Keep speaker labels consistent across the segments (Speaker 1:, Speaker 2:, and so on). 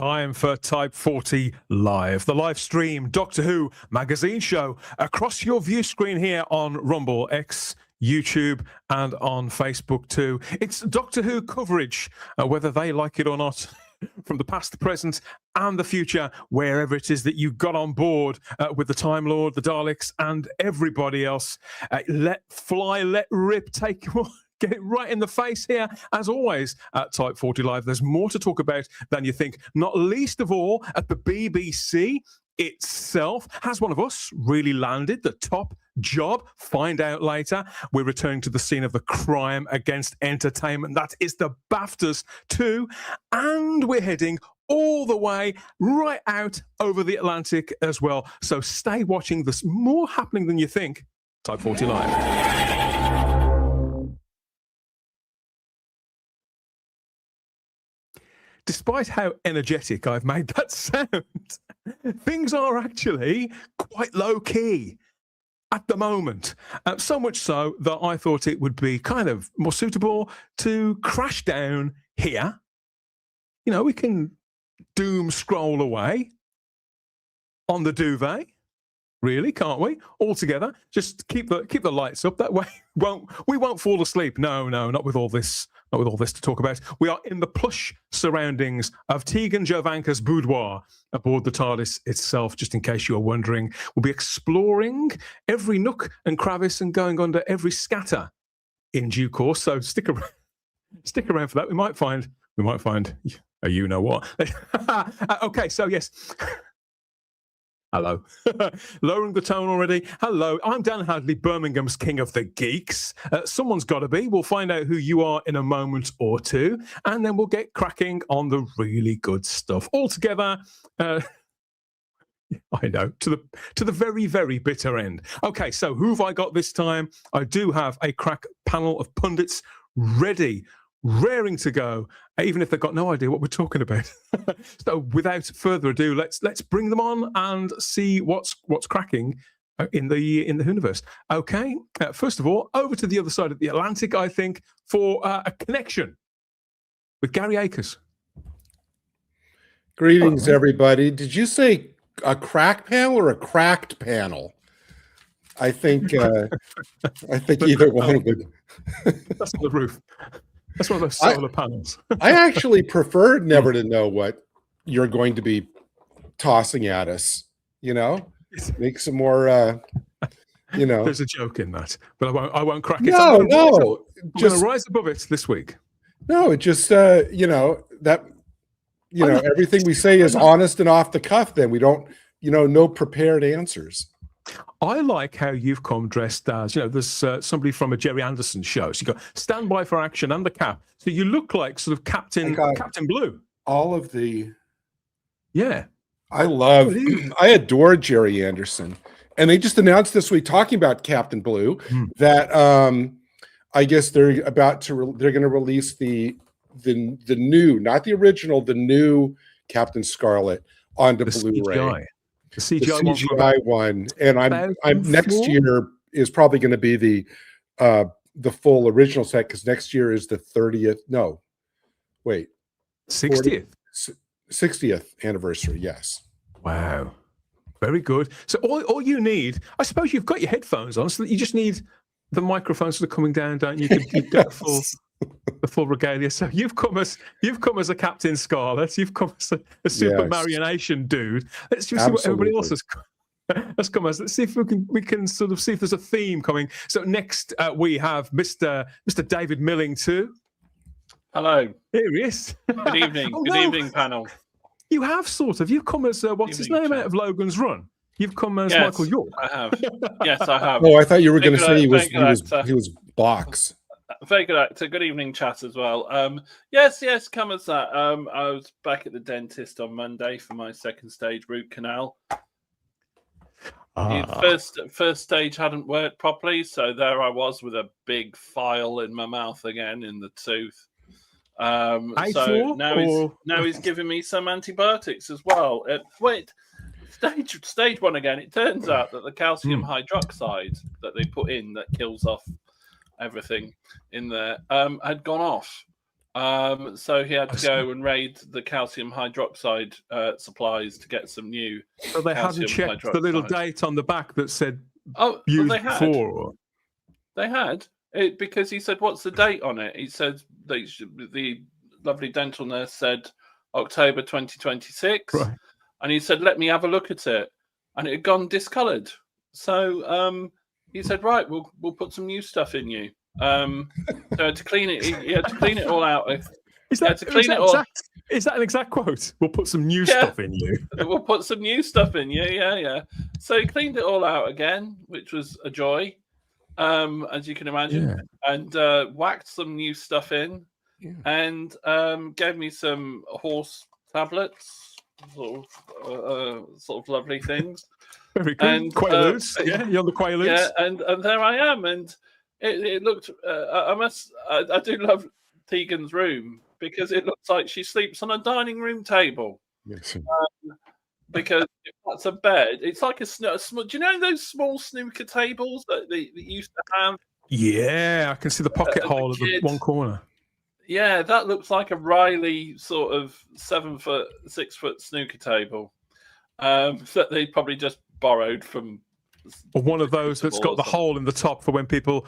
Speaker 1: time for Type 40 Live, the live stream Doctor Who magazine show across your view screen here on Rumble, X, YouTube, and on Facebook too. It's Doctor Who coverage, whether they like it or not, from the past, the present, and the future, wherever it is that you got on board with the Time Lord, the Daleks, and everybody else. Let fly, let rip, take... Get it right in the face here. As always, at Type 40 Live, there's more to talk about than you think, not least of all at the BBC itself. Has one of us really landed the top job? Find out later. We're returning to the scene of the crime against entertainment. That is the BAFTAs too. And we're heading all the way right out over the Atlantic as well. So stay watching. There's more happening than you think. Type 40 Live. Despite how energetic I've made that sound, things are actually quite low-key at the moment. So much so that I thought it would be kind of more suitable to crash down here. You know, we can doom scroll away on the duvet. Really, can't we? All together, just keep the lights up. That way, we won't fall asleep. No, not with all this. Not with all this to talk about. We are in the plush surroundings of Tegan Jovanka's boudoir aboard the TARDIS itself. Just in case you are wondering, we'll be exploring every nook and crevice and going under every scatter in due course. So stick around for that. We might find a you know what. Okay, so yes. Hello. Lowering the tone already. Hello, I'm Dan Hadley, Birmingham's King of the Geeks. Someone's got to be. We'll find out who you are in a moment or two, and then we'll get cracking on the really good stuff. All together, I know, to the very, very bitter end. Okay, so who have I got this time? I do have a crack panel of pundits ready, raring to go, even if they've got no idea what we're talking about. So without further ado, let's bring them on and see what's cracking in the Whoniverse. Okay, first of all, over to the other side of the Atlantic, I think, for a connection with Gary Akers.
Speaker 2: Greetings, everybody. Did you say a crack panel or a cracked panel? I think either one would.
Speaker 1: That's on the roof. That's one of those solar panels.
Speaker 2: I actually prefer never to know what you're going to be tossing at us. You know, make some more. You know,
Speaker 1: there's a joke in that, but I won't crack it.
Speaker 2: No,
Speaker 1: I'm going to rise above it this week.
Speaker 2: No, it just you know that. You know, everything we say is honest and off the cuff. Then we don't, no prepared answers.
Speaker 1: I like how you've come dressed as, there's somebody from a Jerry Anderson show. So you got standby for action and the cap. So you look like sort of Captain Blue.
Speaker 2: All of the.
Speaker 1: Yeah.
Speaker 2: I adore Jerry Anderson. And they just announced this week, talking about Captain Blue, that I guess they're going to release the new, not the original, the new Captain Scarlet onto Blu-ray.
Speaker 1: The CGI
Speaker 2: one, and I'm next year is probably going to be the full original set, because next year is the 30th. No, wait, 60th anniversary. Yes.
Speaker 1: Wow, very good. So all you need, I suppose, you've got your headphones on, so that you just need the microphones that are coming down, don't you? You get the full regalia. So you've come as a Captain Scarlet. You've come as a super marionation dude. Let's just see what everybody else has come as. Let's see if we can sort of see if there's a theme coming. So next we have Mr. David Milling too.
Speaker 3: Hello.
Speaker 1: Here he is.
Speaker 3: Good evening. Good evening, panel.
Speaker 1: You have sort of. You've come as what's his name out of Logan's Run. You've come as Michael York.
Speaker 3: I have. Yes, I have.
Speaker 2: Oh, I thought you were going to say he was Box.
Speaker 3: Very good actor. Good evening, chat as well. Yes, come as that. I was back at the dentist on Monday for my second stage root canal. The first stage hadn't worked properly, so there I was with a big file in my mouth again in the tooth. So now he's giving me some antibiotics as well. Stage one again. It turns out that the calcium hydroxide that they put in that kills off everything in there had gone off, So he had to go and raid the calcium hydroxide supplies to get some new.
Speaker 1: So they hadn't checked the little date on the back that said used
Speaker 3: they had.
Speaker 1: before.
Speaker 3: They had it because he said, "What's the date on it?" He said the lovely dental nurse said October 2026,
Speaker 1: right.
Speaker 3: And he said, "Let me have a look at it," and it had gone discoloured. So he said, "Right, we'll put some new stuff in you." So to clean it, he had to clean it all out.
Speaker 1: Is that an exact quote? We'll put some new stuff in you.
Speaker 3: We'll put some new stuff in you. Yeah. So he cleaned it all out again, which was a joy, as you can imagine, and whacked some new stuff in, and gave me some horse tablets, sort of lovely things.
Speaker 1: Very good. And Quaaludes, you're on the Quaaludes.
Speaker 3: Yeah, and there I am, and it looked. I do love Tegan's room because it looks like she sleeps on a dining room table.
Speaker 2: Yes.
Speaker 3: Because if that's a bed, it's like a small. Do you know those small snooker tables that they used to have?
Speaker 1: Yeah, I can see the pocket hole at the one corner.
Speaker 3: Yeah, that looks like a Riley sort of 7 foot, 6 foot snooker table that they probably just borrowed from.
Speaker 1: Or one of those that's got the hole in the top for when people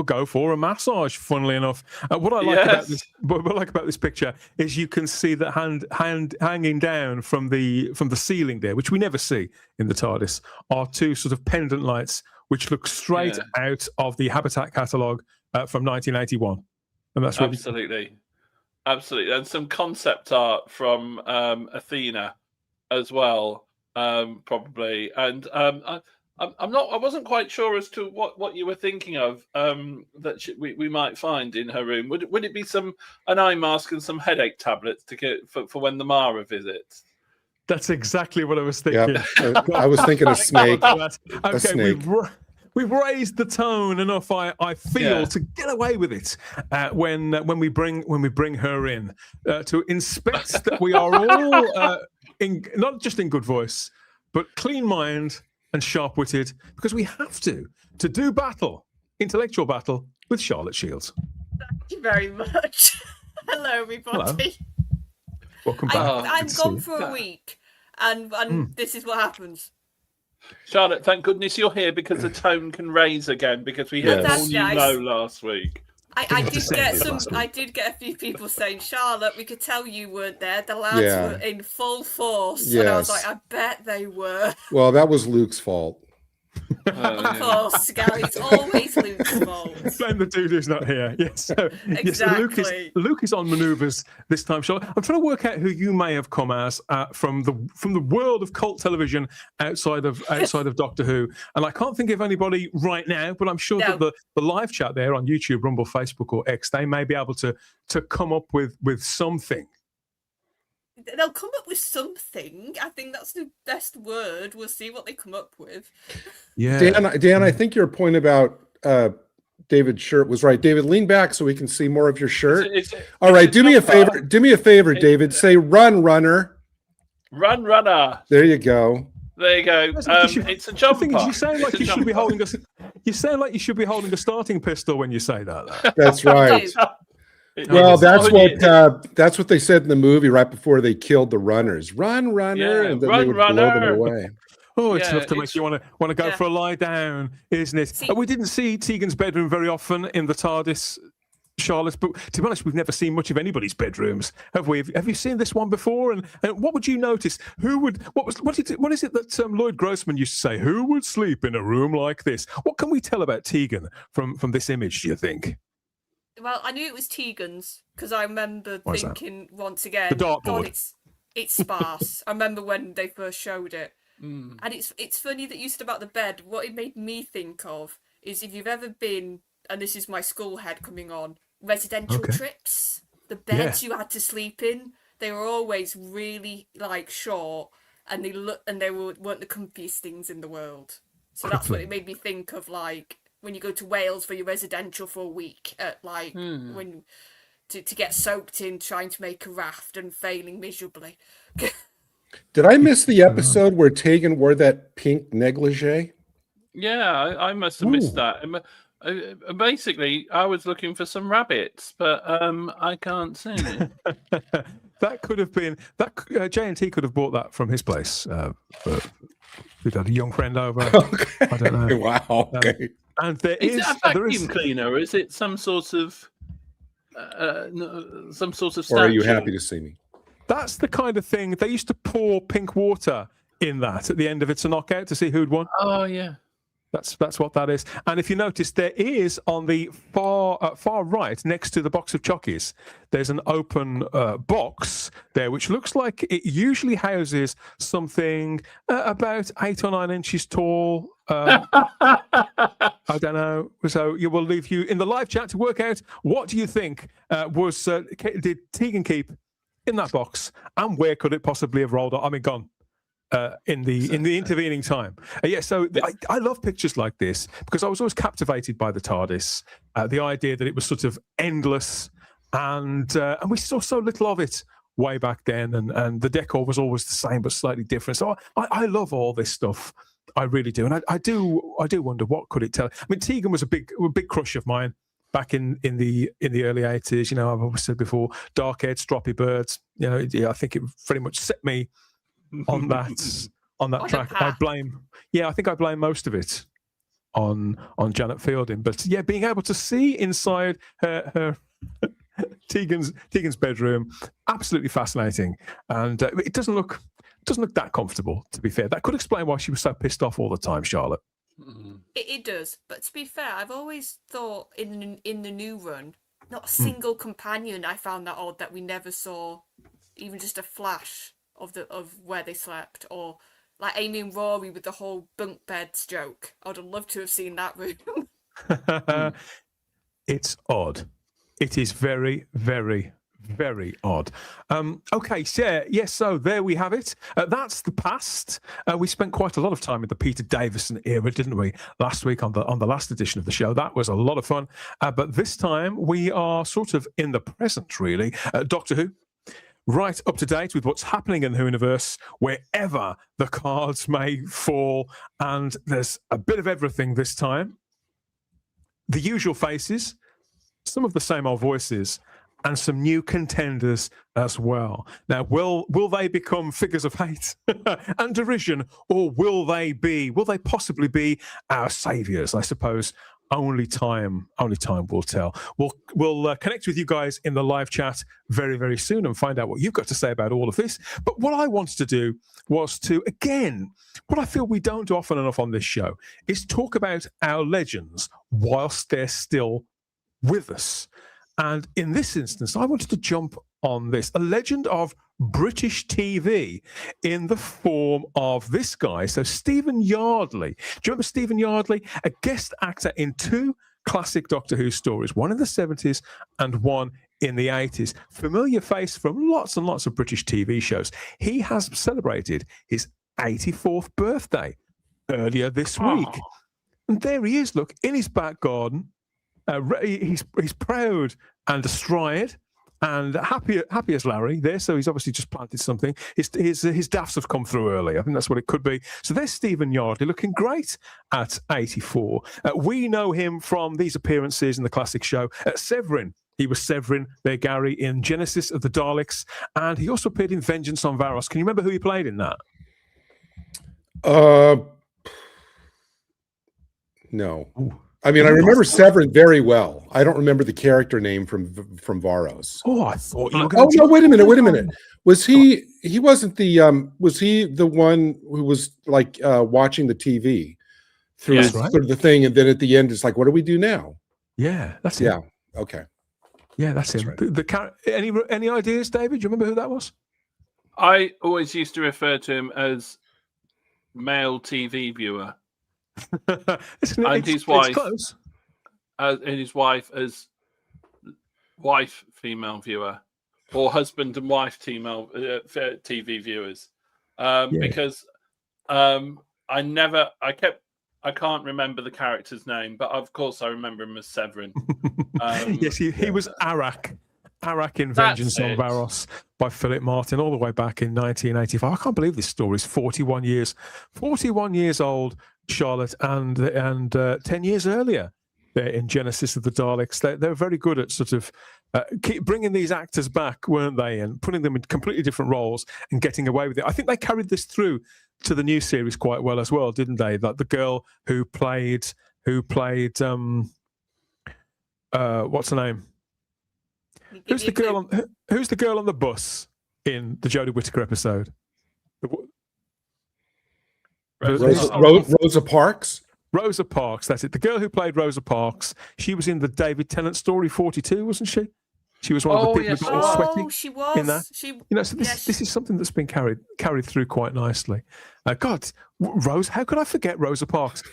Speaker 1: go for a massage. Funnily enough, what I like about this picture is you can see that hand hanging down from the ceiling there, which we never see in the TARDIS, are two sort of pendant lights which look straight out of the Habitat catalogue from 1981, and that's really
Speaker 3: absolutely, and some concept art from Athena as well, probably, and I wasn't quite sure as to what you were thinking of that we might find in her room. Would it be an eye mask and some headache tablets to get for when the Mara visits?
Speaker 1: That's exactly what I was thinking.
Speaker 2: Yeah, I was thinking a snake.
Speaker 1: Okay,
Speaker 2: snake.
Speaker 1: We've raised the tone enough. I feel to get away with it when we bring her in to inspect that we are all not just in good voice, but clean mind and sharp-witted, because we have to do intellectual battle with Charlotte Shields.
Speaker 4: Thank you very much. Hello, everybody.
Speaker 1: Hello. Welcome back.
Speaker 4: I'm gone for a week, and this is what happens.
Speaker 3: Charlotte, thank goodness you're here, because the tone can raise again, because we had all you know last week.
Speaker 4: I did get a few people saying, Charlotte, we could tell you weren't there. The lads were in full force.
Speaker 2: Yes.
Speaker 4: And I was like, I bet they were.
Speaker 2: Well, that was Luke's fault.
Speaker 4: Of course, Gary, it's always Luke's fault.
Speaker 1: Blame the dude who's not here. Yes, so,
Speaker 4: exactly.
Speaker 1: Luke is on manoeuvres this time, Charlotte. I'm trying to work out who you may have come as from the world of cult television outside of Doctor Who, and I can't think of anybody right now. But I'm sure that the live chat there on YouTube, Rumble, Facebook, or X, they may be able to come up with something.
Speaker 4: They'll come up with something. I think that's the best word. We'll see what they come up with.
Speaker 1: Yeah,
Speaker 2: Dan, I think your point about David's shirt was right. David, lean back so we can see more of your shirt. All right, do me a favor. Do me a favor, David. Say "Run, runner."
Speaker 3: Run, runner.
Speaker 2: There you go.
Speaker 3: There you go. It's a jumper.
Speaker 1: You sound like you should be holding You sound like you should be holding a starting pistol when you say that.
Speaker 2: That's right. Well, that's what they said in the movie right before they killed the runners. Run, runner, and then they would blow them away.
Speaker 1: Oh, it's enough to make you want to go for a lie down, isn't it? We didn't see Tegan's bedroom very often in the TARDIS, Charlotte, but to be honest, we've never seen much of anybody's bedrooms, have we? Have you seen this one before? And what would you notice? What is it that Lloyd Grossman used to say? Who would sleep in a room like this? What can we tell about Tegan from this image, do you think?
Speaker 4: Well, I knew it was Tegan's because I remember thinking once again,
Speaker 1: the dartboard.
Speaker 4: God, it's sparse. I remember when they first showed it, and it's funny that you said about the bed. What it made me think of is if you've ever been, and this is my school head coming on, residential trips. The beds you had to sleep in, they were always really short, and they weren't the comfiest things in the world. So that's what it made me think of, when you go to Wales for your residential for a week, when to get soaked in trying to make a raft and failing miserably.
Speaker 2: Did I miss the episode where Tegan wore that pink negligee?
Speaker 3: Yeah, I must have missed that. Basically, I was looking for some rabbits, but I can't see any.
Speaker 1: That could have been that. J&T could have bought that from his place. We'd had a young friend over.
Speaker 2: Okay.
Speaker 1: I don't know.
Speaker 2: Wow. Okay.
Speaker 1: And there
Speaker 3: Is
Speaker 1: is
Speaker 3: it a vacuum cleaner, or is it some sort of statue?
Speaker 2: Or are you happy to see me?
Speaker 1: That's the kind of thing they used to pour pink water in that at the end of It's a Knockout to see who'd won.
Speaker 3: Oh yeah.
Speaker 1: That's what that is. And if you notice, there is on the far right, next to the box of chockies, there's an open box there, which looks like it usually houses something about 8 or 9 inches tall. I don't know. So you will leave you in the live chat to work out what do you think did Tegan keep in that box, and where could it possibly have rolled? I mean, gone. In the intervening time. I love pictures like this because I was always captivated by the TARDIS, the idea that it was sort of endless, and we saw so little of it way back then, and the decor was always the same but slightly different. So I love all this stuff. I really do, and I do wonder what could it tell. I mean, Tegan was a big crush of mine back in the early 80s. You know, I've always said before, dark-haired, stroppy birds. You know, I think it pretty much set me on that track. I think I blame most of it on Janet Fielding. But yeah, being able to see inside her Tegan's bedroom, absolutely fascinating. And it doesn't look that comfortable, to be fair. That could explain why she was so pissed off all the time, Charlotte.
Speaker 4: It does. But to be fair, I've always thought in the new run, not a single companion. I found that odd that we never saw even just a flash of where they slept, or like Amy and Rory with the whole bunk beds joke. I would have loved to have seen that room.
Speaker 1: It's odd. It is very, very, very odd. Okay, so there we have it. That's the past. We spent quite a lot of time in the Peter Davison era, didn't we, last week on the last edition of the show? That was a lot of fun. But this time we are sort of in the present, really. Doctor Who. Right up to date with what's happening in the Whoniverse, wherever the cards may fall. And there's a bit of everything this time. The usual faces, some of the same old voices, and some new contenders as well. Now, will they become figures of hate and derision, or will they possibly be our saviours? I suppose only time will tell. We'll connect with you guys in the live chat very, very soon and find out what you've got to say about all of this. But what I wanted to do was to, again, what I feel we don't do often enough on this show is talk about our legends whilst they're still with us. And in this instance, I wanted to jump on this, a legend of British TV in the form of this guy. So Stephen Yardley. Do you remember Stephen Yardley? A guest actor in 2 classic Doctor Who stories, one in the 70s and one in the 80s. Familiar face from lots and lots of British TV shows. He has celebrated his 84th birthday earlier this week. And there he is, look, in his back garden. He's proud and astride and happy as Larry there. So he's obviously just planted something. His daffs have come through early. I think that's what it could be. So there's Stephen Yardley looking great at 84. We know him from these appearances in the classic show. Severin. He was Severin there, Gary, in Genesis of the Daleks. And he also appeared in Vengeance on Varos. Can you remember who he played in that?
Speaker 2: No. Ooh. I mean, I remember Severin very well. I don't remember the character name from Varos.
Speaker 1: Oh, I thought you were
Speaker 2: going to... Oh, no, wait a minute. Was he wasn't the, was he the one who was like watching the TV through sort of the thing, and then at the end, it's like, what do we do now?
Speaker 1: Yeah, that's it.
Speaker 2: Yeah, okay.
Speaker 1: Yeah, that's him. Right. Any ideas, David? Do you remember who that was?
Speaker 3: I always used to refer to him as male TV viewer.
Speaker 1: and
Speaker 3: his wife,
Speaker 1: close.
Speaker 3: And his wife as wife female viewer, or husband and wife female TV viewers. Because I can't remember the character's name, but of course I remember him as Severin.
Speaker 1: Yes, he was Arak in Vengeance on Varos by Philip Martin all the way back in 1985. I can't believe this story is 41 years old, Charlotte, and 10 years earlier there in Genesis of the Daleks. They were very good at sort of keep bringing these actors back, weren't they, and putting them in completely different roles and getting away with it. I think they carried this through to the new series quite well as well, didn't they? Like the girl who played what's her name? Who's the girl on the bus in the Jodie Whitaker episode?
Speaker 2: Rosa Parks.
Speaker 1: Rosa Parks, that's it. The girl who played Rosa Parks, she was in the David Tennant story 42, wasn't she? She was one of the people who got all sweaty.
Speaker 4: Oh, she was.
Speaker 1: In that. So this is something that's been carried through quite nicely. God, Rose, how could I forget Rosa Parks?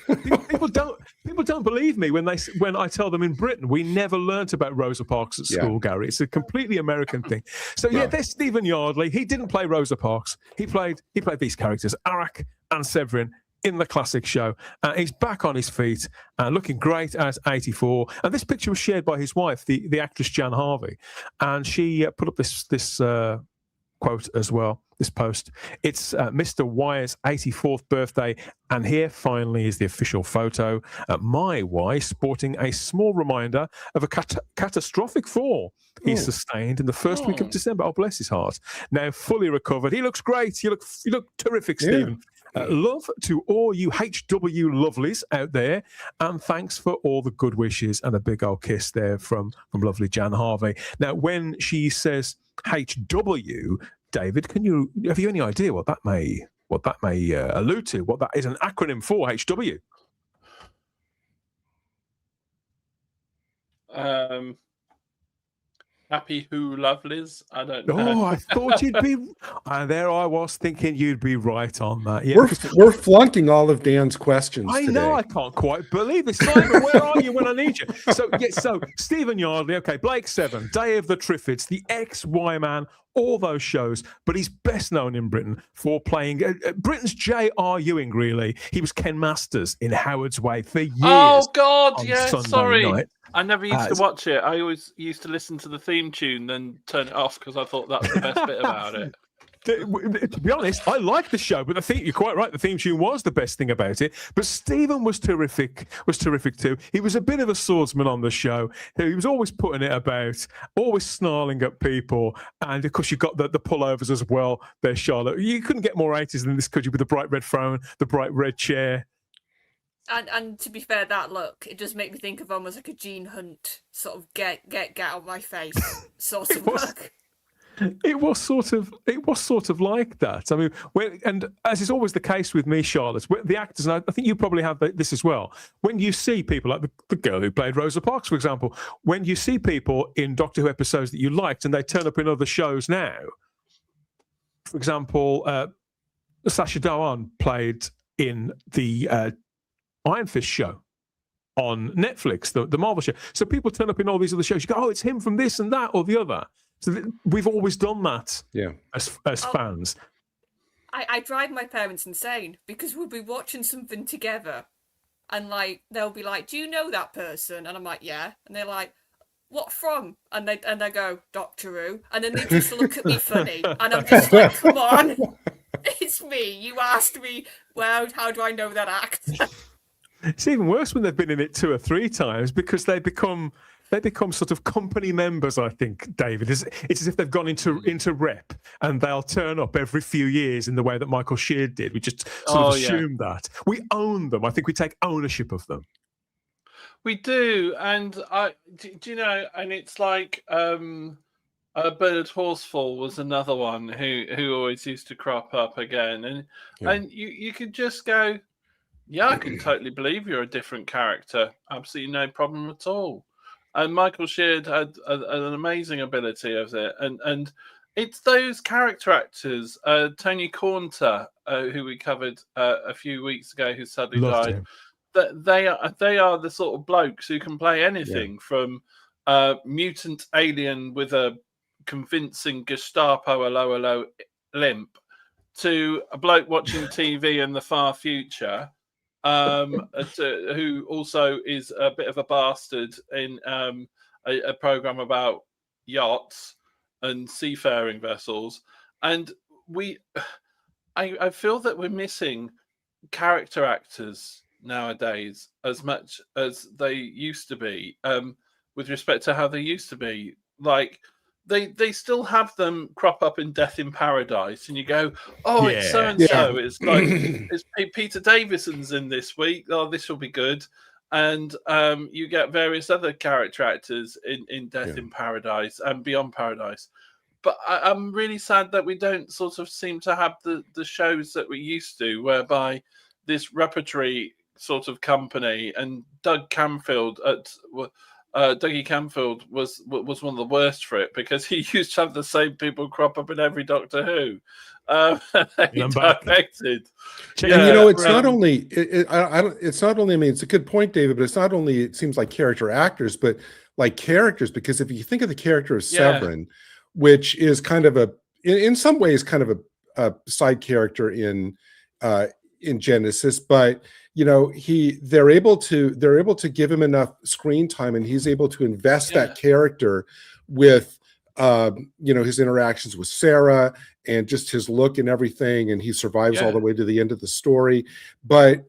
Speaker 1: People don't believe me when I tell them in Britain we never learnt about Rosa Parks at school, Gary. It's a completely American thing. So there's Stephen Yardley. He didn't play Rosa Parks. He played these characters, Arak and Severin, in the classic show. He's back on his feet and looking great at 84. And this picture was shared by his wife, the actress Jan Harvey. And she put up this quote as well, this post. It's Mr. Wyer's 84th birthday. And here finally is the official photo. My Y sporting a small reminder of a catastrophic fall he sustained in the first week of December. Oh, bless his heart. Now fully recovered. He looks great. You look terrific, Stephen. Love to all you HW lovelies out there, and thanks for all the good wishes and a big old kiss there from lovely Jan Harvey. Now, when she says HW, David, have you any idea what that may allude to? What that is an acronym for, HW?
Speaker 3: Happy Who Lovelies? I don't know.
Speaker 1: Oh, I thought you'd be. There I was thinking you'd be right on that. Yeah,
Speaker 2: we're flunking all of Dan's questions.
Speaker 1: I
Speaker 2: today.
Speaker 1: know. I can't quite believe it. Simon, where are you when I need you? So Stephen Yardley. Okay, Blake 7, Day of the Triffids, the XY Man, all those shows. But he's best known in Britain for playing Britain's J.R. Ewing. Really, he was Ken Masters in Howard's Way for years.
Speaker 3: Oh God, yeah.
Speaker 1: Sunday
Speaker 3: Sorry.
Speaker 1: night.
Speaker 3: I never used to watch it. I always used to listen to the theme tune, then turn it off because I thought that's the best bit about it.
Speaker 1: To be honest, I liked the show, but I think you're quite right. The theme tune was the best thing about it. But Stephen was terrific too. He was a bit of a swordsman on the show. He was always putting it about, always snarling at people. And of course, you got the pullovers as well there, Charlotte. You couldn't get more 80s than this, could you? With the bright red throne, the bright red chair.
Speaker 4: And to be fair, that look, it does make me think of almost like a Gene Hunt sort of get out of my face sort of look.
Speaker 1: It was sort of like that. I mean, and as is always the case with me, Charlotte, the actors, and I think you probably have this as well. When you see people like the girl who played Rosa Parks, for example, when you see people in Doctor Who episodes that you liked and they turn up in other shows now, for example, Sacha Dhawan played in the Iron Fist show on Netflix, the Marvel show. So people turn up in all these other shows. You go, oh, it's him from this and that or the other. So we've always done that as fans.
Speaker 4: I drive my parents insane because we'll be watching something together and they'll be like, do you know that person? And I'm like, yeah. And they're like, what from? And they go, Doctor Who. And then they just look at me funny. And I'm just like, come on. It's me. You asked me, well, how do I know that actor?
Speaker 1: It's even worse when they've been in it 2 or 3 times because they become sort of company members, I think, David. It's as if they've gone into rep and they'll turn up every few years in the way that Michael Sheard did. We just sort of assume that. We own them. I think we take ownership of them.
Speaker 3: We do. And do you know, and it's like Bernard Horsfall was another one who always used to crop up again. And you could just go, yeah, I can totally believe you're a different character. Absolutely no problem at all. And Michael Sheard had an amazing ability of it. And it's those character actors, Tony Cornter, who we covered a few weeks ago, who sadly died. That they are the sort of blokes who can play anything from mutant alien with a convincing Gestapo hello limp to a bloke watching TV in the far future. Who also is a bit of a bastard in a program about yachts and seafaring vessels. And I feel that we're missing character actors nowadays as much as they used to be, with respect to how they used to be. Like, they still have them crop up in Death in Paradise, and you go, oh, it's so and so. It's like it's Peter Davison's in this week. Oh, this will be good. And you get various other character actors in Death in Paradise and Beyond Paradise. But I'm really sad that we don't sort of seem to have the shows that we used to, whereby this repertory sort of company, and Dougie Camfield was one of the worst for it, because he used to have the same people crop up in every Doctor Who. He directed.
Speaker 2: And it's not only it's not only. I mean, it's a good point, David, but it's not only, it seems like, character actors, but like characters. Because if you think of the character of Severin, which is kind of in some ways kind of a side character in Genesis, but they're able to give him enough screen time, and he's able to invest that character with his interactions with Sarah and just his look and everything, and he survives all the way to the end of the story. But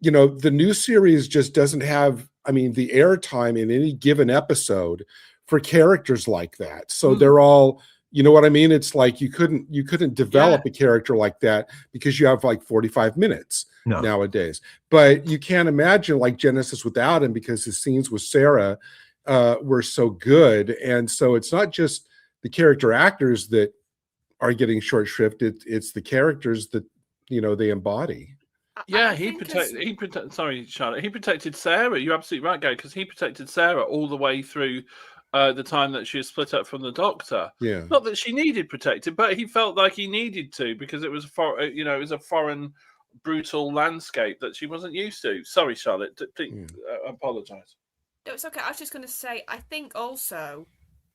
Speaker 2: the new series just doesn't have, I mean, the airtime in any given episode for characters like that. So they're all, you know what I mean? It's like you couldn't develop a character like that because you have like 45 minutes nowadays. But you can't imagine like Genesis without him, because his scenes with Sarah were so good. And so it's not just the character actors that are getting short shrift. It's the characters that they embody.
Speaker 3: Yeah, sorry, Charlotte. He protected Sarah. You're absolutely right, Gary, because he protected Sarah all the way through the time that she was split up from the Doctor.
Speaker 2: Yeah,
Speaker 3: not that she needed protected, but he felt like he needed to, because it was it was a foreign, brutal landscape that she wasn't used to. Sorry, Charlotte. I apologize.
Speaker 4: No, it's okay. I was just going to say, I think also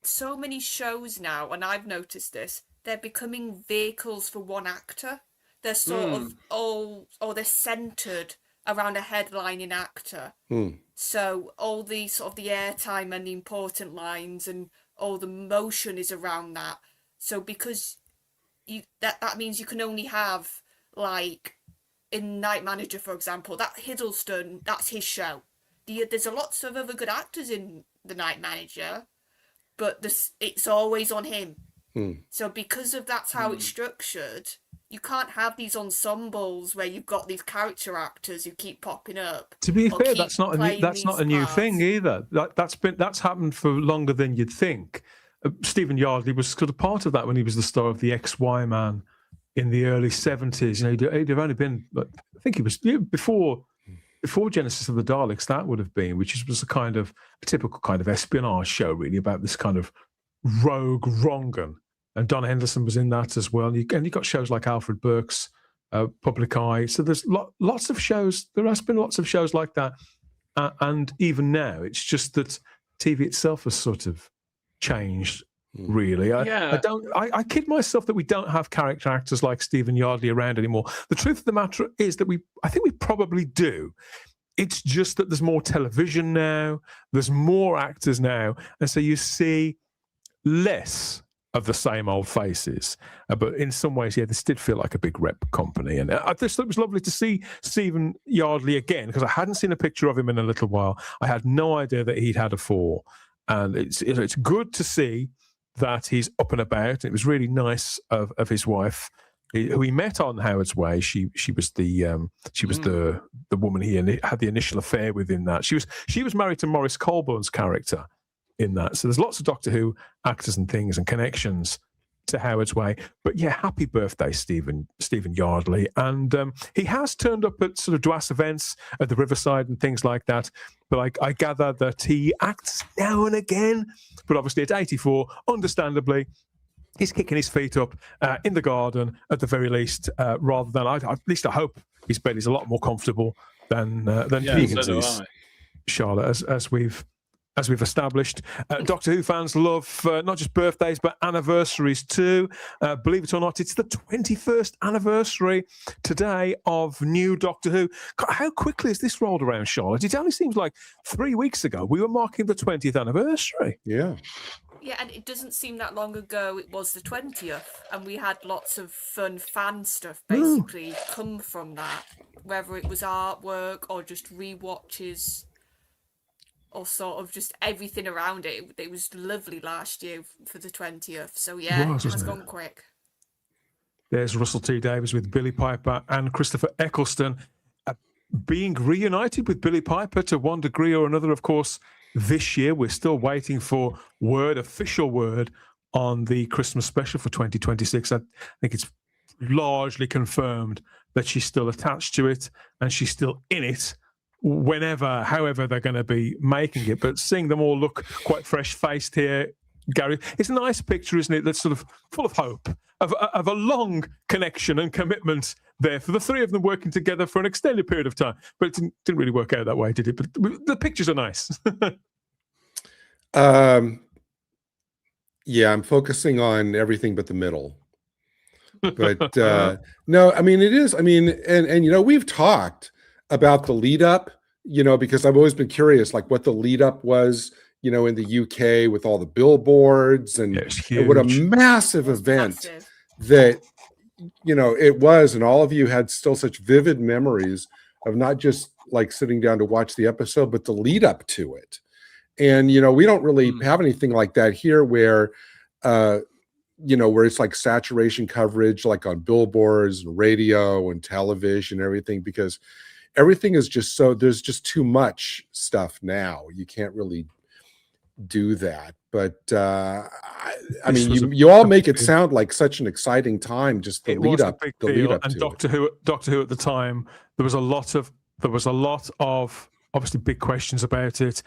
Speaker 4: so many shows now, and I've noticed this, they're becoming vehicles for one actor. They're sort of they're centered around a headlining actor. So all the sort of the airtime and the important lines and all the motion is around that. So because that means you can only have, like in Night Manager, for example, that Hiddleston, that's his show. There's a lots of other good actors in the Night Manager, but it's always on him. So because of that's how it's structured, you can't have these ensembles where you've got these character actors who keep popping up.
Speaker 1: To be fair, that's not a new thing either. That's happened for longer than you'd think. Stephen Yardley was sort of part of that when he was the star of the XY Man in the early 70s. He'd have only been, I think he was before Genesis of the Daleks. That would have been, which was a typical kind of espionage show, really, about this kind of rogue wrong-un. And Don Henderson was in that as well. And you got shows like Alfred Burke's Public Eye. So there's lots of shows. There has been lots of shows like that. And even now, it's just that TV itself has sort of changed, really. I kid myself that we don't have character actors like Stephen Yardley around anymore. The truth of the matter is that I think we probably do. It's just that there's more television now. There's more actors now. And so you see less of the same old faces, but in some ways, this did feel like a big rep company, and I just thought it was lovely to see Stephen Yardley again, because I hadn't seen a picture of him in a little while. I had no idea that he'd had a fall, and it's good to see that he's up and about. It was really nice of his wife, who he met on Howard's Way. She was the woman he had the initial affair with in that. She was married to Maurice Colburn's character in that. So there's lots of Doctor Who actors and things and connections to Howard's Way. But happy birthday, Stephen Yardley. And he has turned up at sort of DWAS events at the Riverside and things like that. But I gather that he acts now and again. But obviously at 84, understandably, he's kicking his feet up in the garden at the very least, rather than, at least I hope his bed is a lot more comfortable than Tegan's is, Charlotte, as we've established. Doctor Who fans love not just birthdays, but anniversaries too. Believe it or not, it's the 21st anniversary today of new Doctor Who. God, how quickly has this rolled around, Charlotte? It only seems like 3 weeks ago we were marking the 20th anniversary.
Speaker 2: Yeah.
Speaker 4: Yeah, and it doesn't seem that long ago it was the 20th, and we had lots of fun fan stuff basically come from that. whether it was artwork or just rewatches or sort of just everything around it. It was lovely last year for the 20th. So yeah, it has gone quick.
Speaker 1: There's Russell T Davies with Billie Piper and Christopher Eccleston being reunited with Billie Piper to one degree or another, of course, this year. We're still waiting for official word on the Christmas special for 2026. I think it's largely confirmed that she's still attached to it and she's still in it however they're going to be making it. But seeing them all look quite fresh-faced here, Gary, it's a nice picture, isn't it? That's sort of full of hope, of a long connection and commitment there for the three of them working together for an extended period of time. But it didn't really work out that way, did it? But the pictures are nice.
Speaker 2: Yeah, I'm focusing on everything but the middle. But no, I mean, it is. I mean, and you know, we've talked about the lead up, you know, because I've always been curious, like what the lead up was, you know, in the UK with all the billboards and what a massive event that, you know, it was. And all of you had still such vivid memories of not just like sitting down to watch the episode, but the lead up to it. And, you know, we don't really have anything like that here where, you know, where it's like saturation coverage, like on billboards and radio and television, and everything, because everything is just so, there's just too much stuff now. You can't really do that. But I mean, you all make it sound like such an exciting time, just the lead up
Speaker 1: and Doctor Who at the time, there was a lot of obviously big questions about it,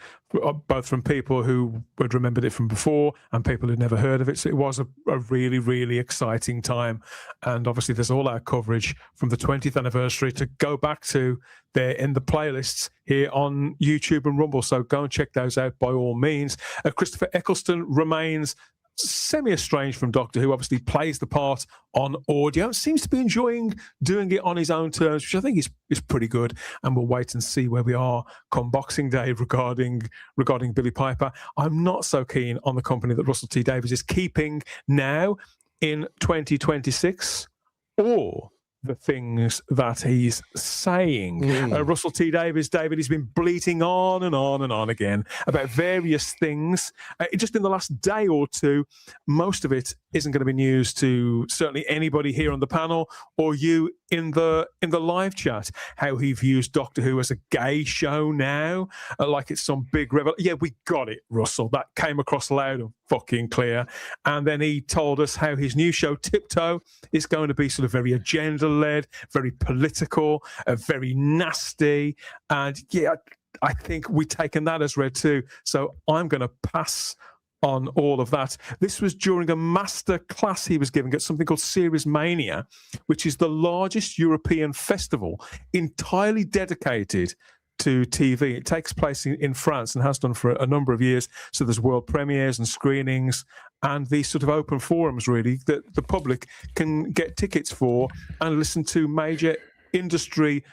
Speaker 1: both from people who had remembered it from before and people who'd never heard of it. So it was a really, really exciting time. And obviously there's all our coverage from the 20th anniversary to go back to there in the playlists here on YouTube and Rumble. So go and check those out by all means. Christopher Eccleston remains semi-estranged from Doctor Who, obviously plays the part on audio, seems to be enjoying doing it on his own terms, which I think is pretty good, and we'll wait and see where we are come Boxing Day regarding Billie Piper. I'm not so keen on the company that Russell T Davies is keeping now in 2026 or the things that he's saying. Russell T Davies, David, he's been bleating on and on and on again about various things. Just in the last day or two, most of it isn't going to be news to certainly anybody here on the panel or you in the live chat. How he views Doctor Who as a gay show now, like it's some big revelation. Yeah, we got it, Russell. That came across loud and fucking clear. And then he told us how his new show, Tiptoe, is going to be sort of very agenda-led, very political, very nasty. And yeah, I think we've taken that as read too. So I'm going to pass on all of that. This was during a master class he was giving at something called Series Mania, which is the largest European festival entirely dedicated to TV. It takes place in France and has done for a number of years. So there's world premieres and screenings and these sort of open forums, really, that the public can get tickets for and listen to major industry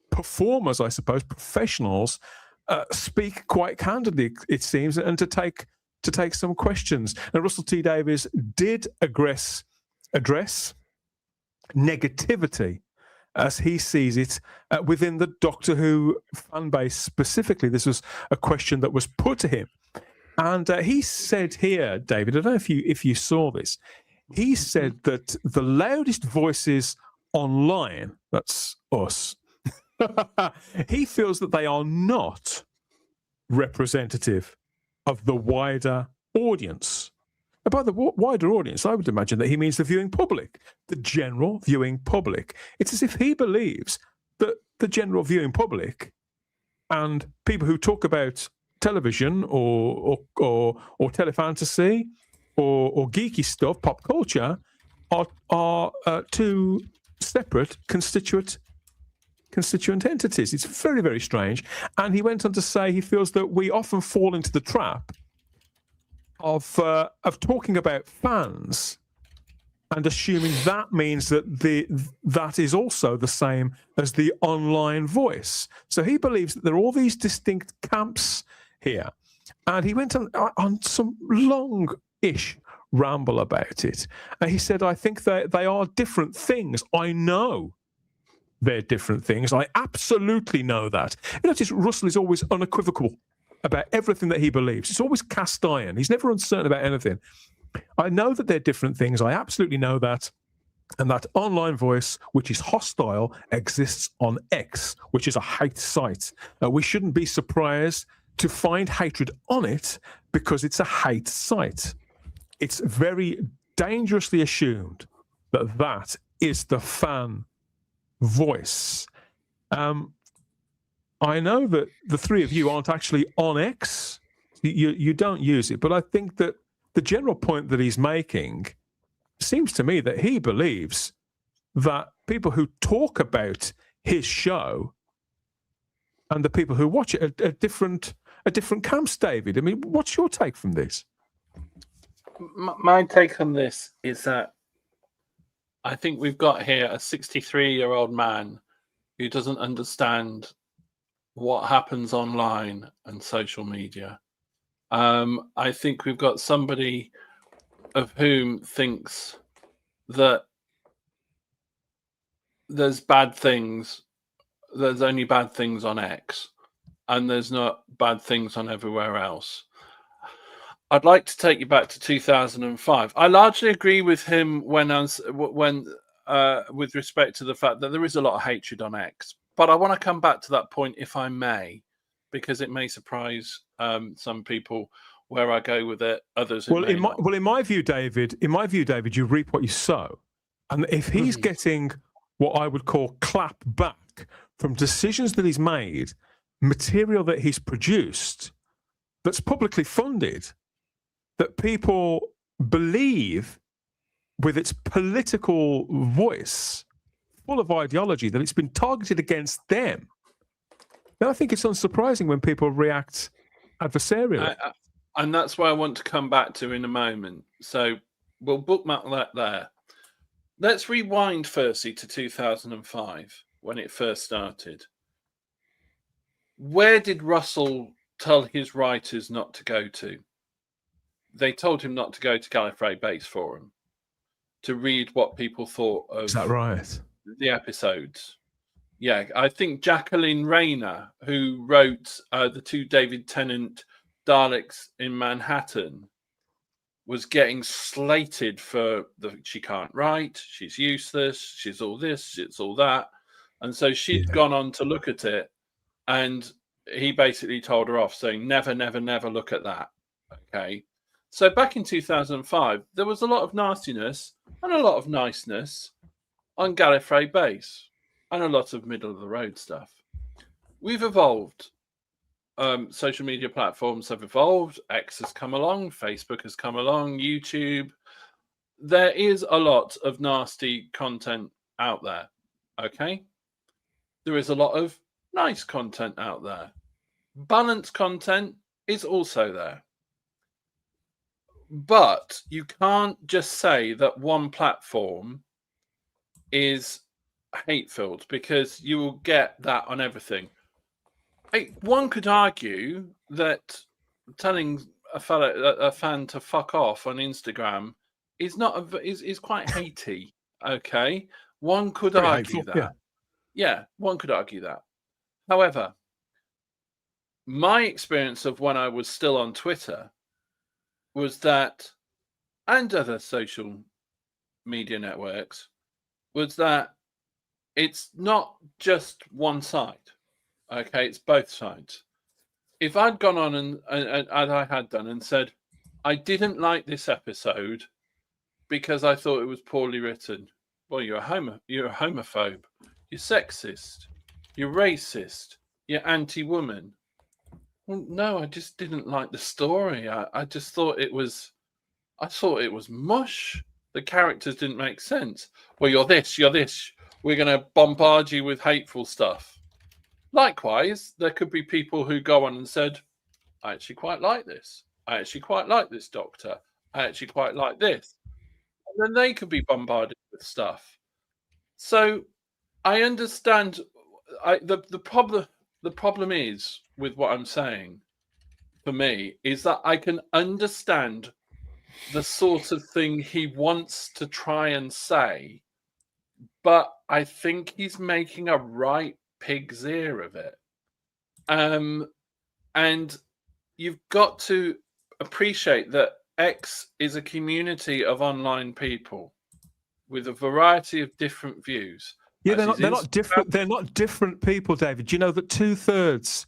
Speaker 1: performers, I suppose, professionals, speak quite candidly, it seems, and to take some questions. Now, Russell T Davies did address negativity as he sees it within the Doctor Who fan base specifically. This was a question that was put to him. And he said here, David, I don't know if you saw this, he said that the loudest voices online, that's us, he feels that they are not representative of the wider audience. And by the wider audience, I would imagine that he means the viewing public, the general viewing public. It's as if he believes that the general viewing public and people who talk about television or telefantasy or geeky stuff, pop culture, are two separate constituent entities. It's very, very strange. And he went on to say he feels that we often fall into the trap of talking about fans and assuming that means that that is also the same as the online voice. So he believes that there are all these distinct camps here. And he went on some long-ish ramble about it. And he said, I think that they are different things. I know they're different things. I absolutely know that. You notice Russell is always unequivocal about everything that he believes. It's always cast iron. He's never uncertain about anything. I know that they're different things. I absolutely know that. And that online voice, which is hostile, exists on X, which is a hate site. We shouldn't be surprised to find hatred on it because it's a hate site. It's very dangerously assumed that that is the fan voice. I know that the three of you aren't actually on X. You don't use it, but I think that the general point that he's making seems to me that he believes that people who talk about his show and the people who watch it are different camps, David. I mean, what's your take from this?
Speaker 3: My take on this is that I think we've got here a 63-year-old man who doesn't understand what happens online and social media. I think we've got somebody of whom thinks that there's only bad things on X, and there's not bad things on everywhere else. I'd like to take you back to 2005. I largely agree with him with respect to the fact that there is a lot of hatred on X. But I want to come back to that point, if I may, because it may surprise some people where I go with it. Others, in
Speaker 1: my view, David, you reap what you sow, and if he's getting what I would call clap back from decisions that he's made, material that he's produced, that's publicly funded, that people believe with its political voice, full of ideology, that it's been targeted against them, then I think it's unsurprising when people react adversarially.
Speaker 3: And that's where I want to come back to in a moment. So we'll bookmark that there. Let's rewind firstly to 2005 when it first started. Where did Russell tell his writers not to go to? They told him not to go to Gallifrey Base Forum to read what people thought of
Speaker 1: Is that right?
Speaker 3: The episodes. Yeah, I think Jacqueline Rayner, who wrote the 2 David Tennant Daleks in Manhattan, was getting slated for she can't write, she's useless, she's all this, she's all that. And so she'd gone on to look at it, and he basically told her off, saying, never, never, never look at that. Okay. So back in 2005, there was a lot of nastiness and a lot of niceness on Gallifrey Base and a lot of middle-of-the-road stuff. We've evolved. Social media platforms have evolved. X has come along. Facebook has come along. YouTube. There is a lot of nasty content out there. Okay? There is a lot of nice content out there. Balanced content is also there. But you can't just say that one platform is hate-filled, because you will get that on everything. One could argue that telling a fan to fuck off on Instagram is quite hatey. Okay, one could argue that. Yeah, one could argue that. However, my experience of when I was still on Twitter was that, and other social media networks, was that it's not just one side. Okay, it's both sides. If I'd gone on and I had done and said, I didn't like this episode because I thought it was poorly written, well, you're a homophobe, you're sexist, you're racist, you're anti-woman. Well, no, I just didn't like the story. I just thought it was mush. The characters didn't make sense. Well, you're this. We're going to bombard you with hateful stuff. Likewise, there could be people who go on and said, I actually quite like this. I actually quite like this Doctor. I actually quite like this. And then they could be bombarded with stuff. So I understand. The problem is with what I'm saying, for me, is that I can understand the sort of thing he wants to try and say, but I think he's making a right pig's ear of it. And you've got to appreciate that X is a community of online people with a variety of different views.
Speaker 1: Yeah, they're not different. They're not different people, David. Do you know that two-thirds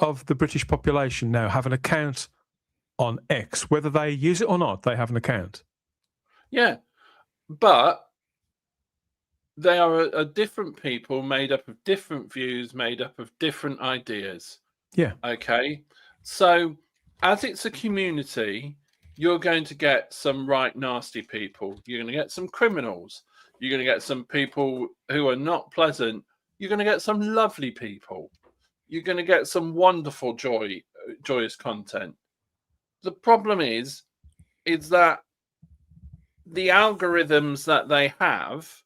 Speaker 1: of the British population now have an account on X, whether they use it or not? They have an account.
Speaker 3: Yeah, but they are a different people made up of different views, made up of different ideas.
Speaker 1: Yeah.
Speaker 3: Okay. So as it's a community, you're going to get some right nasty people. You're going to get some criminals. You're going to get some people who are not pleasant. You're going to get some lovely people. You're going to get some wonderful joyous content. The problem is that the algorithms that they have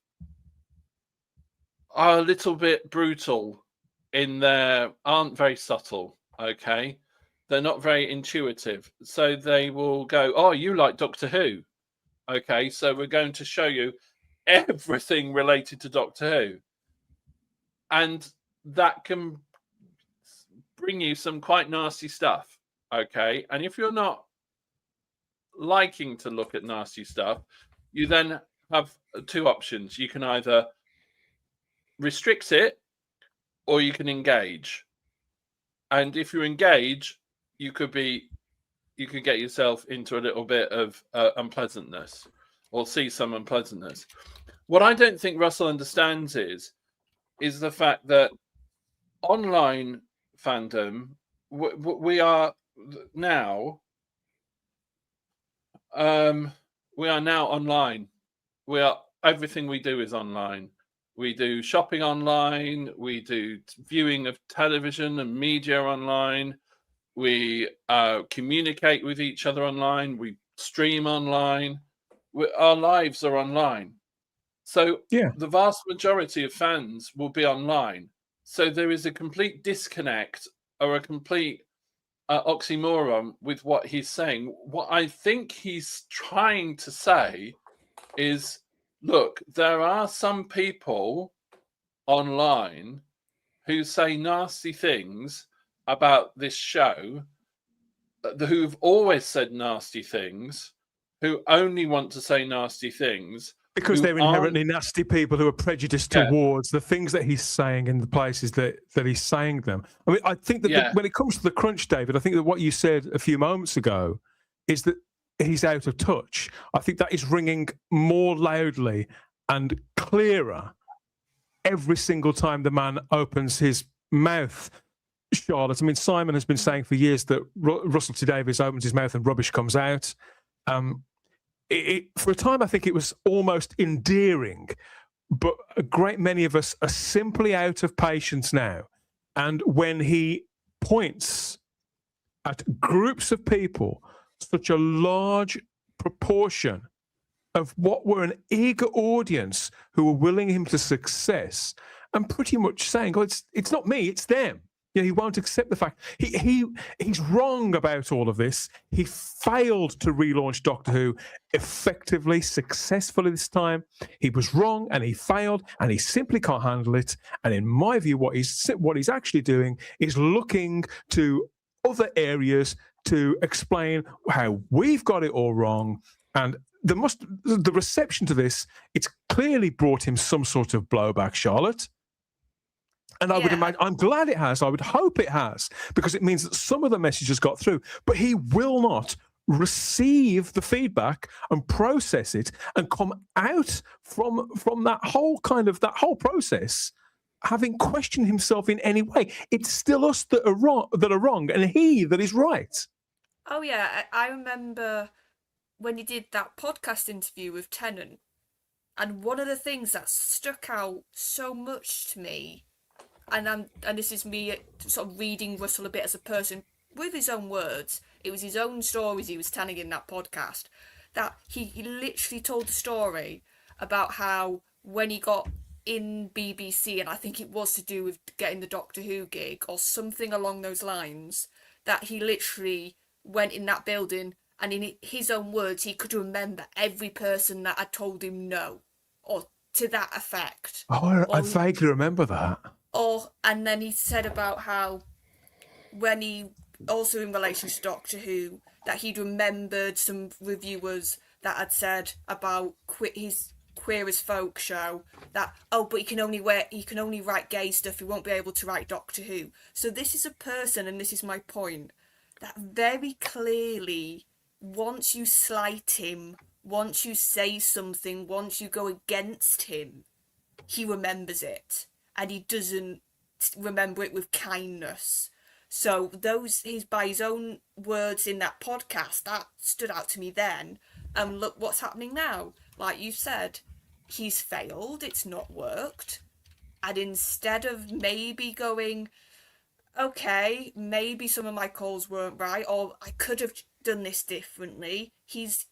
Speaker 3: are a little bit brutal aren't very subtle. Okay. They're not very intuitive. So they will go, oh, you like Doctor Who. Okay. So we're going to show you everything related to Doctor Who. And that can bring you some quite nasty stuff. Okay. And if you're not liking to look at nasty stuff, you then have two options. You can either restrict it or you can engage. And if you engage, you could get yourself into a little bit of unpleasantness or see some unpleasantness. What I don't think Russell understands is the fact that online fandom, we are now online. Everything we do is online. We do shopping online. We do viewing of television and media online. We communicate with each other online. We stream online. Our lives are online. So the vast majority of fans will be online. So there is a complete disconnect or a complete oxymoron with what he's saying. What I think he's trying to say is, look, there are some people online who say nasty things about this show, who've always said nasty things, who only want to say nasty things.
Speaker 1: Because they're inherently nasty people who are prejudiced towards the things that he's saying in the places that he's saying them. I mean, I think that when it comes to the crunch, David, I think that what you said a few moments ago is that he's out of touch. I think that is ringing more loudly and clearer every single time the man opens his mouth, Charlotte. I mean, Simon has been saying for years that Russell T Davies opens his mouth and rubbish comes out. For a time, I think it was almost endearing, but a great many of us are simply out of patience now. And when he points at groups of people, such a large proportion of what were an eager audience who were willing him to success, and pretty much saying, "Oh, it's not me, it's them." You know, he won't accept the fact he's wrong about all of this. He failed to relaunch Doctor Who effectively, successfully this time. He was wrong and he failed, and he simply can't handle it. And in my view, what he's actually doing is looking to other areas to explain how we've got it all wrong. And the reception to this, it's clearly brought him some sort of blowback, Charlotte. And I would imagine, I'm glad it has. I would hope it has, because it means that some of the messages got through. But he will not receive the feedback and process it and come out from that whole process having questioned himself in any way. It's still us that are wrong, and he that is right.
Speaker 4: Oh yeah, I remember when he did that podcast interview with Tennant, and one of the things that stuck out so much to me, and this is me sort of reading Russell a bit as a person with his own words. It was his own stories he was telling in that podcast. That he literally told the story about how when he got in BBC, and I think it was to do with getting the Doctor Who gig or something along those lines, that he literally went in that building, and in his own words, he could remember every person that had told him no or to that effect.
Speaker 1: Oh, I vaguely remember that.
Speaker 4: And then he said about how when he, also in relation to Doctor Who, that he'd remembered some reviewers that had said about his Queer as Folk show that, but he can only write gay stuff, he won't be able to write Doctor Who. So this is a person, and this is my point, that very clearly, once you slight him, once you say something, once you go against him, he remembers it, and he doesn't remember it with kindness. So by his own words in that podcast, that stood out to me then. And look what's happening now. Like you said, he's failed, it's not worked. And instead of maybe going, okay, maybe some of my calls weren't right, or I could have done this differently, he's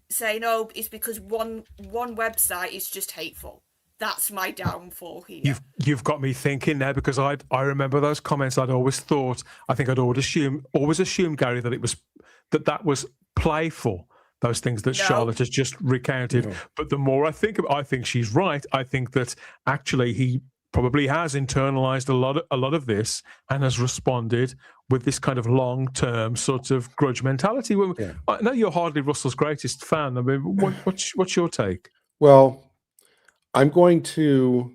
Speaker 4: saying, it's because one website is just hateful. That's my downfall here.
Speaker 1: You've got me thinking there, because I remember those comments. I'd always assumed, Gary, that that was playful. Those things that Charlotte has just recounted. No. But the more I think I think she's right. I think that actually he probably has internalized a lot of this and has responded with this kind of long-term sort of grudge mentality. Yeah. I know you're hardly Russell's greatest fan. I mean, what's your take?
Speaker 2: Well, I'm going to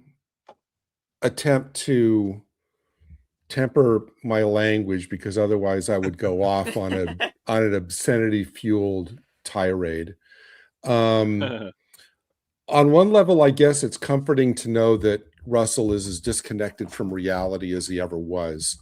Speaker 2: attempt to temper my language, because otherwise I would go off on an obscenity-fueled tirade. On one level, I guess it's comforting to know that Russell is as disconnected from reality as he ever was.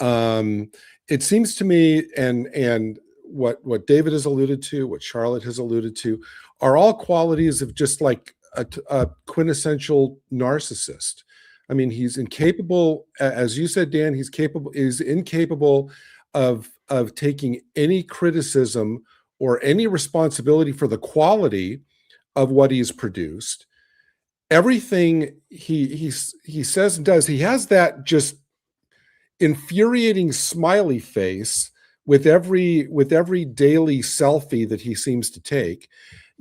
Speaker 2: It seems to me, and what David has alluded to, what Charlotte has alluded to, are all qualities of just like a quintessential narcissist. I mean, he's incapable, as you said, Dan, is incapable of taking any criticism or any responsibility for the quality of what he's produced. Everything he says and does, he has that just infuriating smiley face with every daily selfie that he seems to take.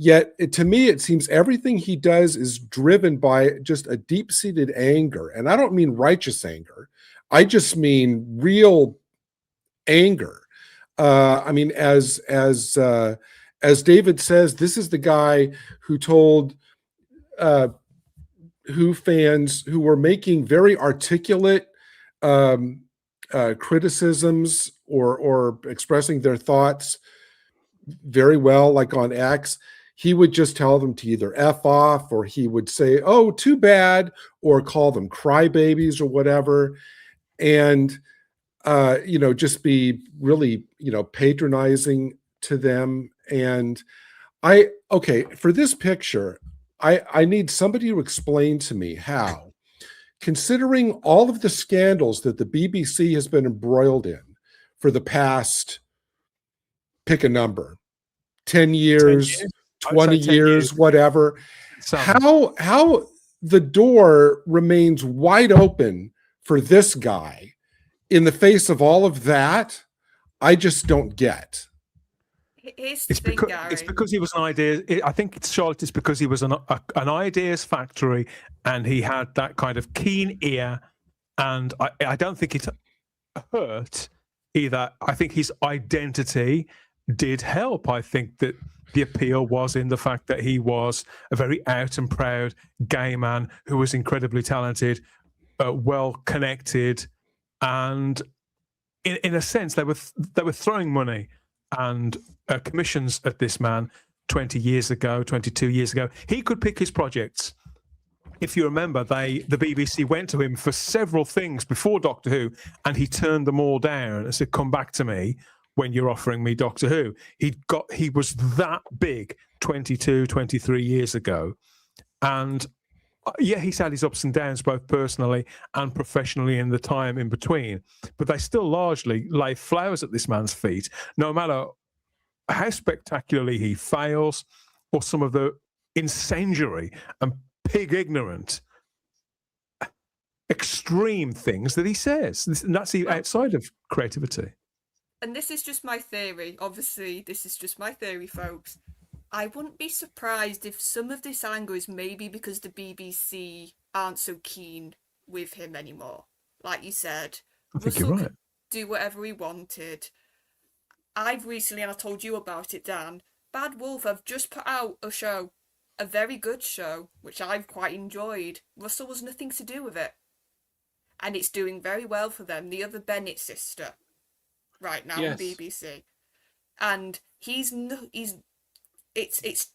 Speaker 2: Yet, to me, it seems everything he does is driven by just a deep-seated anger. And I don't mean righteous anger. I just mean real anger. I mean, as David says, this is the guy who told Who fans who were making very articulate criticisms or expressing their thoughts very well, like on X. He would just tell them to either F off, or he would say, oh, too bad, or call them crybabies or whatever. And, just be really, patronizing to them. And for this picture, I need somebody to explain to me how, considering all of the scandals that the BBC has been embroiled in for the past, pick a number, 10 years, 20 years, whatever. How the door remains wide open for this guy in the face of all of that, I just don't get.
Speaker 4: It's
Speaker 1: because he was an idea. I think it's Charlotte. It's because he was an ideas factory, and he had that kind of keen ear. And I don't think it hurt either. I think his identity did help. I think that the appeal was in the fact that he was a very out and proud gay man who was incredibly talented, well connected, and in a sense they were throwing money and commissions at this man 22 years ago. He could pick his projects. If you remember, the BBC went to him for several things before Doctor Who, and he turned them all down and said, come back to me when you're offering me Doctor Who. He was that big 22, 23 years ago. And yeah, he's had his ups and downs, both personally and professionally in the time in between. But they still largely lay flowers at this man's feet, no matter how spectacularly he fails or some of the incendiary and pig ignorant extreme things that he says. And that's outside of creativity.
Speaker 4: And this is just my theory. Obviously, this is just my theory, folks. I wouldn't be surprised if some of this anger is maybe because the BBC aren't so keen with him anymore. Like you said,
Speaker 1: I think
Speaker 4: Russell
Speaker 1: you're right.
Speaker 4: could do whatever he wanted. I've recently, and I told you about it, Dan, Bad Wolf have just put out a show, a very good show, which I've quite enjoyed. Russell was nothing to do with it. And it's doing very well for them. The other Bennett sister, right now on BBC. And it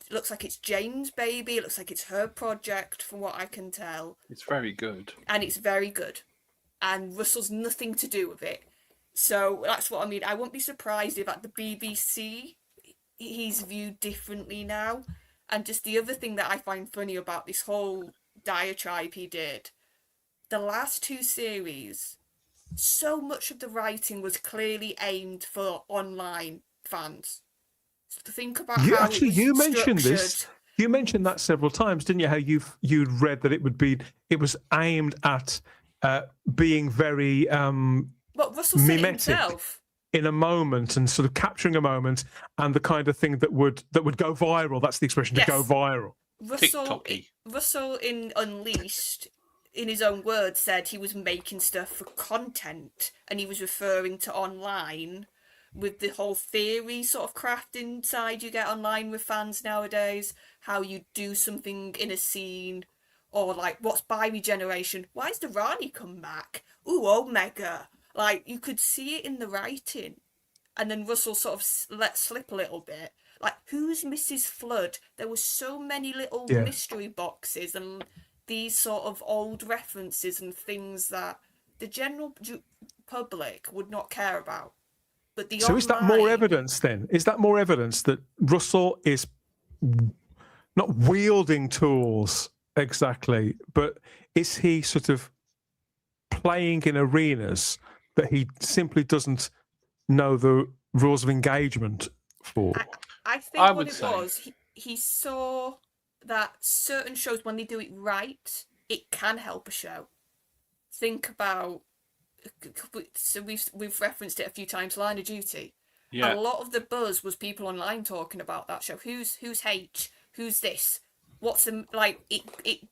Speaker 4: looks like it's Jane's baby. It looks like it's her project, from what I can tell.
Speaker 3: It's very good.
Speaker 4: And it's very good. And Russell's nothing to do with it. So that's what I mean. I won't be surprised if at the BBC he's viewed differently now. And just the other thing that I find funny about this whole diatribe he did, the last 2 series, so much of the writing was clearly aimed for online fans. So think about how
Speaker 1: actually,
Speaker 4: it was
Speaker 1: you mentioned
Speaker 4: structured.
Speaker 1: this. You mentioned that several times, didn't you? How you'd read that it was aimed at being very
Speaker 4: But Russell said it
Speaker 1: mimetic
Speaker 4: himself.
Speaker 1: in a moment and sort of capturing a moment and the kind of thing that would go viral. That's the expression,
Speaker 4: Yes.
Speaker 1: to go viral.
Speaker 4: Russell in Unleashed, in his own words, said he was making stuff for content, and he was referring to online with the whole theory sort of crafting side you get online with fans nowadays, how you do something in a scene, or like, what's by regeneration? Why's the Rani come back? Ooh, Omega. Like, you could see it in the writing. And then Russell sort of let slip a little bit. Like, who's Mrs. Flood? There were so many little mystery boxes and these sort of old references and things that the general public would not care about. But the
Speaker 1: So is that more evidence then? Is that more evidence that Russell is not wielding tools exactly, but is he sort of playing in arenas that he simply doesn't know the rules of engagement for?
Speaker 4: I think what it was, he saw that certain shows, when they do it right, it can help a show. Think about, so we've referenced it a few times, Line of Duty. Yeah. A lot of the buzz was people online talking about that show. Who's H? Who's this? What's the, like, it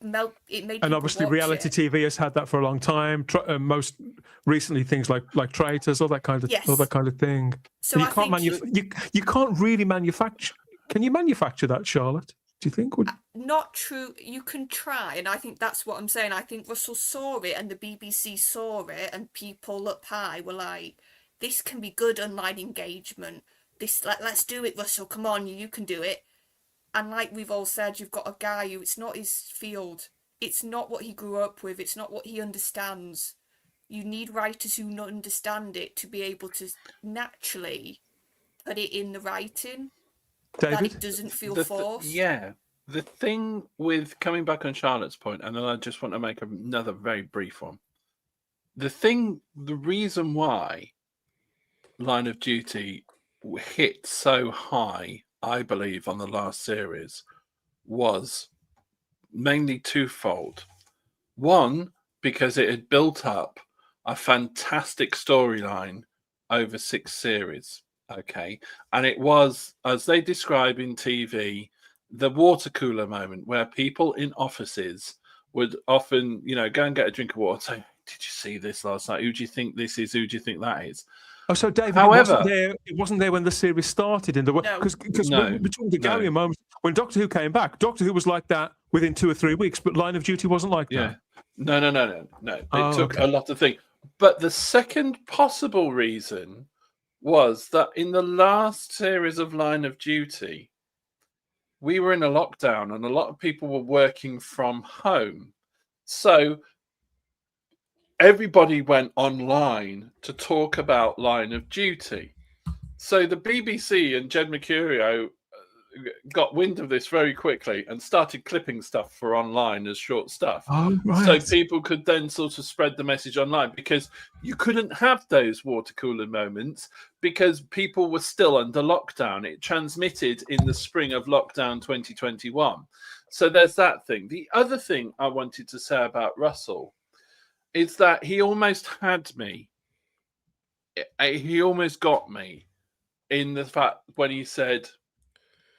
Speaker 4: made.
Speaker 1: And obviously reality TV has had that for a long time. Most recently things like Traitors, all that kind of thing. So you can't you can't really manufacture. Can you manufacture that, Charlotte? Do you think?
Speaker 4: Not true. You can try, and I think that's what I'm saying. I think Russell saw it, and the BBC saw it, and people up high were like, "This can be good online engagement. This, let's do it, Russell. Come on, you can do it." And like we've all said, you've got a guy who, it's not his field. It's not what he grew up with. It's not what he understands. You need writers who understand it to be able to naturally put it in the writing.
Speaker 1: David?
Speaker 4: That it doesn't feel forced.
Speaker 3: The thing with, coming back on Charlotte's point, and then I just want to make another very brief one. The reason why Line of Duty hit so high, I believe, on the last series was mainly twofold. One, because it had built up a fantastic storyline over 6 series. Okay. And it was, as they describe in TV, the water cooler moment where people in offices would often, go and get a drink of water and say, "Did you see this last night? Who do you think this is? Who do you think that is?"
Speaker 1: Oh, so David, it wasn't there when the series started in the because between the Gallagher moments when Doctor Who came back, Doctor Who was like that within 2 or 3 weeks, but Line of Duty wasn't like that.
Speaker 3: No. It took a lot of things. But the second possible reason was that in the last series of Line of Duty, we were in a lockdown and a lot of people were working from home. So everybody went online to talk about Line of Duty. So the BBC and Jed Mercurio got wind of this very quickly and started clipping stuff for online as short stuff.
Speaker 1: Oh, right.
Speaker 3: So people could then sort of spread the message online, because you couldn't have those water cooler moments because people were still under lockdown. It transmitted in the spring of lockdown 2021. So there's that thing. The other thing I wanted to say about Russell is that he almost had me. He almost got me in the fact when he said,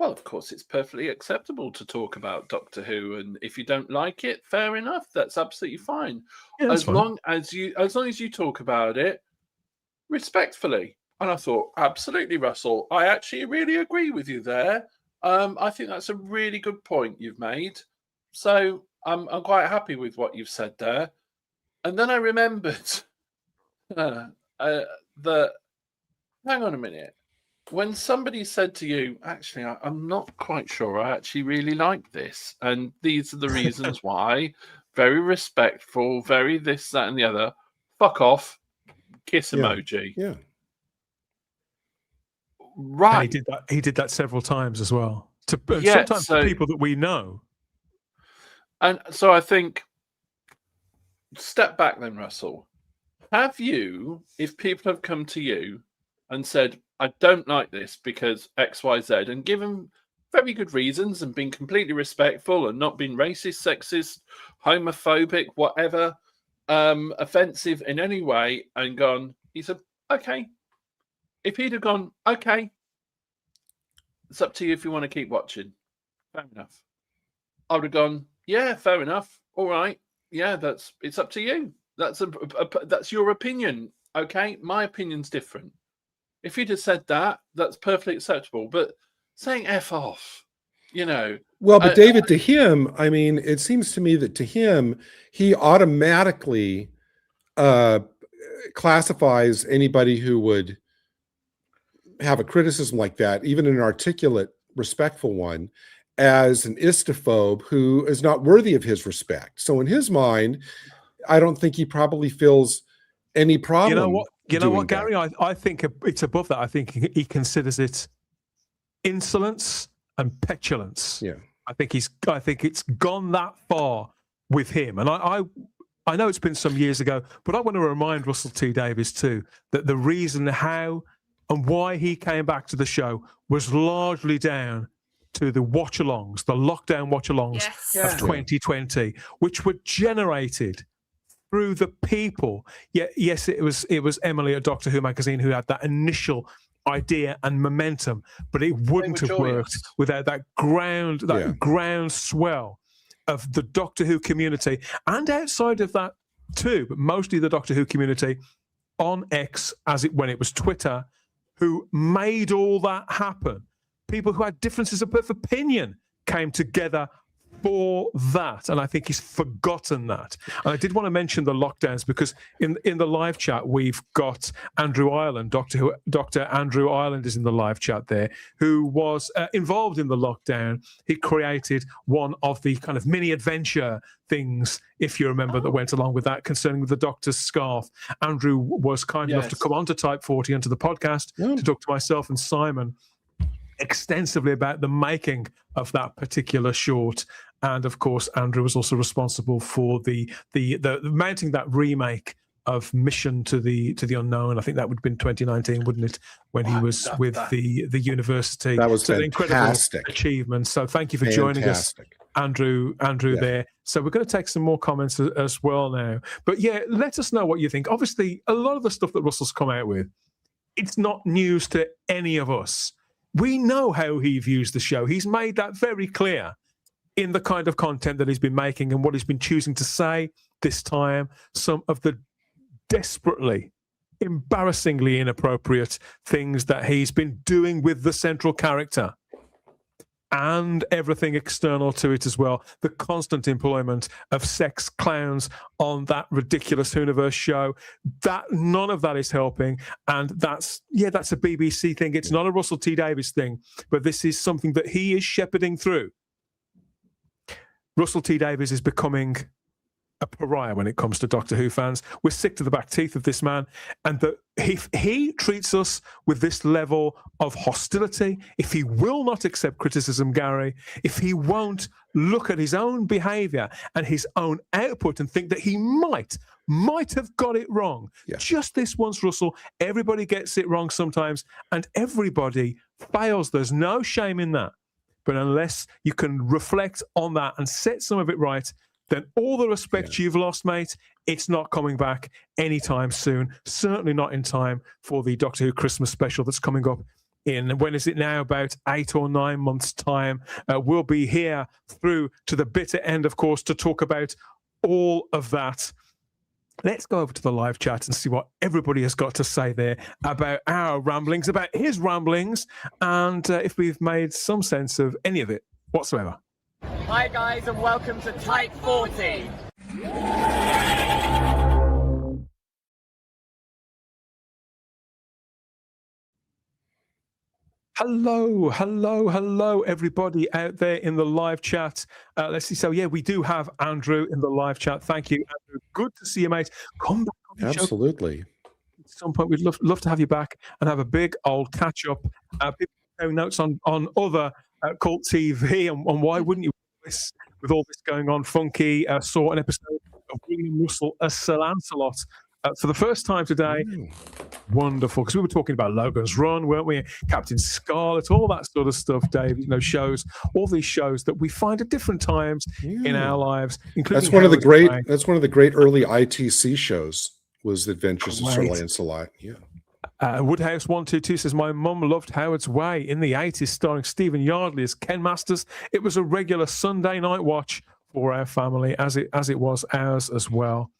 Speaker 3: Well, of course, it's perfectly acceptable to talk about Doctor Who, and if you don't like it, fair enough. That's absolutely fine.
Speaker 1: Yeah,
Speaker 3: as long as you talk about it respectfully. And I thought, absolutely, Russell. I actually really agree with you there. I think that's a really good point you've made. So I'm quite happy with what you've said there. And then I remembered that. Hang on a minute. When somebody said to you, actually, I'm not quite sure I actually really like this, and these are the reasons why, very respectful, very this, that, and the other, fuck off, kiss emoji.
Speaker 2: Yeah.
Speaker 3: Right.
Speaker 1: And he did that several times as well. Sometimes to people that we know.
Speaker 3: And so I think, step back then, Russell. Have you, if people have come to you and said, I don't like this because X, Y, Z, and given very good reasons and been completely respectful and not been racist, sexist, homophobic, whatever, offensive in any way, and gone, he said, okay. If he'd have gone, okay, it's up to you if you want to keep watching. Fair enough. I would have gone, yeah, fair enough. All right. Yeah, it's up to you. That's your opinion. Okay. My opinion's different. If you'd have said that, that's perfectly acceptable. But saying F off,
Speaker 2: Well, but David, to him, I mean, it seems to me that to him, he automatically classifies anybody who would have a criticism like that, even an articulate, respectful one, as an istophobe who is not worthy of his respect. So in his mind, I don't think he probably feels any problem.
Speaker 1: You know what, Gary? I think it's above that. I think he considers it insolence and petulance.
Speaker 2: Yeah.
Speaker 1: I think it's gone that far with him. And I know it's been some years ago, but I want to remind Russell T Davies too that the reason how and why he came back to the show was largely down to the watchalongs, the lockdown watchalongs of 2020, which were generated through the people. Yes, it was Emily at Doctor Who magazine who had that initial idea and momentum, but it wouldn't have worked without that ground swell of the Doctor Who community, and outside of that too, but mostly the Doctor Who community on X, when it was Twitter, who made all that happen. People who had differences of opinion came together for that, and I think he's forgotten that. And I did want to mention the lockdowns because in the live chat we've got Andrew Ireland, Dr. Andrew Ireland is in the live chat there, who was involved in the lockdown. He created one of the kind of mini adventure things, if you remember, that went along with that concerning the Doctor's scarf. Andrew was kind enough to come on to Type 40 onto the podcast to talk to myself and Simon extensively about the making of that particular short. And of course, Andrew was also responsible for the mounting that remake of Mission to the Unknown. I think that would have been 2019, wouldn't it? When he was with the university.
Speaker 2: That was
Speaker 1: an incredible achievement. So thank you for joining us, Andrew there. So we're going to take some more comments as well now. But yeah, let us know what you think. Obviously, a lot of the stuff that Russell's come out with, it's not news to any of us. We know how he views the show. He's made that very clear in the kind of content that he's been making and what he's been choosing to say this time. Some of the desperately, embarrassingly inappropriate things that he's been doing with the central character and everything external to it as well. The constant employment of sex clowns on that ridiculous Whoniverse show. That none of that is helping. And that's a BBC thing. It's not a Russell T Davies thing, but this is something that he is shepherding through. Russell T Davies is becoming a pariah when it comes to Doctor Who fans. We're sick to the back teeth of this man, and that if he treats us with this level of hostility, if he will not accept criticism, Gary, if he won't look at his own behaviour and his own output and think that he might have got it wrong. Just this once, Russell. Everybody gets it wrong sometimes, and everybody fails. There's no shame in that. But unless you can reflect on that and set some of it right, then all the respect you've lost, mate, it's not coming back anytime soon. Certainly not in time for the Doctor Who Christmas special that's coming up in, when is it now, about 8 or 9 months' time. We'll be here through to the bitter end, of course, to talk about all of that. Let's go over to the live chat and see what everybody has got to say there about our ramblings, about his ramblings, and if we've made some sense of any of it whatsoever.
Speaker 5: Hi guys, and welcome to Type 40.
Speaker 1: Hello, everybody out there in the live chat. Let's see. So, yeah, we do have Andrew in the live chat. Thank you, Andrew. Good to see you, mate. Come back on the show.
Speaker 2: Absolutely.
Speaker 1: At some point, we'd love to have you back and have a big old catch-up. People showing notes on other cult TV, and why wouldn't you, with all this going on? Funky saw an episode of William Russell as Sir Lancelot for the first time today. Wonderful, because we were talking about Logan's Run, weren't we? Captain Scarlet, all that sort of stuff, Dave. You know, shows, all these shows that we find at different times in our lives. Including
Speaker 2: that's one of the great. That's one of the great early ITC shows. Was the Adventures of Sir Lancelot? Yeah.
Speaker 1: Woodhouse 122 says, my mum loved Howard's Way in the 80s, starring Stephen Yardley as Ken Masters. It was a regular Sunday night watch for our family, as it was ours as well.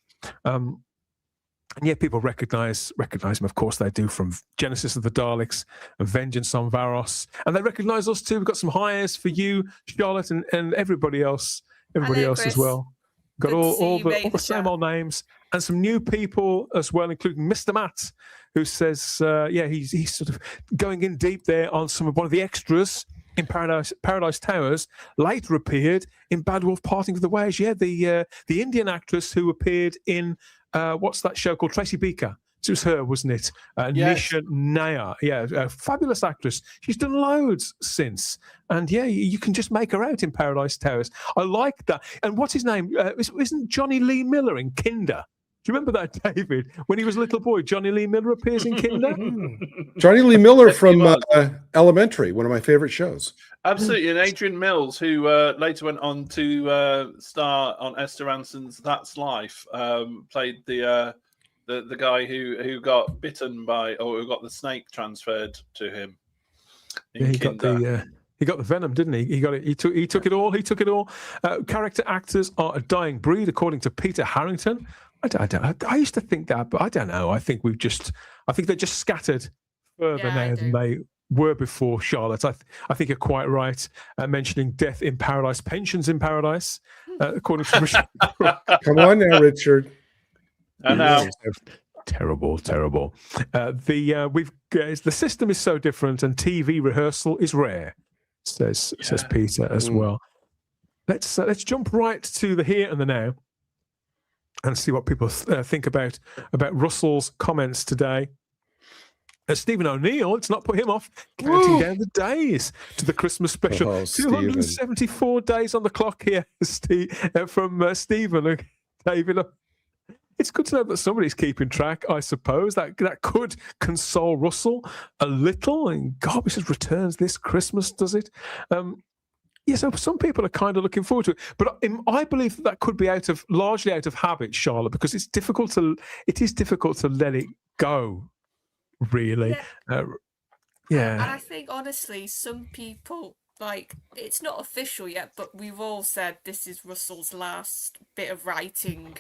Speaker 1: And yeah, people recognize him. Of course, they do, from Genesis of the Daleks and Vengeance on Varos, and they recognize us too. We've got some hires for you, Charlotte, and everybody else as well. Got all the same old names, and some new people as well, including Mr. Matt, who says, he's sort of going in deep there on one of the extras in Paradise Towers. Later appeared in Bad Wolf Parting with the Ways. Yeah, the Indian actress who appeared in what's that show called? Tracy Beaker. It was her, wasn't it? Yes. Nisha Nair. Yeah, a fabulous actress. She's done loads since. And yeah, you can just make her out in Paradise Towers. I like that. And what's his name? Isn't Johnny Lee Miller in Kinder? Do you remember that, David? When he was a little boy, Johnny Lee Miller appears in Kinder.
Speaker 2: Johnny Lee Miller from Elementary, one of my favorite shows.
Speaker 3: Absolutely. And Adrian Mills, who later went on to star on Esther Ranson's That's Life, played the guy who got bitten by, or who got the snake transferred to him.
Speaker 1: He got the venom, didn't he? He got it. He took it all. Character actors are a dying breed, according to Peter Harrington. I used to think that, but I don't know. I think they're just scattered further now than they were before, Charlotte. I think you're quite right, mentioning death in paradise, pensions in paradise, according to Richard.
Speaker 2: Come on now, Richard.
Speaker 3: I know.
Speaker 1: Terrible. The system is so different, and TV rehearsal is rare, says Peter as well. Let's jump right to the here and the now, and see what people think about Russell's comments today. Stephen O'Neill, let's not put him off, counting down the days to the Christmas special. 274 days on the clock here, from Stephen. David, it's good to know that somebody's keeping track, I suppose. That could console Russell a little. And God, this returns this Christmas, does it? So some people are kind of looking forward to it, but I believe that could be largely out of habit, Charlotte, because it is difficult to let it go, really.
Speaker 4: And I think, honestly, some people, it's not official yet, but we've all said this is Russell's last bit of writing,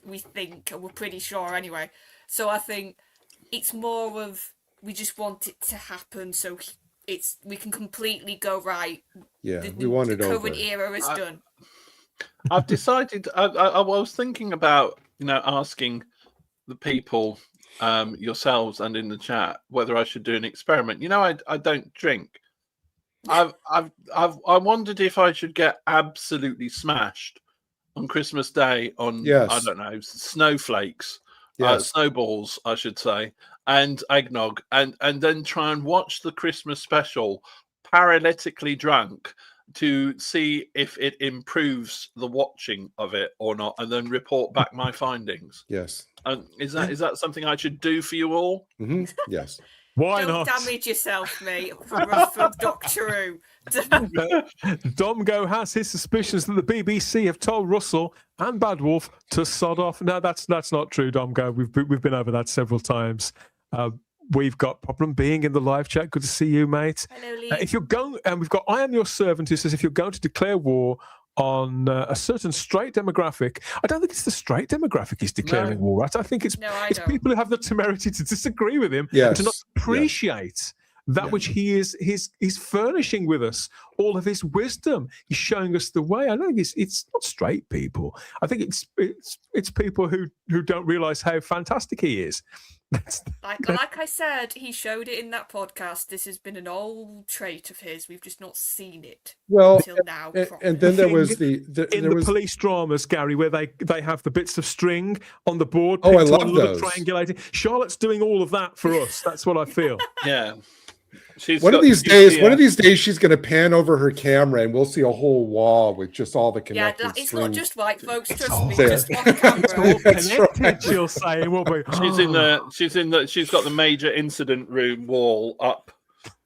Speaker 4: we think, and we're pretty sure anyway. So I think it's more of, we just want it to happen, so we can completely go right.
Speaker 2: Yeah, we want it over.
Speaker 4: The current era is done.
Speaker 3: I've decided. I was thinking about asking the people, yourselves and in the chat, whether I should do an experiment. I don't drink. I wondered if I should get absolutely smashed on Christmas Day on I don't know, snowflakes. Snowballs, I should say, and eggnog, and then try and watch the Christmas special paralytically drunk to see if it improves the watching of it or not, and then report back my findings.
Speaker 2: Yes.
Speaker 3: Is that something I should do for you all?
Speaker 2: Mm-hmm. Yes.
Speaker 1: Why
Speaker 4: Don't
Speaker 1: not?
Speaker 4: damage yourself, mate, from Doctor Who.
Speaker 1: Domgo has his suspicions that the BBC have told Russell and Bad Wolf to sod off. No, that's not true, Domgo. We've been over that several times. We've got Problem Being in the live chat. Good to see you, mate.
Speaker 4: Hello, Lee.
Speaker 1: If you're going, and we've got I Am Your Servant, who says if you're going to declare war on a certain straight demographic, I don't think it's the straight demographic he's declaring war at. I think it's people who have the temerity to disagree with him and to not appreciate that which he's furnishing with us, all of his wisdom. He's showing us the way. I don't think it's not straight people. I think it's people who don't realise how fantastic he is.
Speaker 4: Like I said, he showed it in that podcast. This has been an old trait of his. We've just not seen it until now.
Speaker 2: And then there was the
Speaker 1: police dramas, Gary, where they have the bits of string on the board.
Speaker 2: Oh, I love those.
Speaker 1: Triangulating. Charlotte's doing all of that for us. That's what I feel.
Speaker 3: Yeah.
Speaker 2: One of these days, she's going to pan over her camera, and we'll see a whole wall with just all the connected
Speaker 4: it's
Speaker 2: strings.
Speaker 4: not just white folks. Trust me, just one camera.
Speaker 1: Connected, she'll say. It will be.
Speaker 3: She's got the major incident room wall up,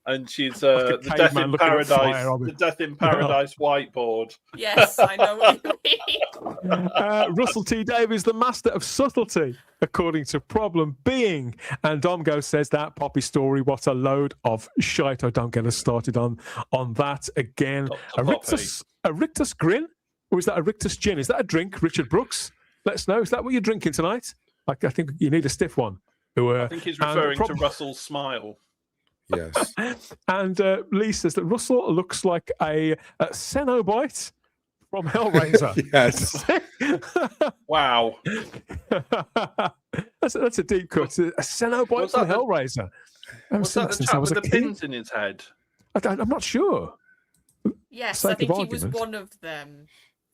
Speaker 3: and she's the Death in Paradise, the Death in Paradise whiteboard.
Speaker 4: Yes, I know what you mean.
Speaker 1: Russell T. Davies, the master of subtlety, according to Problem Being. And Domgo says that Poppy story, what a load of shite. I don't get us started on that again. A rictus grin? Or is that a rictus gin? Is that a drink, Richard Brooks? Let us know. Is that what you're drinking tonight? I think you need a stiff one.
Speaker 3: I think he's referring to Russell's smile.
Speaker 2: Yes.
Speaker 1: And Lee says that Russell looks like a Cenobite from Hellraiser.
Speaker 2: Yes.
Speaker 3: Wow.
Speaker 1: That's a deep cut. A Cenobite from Hellraiser.
Speaker 3: Was that the chap with the pins in his head?
Speaker 1: I'm not sure.
Speaker 4: Yes, I think he was one of them.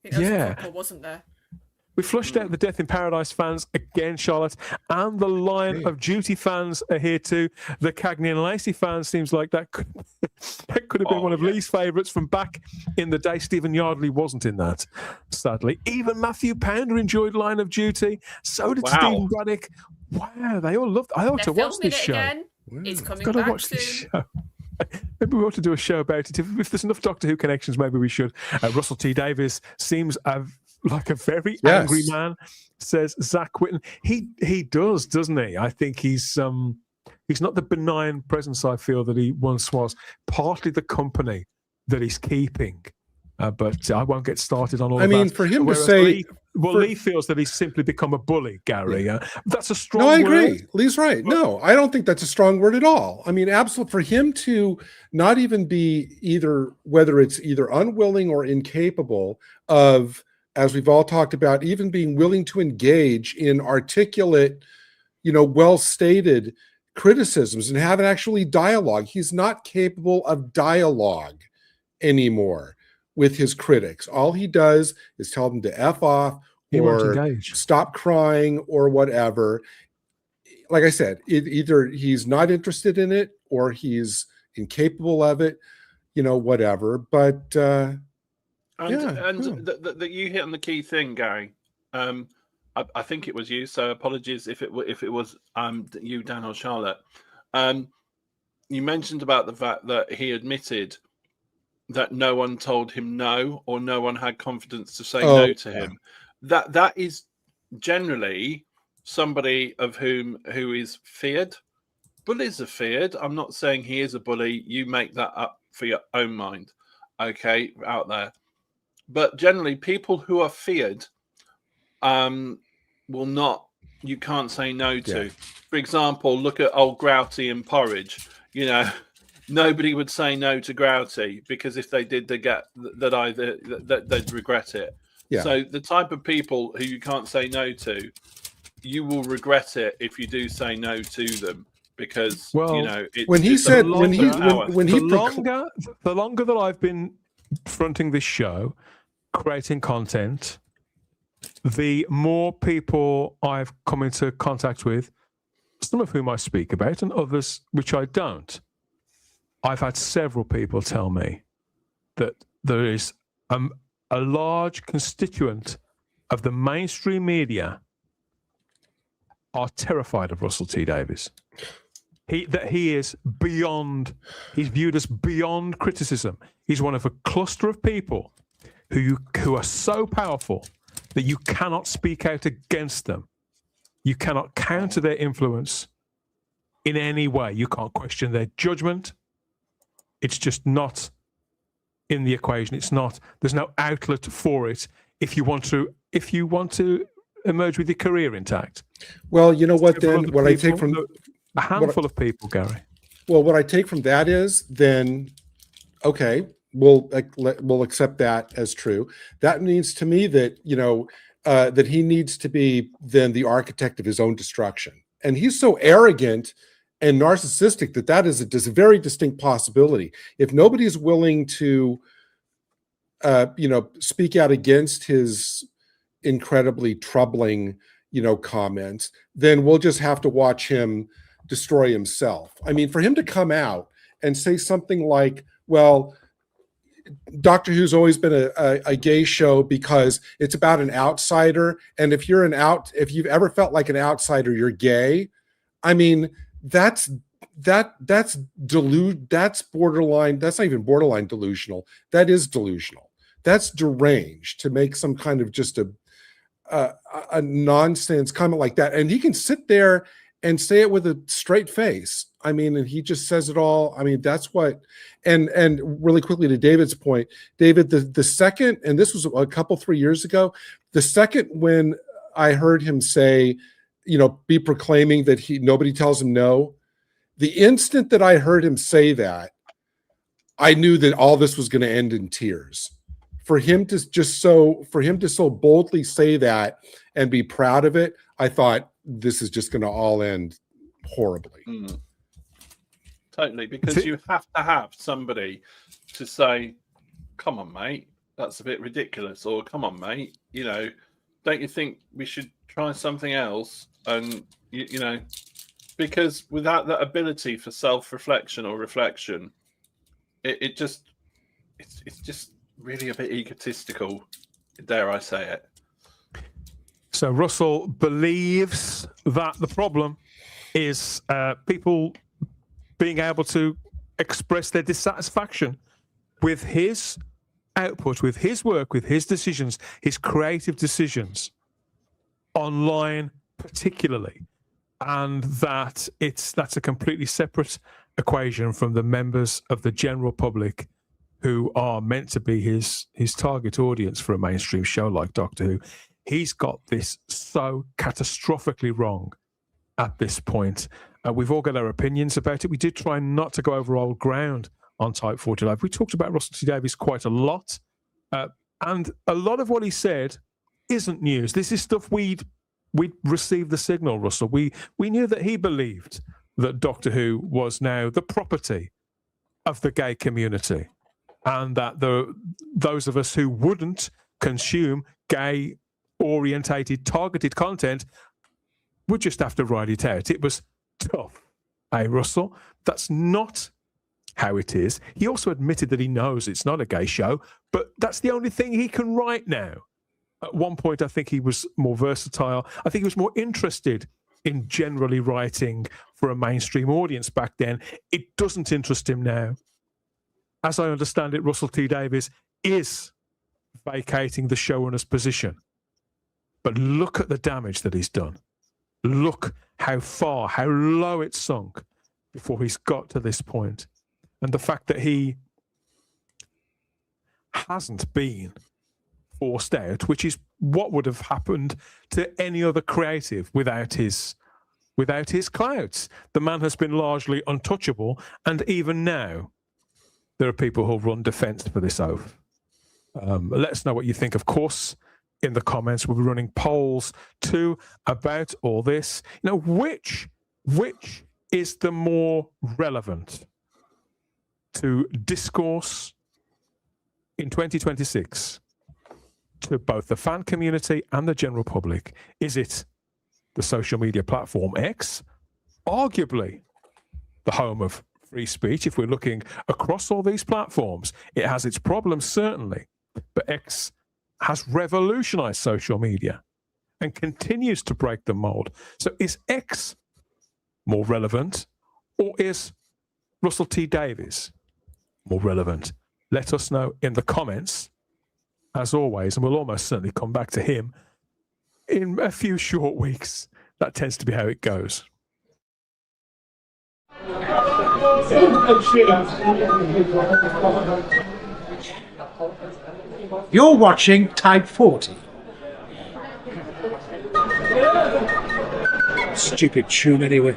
Speaker 4: I think there was a couple, wasn't there?
Speaker 1: We flushed out the Death in Paradise fans again, Charlotte, and the Line of Duty fans are here too. The Cagney and Lacey fans seems like that could have been one of Lee's favourites from back in the day. Stephen Yardley wasn't in that, sadly. Even Matthew Pounder enjoyed Line of Duty. So did Stephen Braddock. Wow, they all loved. I ought to watch this show.
Speaker 4: Again. It's coming back soon.
Speaker 1: Maybe we ought to do a show about it. If there's enough Doctor Who connections, maybe we should. Russell T. Davies seems like a very angry man, says Zach Whitten. He does, doesn't he? I think he's not the benign presence I feel that he once was. Partly the company that he's keeping. But I won't get started on all of that.
Speaker 2: I mean, for him to say...
Speaker 1: Lee feels that he's simply become a bully, Gary. That's a strong
Speaker 2: word.
Speaker 1: No,
Speaker 2: I agree. Lee's right. No, I don't think that's a strong word at all. I mean, absolutely. For him to not even be whether it's either unwilling or incapable of, as we've all talked about, even being willing to engage in articulate, well-stated criticisms and have an actually dialogue. He's not capable of dialogue anymore with his critics. All he does is tell them to F off or stop crying or whatever. Like I said, either he's not interested in it or he's incapable of it, whatever. But
Speaker 3: that you hit on the key thing, Gary. I think it was you, so apologies if it was you, Dan, or Charlotte. You mentioned about the fact that he admitted that no one told him no, or no one had confidence to say no to him. That is generally somebody who is feared. Bullies are feared. I'm not saying he is a bully. You make that up for your own mind, okay, out there. But generally, people who are feared you can't say no to. Yeah. For example, look at old Grouty and Porridge. Nobody would say no to Grouty because if they did, they'd regret it. Yeah. So the type of people who you can't say no to, you will regret it if you do say no to them because the
Speaker 1: longer that I've been fronting this show, creating content, the more people I've come into contact with, some of whom I speak about and others which I don't. I've had several people tell me that there is a large constituent of the mainstream media are terrified of Russell T. Davies. He's viewed as beyond criticism. He's one of a cluster of people who are so powerful that you cannot speak out against them. You cannot counter their influence. in any way. You can't question their judgment. It's just not in the equation. It's not. There's no outlet for it if you want to emerge with your career intact.
Speaker 2: Well, you know what? Then what I take from
Speaker 1: a handful of people, Gary.
Speaker 2: Well, what I take from that is then, okay, we'll accept that as true. That means to me that that he needs to be then the architect of his own destruction, and he's so arrogant and narcissistic that is a very distinct possibility. If nobody's willing to, speak out against his incredibly troubling, comments, then we'll just have to watch him destroy himself. I mean, for him to come out and say something like, well, Doctor Who's always been a gay show because it's about an outsider, and if you've ever felt like an outsider, you're gay. I mean, that's borderline. That's not even borderline delusional. That is delusional. That's deranged to make some kind of just a nonsense comment like that. And he can sit there and say it with a straight face. I mean, and he just says it all. I mean, that's what. And really quickly to David's point, David, the second, and this was a 3 years ago, the second when I heard him say, be proclaiming that nobody tells him no, the instant that I heard him say that, I knew that all this was going to end in tears. For him to so boldly say that and be proud of it, I thought this is just going to all end horribly.
Speaker 3: Totally, because you have to have somebody to say, come on, mate, that's a bit ridiculous, or come on, mate, don't you think we should try something else? And, because without that ability for self-reflection or reflection, it's just really a bit egotistical, dare I say it.
Speaker 1: So Russell believes that the problem is people being able to express their dissatisfaction with his output, with his work, with his decisions, his creative decisions, online particularly, and that's a completely separate equation from the members of the general public who are meant to be his target audience for a mainstream show like Doctor Who. He's got this so catastrophically wrong at this point. We've all got our opinions about it. We did try not to go over old ground on Type 40 Live. We talked about Russell T Davies quite a lot. And a lot of what he said isn't news. This is stuff we'd received the signal, Russell. We knew that he believed that Doctor Who was now the property of the gay community, and that those of us who wouldn't consume gay-orientated, targeted content would just have to ride it out. It was tough. Hey, Russell, that's not how it is. He also admitted that he knows it's not a gay show, but that's the only thing he can write now. At one point, I think he was more versatile. I think he was more interested in generally writing for a mainstream audience back then. It doesn't interest him now. As I understand it, Russell T Davies is vacating the showrunner's position. But look at the damage that he's done. Look how low it's sunk before he's got to this point. And the fact that he hasn't been forced out, which is what would have happened to any other creative without his clouds. The man has been largely untouchable, and even now, there are people who'll run defense for this oath. Let us know what you think, of course, in the comments. We'll be running polls too about all this. Which is the more relevant to discourse in 2026 to both the fan community and the general public? Is it the social media platform X, arguably the home of free speech? If we're looking across all these platforms, it has its problems, certainly, but X has revolutionized social media and continues to break the mold. So is X more relevant, or is Russell T Davies more relevant? Let us know in the comments, as always, and we'll almost certainly come back to him in a few short weeks. That tends to be how it goes.
Speaker 6: You're watching Type 40. Stupid tune anyway.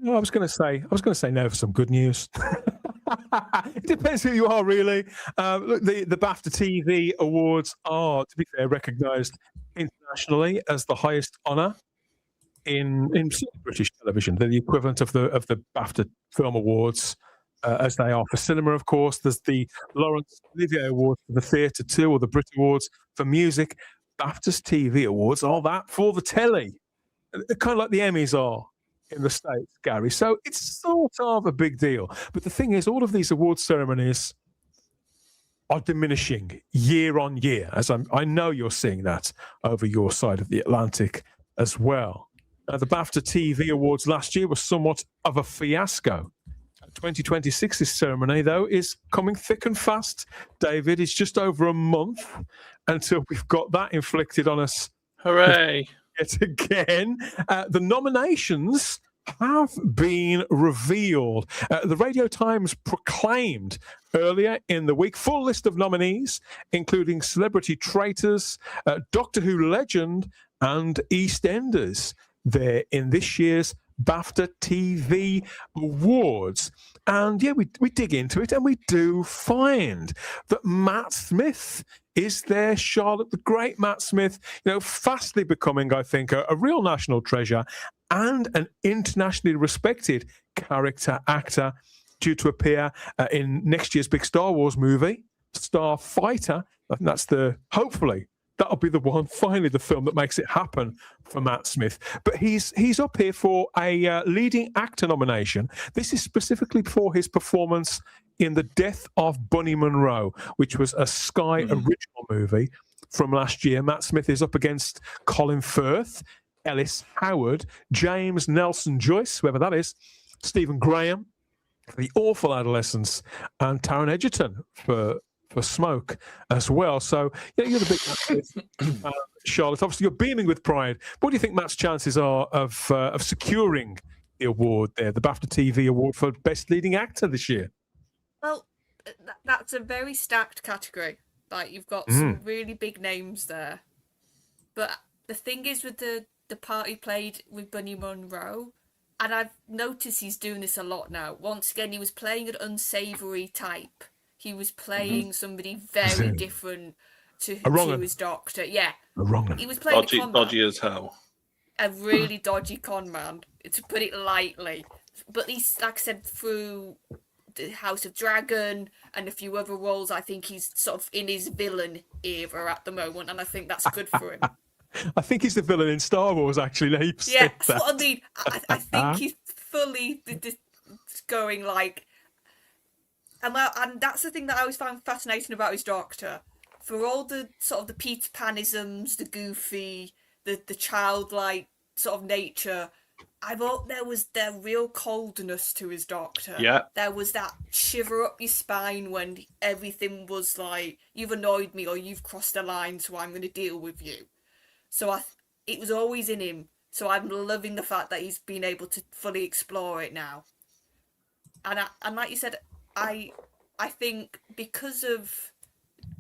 Speaker 1: No, I was going to say no for some good news. It depends who you are, really. Look, the BAFTA TV Awards are, to be fair, recognised internationally as the highest honour in British television. They're the equivalent of the BAFTA Film Awards, as they are for cinema. Of course, there's the Laurence Olivier Awards for the theatre too, or the Brit Awards for music. BAFTA's TV Awards are that for the telly, kind of like the Emmys are in the States, Gary. So it's sort of a big deal. But the thing is, all of these award ceremonies are diminishing year on year, as I know you're seeing that over your side of the Atlantic as well. The BAFTA TV Awards last year was somewhat of a fiasco. 2026's ceremony, though, is coming thick and fast. David, it's just over a month until we've got that inflicted on us.
Speaker 3: Hooray!
Speaker 1: Yet again, the nominations have been revealed. The Radio Times proclaimed earlier in the week full list of nominees, including Celebrity Traitors, Doctor Who Legend, and EastEnders. They're in this year's BAFTA TV Awards. And yeah, we dig into it and we do find that Matt Smith is there. Charlotte, the great Matt Smith, fastly becoming, I think, a real national treasure and an internationally respected character actor, due to appear in next year's big Star Wars movie, Starfighter. I think that's hopefully that'll be the one, finally, the film that makes it happen for Matt Smith. But he's up here for a leading actor nomination. This is specifically for his performance in The Death of Bunny Monroe, which was a Sky original movie from last year. Matt Smith is up against Colin Firth, Ellis Howard, James Nelson Joyce, whoever that is, Stephen Graham, The Awful Adolescents, and Taron Egerton for Smoke as well. So you're the big Charlotte. Obviously, you're beaming with pride. What do you think Matt's chances are of securing the award there, the BAFTA TV Award for Best Leading Actor this year?
Speaker 4: Well, that's a very stacked category. Like, you've got some really big names there. But the thing is, with the part he played with Bunny Monroe, and I've noticed he's doing this a lot now. Once again, he was playing an unsavoury type. He was playing somebody very different to his doctor. Yeah. He was playing
Speaker 3: dodgy as hell.
Speaker 4: A really dodgy con man, to put it lightly. But he's, like I said, through the House of Dragon and a few other roles, I think he's sort of in his villain era at the moment, and I think that's good for him.
Speaker 1: I think he's the villain in Star Wars, actually.
Speaker 4: Yeah, that's what I mean. I think he's fully going like... And that's the thing that I always found fascinating about his Doctor. For all the sort of the Peter Panisms, the goofy, the childlike sort of nature, I thought there was the real coldness to his Doctor.
Speaker 3: Yeah.
Speaker 4: There was that shiver up your spine when everything was like, you've annoyed me or you've crossed a line, so I'm going to deal with you. So it was always in him. So I'm loving the fact that he's been able to fully explore it now. And like you said, I think because of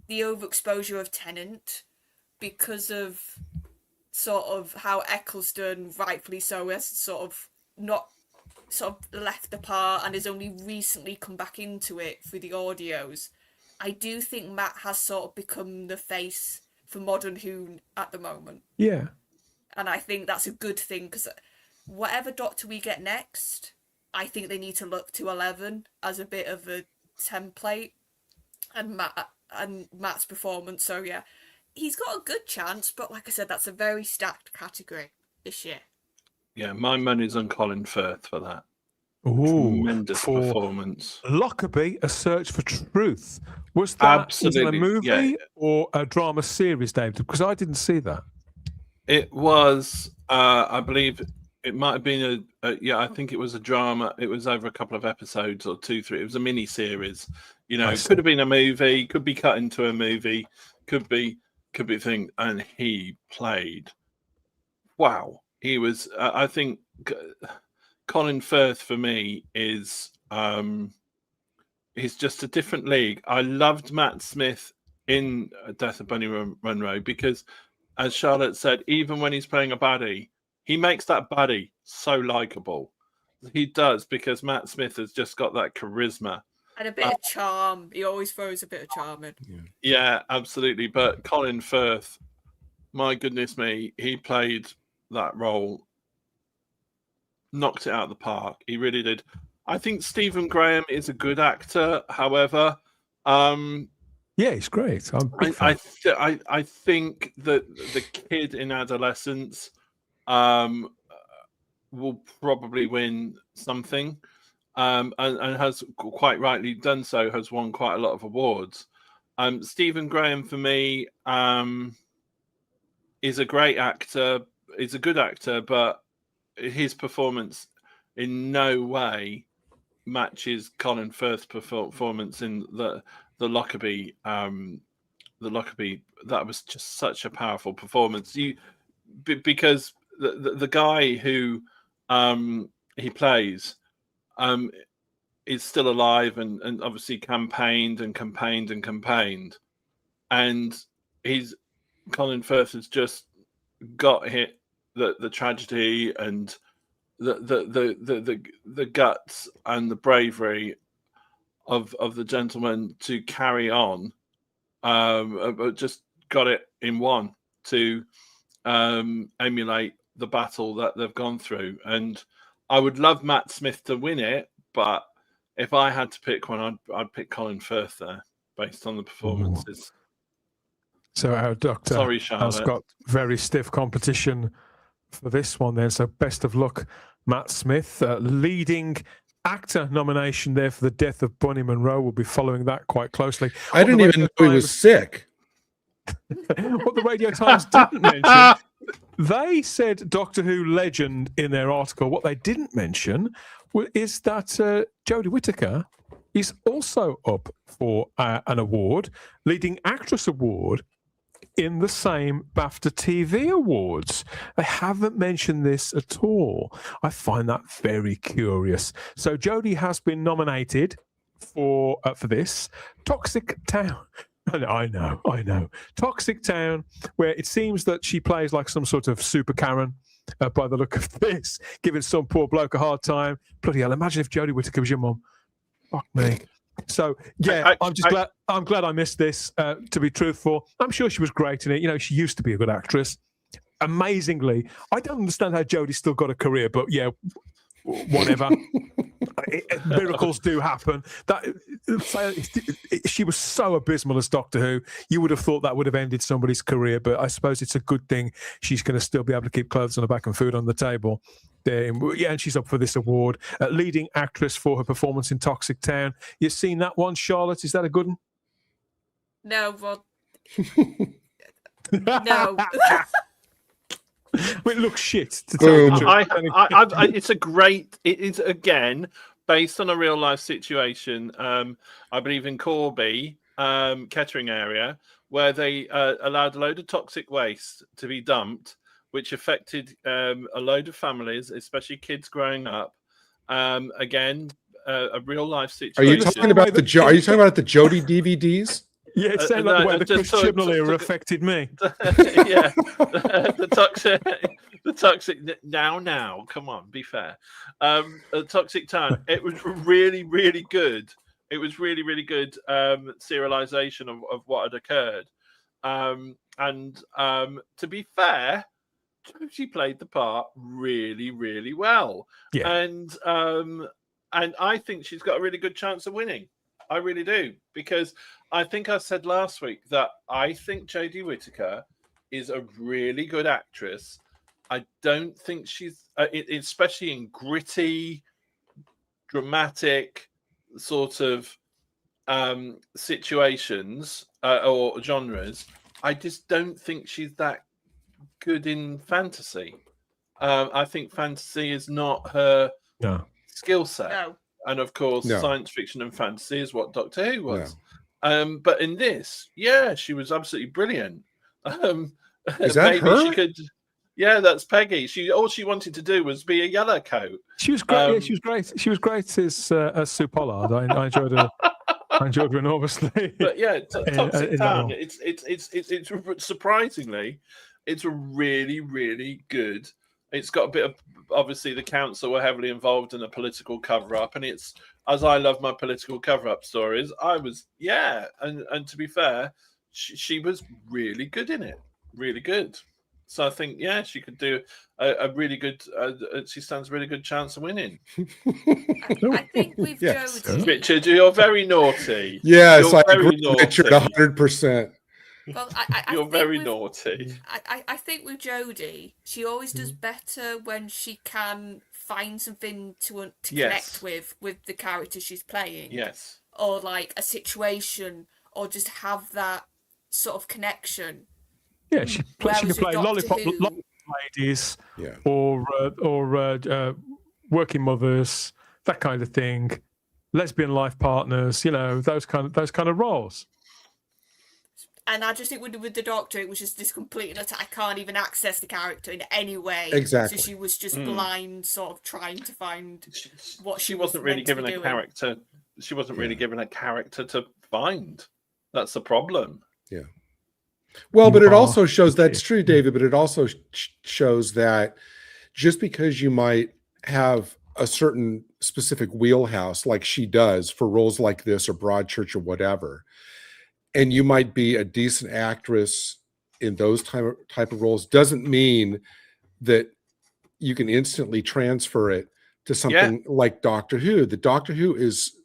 Speaker 4: the overexposure of Tennant, because of sort of how Eccleston, rightfully so, has sort of left the part and has only recently come back into it through the audios, I do think Matt has sort of become the face for modern Who at the moment.
Speaker 1: Yeah.
Speaker 4: And I think that's a good thing, because whatever Doctor we get next, I think they need to look to 11 as a bit of a template, and Matt's performance. So yeah, he's got a good chance, but like I said, that's a very stacked category this year.
Speaker 3: Yeah, my money's on Colin Firth for that.
Speaker 1: Tremendous
Speaker 3: performance.
Speaker 1: Lockerbie, A Search for Truth. Was that a movie or a drama series, David? Because I didn't see that.
Speaker 3: It was, I believe, it might have been I think it was a drama. It was over a couple of episodes or 2, 3. It was a mini series. It could have been a movie, could be cut into a movie, could be a thing, and he played. Wow, he was. I think Colin Firth for me is. He's just a different league. I loved Matt Smith in Death of Bunny Munro because, as Charlotte said, even when he's playing a baddie, he makes that baddie so likable. He does, because Matt Smith has just got that charisma.
Speaker 4: And a bit of charm. He always throws a bit of charm in.
Speaker 3: Yeah, absolutely. But Colin Firth, my goodness me, he played that role, knocked it out of the park. He really did. I think Stephen Graham is a good actor. However,
Speaker 1: yeah, he's great.
Speaker 3: I think that the kid in adolescence will probably win something, and has quite rightly done so. Has won quite a lot of awards. Stephen Graham for me is a great actor. He's a good actor, but his performance in no way matches Colin Firth's performance in the Lockerbie. The Lockerbie, that was just such a powerful performance. Because the guy who he plays is still alive and obviously campaigned, and Colin Firth has just got hit the tragedy and the guts and the bravery of the gentleman to carry on, just got it in one to emulate the battle that they've gone through. And I would love Matt Smith to win it, but if I had to pick one, I'd pick Colin Firth there based on the performances.
Speaker 1: So our doctor has got very stiff competition for this one then. So best of luck, Matt Smith. Leading actor nomination there for The Death of Bunny Munro. We'll be following that quite closely.
Speaker 2: I didn't even know he was sick.
Speaker 1: What the Radio Times didn't mention, they said Doctor Who legend in their article. What they didn't mention is that Jodie Whitaker is also up for an award, leading actress award, in the same BAFTA TV awards. They haven't mentioned this at all. I find that very curious. So Jodie has been nominated for this Toxic Town. I know. Toxic Town, where it seems that she plays like some sort of super Karen, by the look of this, giving some poor bloke a hard time. Bloody hell, imagine if Jodie Whitaker was your mum. Fuck me. So yeah, I'm glad I missed this. To be truthful, I'm sure she was great in it. You know, she used to be a good actress. Amazingly, I don't understand how Jodie still got a career, but yeah, whatever. Miracles do happen. She was so abysmal as Doctor Who. You would have thought that would have ended somebody's career, but I suppose it's a good thing she's going to still be able to keep clothes on her back and food on the table. Yeah, and she's up for this award. Leading actress for her performance in Toxic Town. You've seen that one, Charlotte? Is that a good one?
Speaker 4: No, but no.
Speaker 1: It looks shit. To tell you the truth.
Speaker 3: It's a great. It is again based on a real life situation. I believe in Corby, Kettering area, where they allowed a load of toxic waste to be dumped, which affected a load of families, especially kids growing up. Again, a real life situation.
Speaker 2: Are you talking about the Jodie DVDs?
Speaker 1: Yeah, it sounded like the way the Chris Chibnall era affected me.
Speaker 3: Yeah, the toxic. Now, come on, be fair. Toxic Town. It was really, really good. It was really, really good serialization of what had occurred. And to be fair, she played the part really, really well.
Speaker 1: Yeah.
Speaker 3: And I think she's got a really good chance of winning. I really do, because I think I said last week that I think Jodie Whitaker is a really good actress. I don't think she's, especially in gritty, dramatic sort of situations or genres. I just don't think she's that good in fantasy. I think fantasy is not her skill set.
Speaker 4: No.
Speaker 3: And of course,
Speaker 2: No.
Speaker 3: science fiction and fantasy is what Doctor Who was. But in this, yeah, she was absolutely brilliant.
Speaker 2: Is that
Speaker 3: maybe
Speaker 2: her?
Speaker 3: she could. Yeah, that's Peggy. All she wanted to do was be a yellow coat.
Speaker 1: She was great. Yeah, she was great. She was great as Sue Pollard. I enjoyed her. I enjoyed her enormously.
Speaker 3: But yeah, Toxic
Speaker 1: in
Speaker 3: Town. It's surprisingly, it's really, really good. It's got a bit of, obviously the council were heavily involved in a political cover-up, and it's, as I love my political cover-up stories, and to be fair, she was really good in it, really good. So I think, yeah, she could do a really good. She stands a really good chance of winning.
Speaker 4: I think with Jodie.
Speaker 3: Richard, you're very naughty.
Speaker 2: Yes,
Speaker 3: you're
Speaker 2: I agree with Richard 100%.
Speaker 4: Well,
Speaker 3: you're very naughty.
Speaker 4: I think with Jodie, she always does better when she can find something to connect with the character she's playing.
Speaker 3: Yes.
Speaker 4: Or like a situation, or just have that sort of connection.
Speaker 1: Yeah, she can play lollipop ladies, or working mothers, that kind of thing, lesbian life partners, those kind of roles.
Speaker 4: And I just think with the Doctor, it was just this complete. I can't even access the character in any way.
Speaker 2: Exactly.
Speaker 4: So she was just blind, sort of trying to find what
Speaker 3: she wasn't really given a character. She wasn't really given a character to find. That's the problem.
Speaker 2: Yeah. Well, but it also shows that's true, David. But it also shows that just because you might have a certain specific wheelhouse, like she does for roles like this or Broadchurch or whatever, and you might be a decent actress in those type of roles, doesn't mean that you can instantly transfer it to something like Doctor Who. The Doctor Who is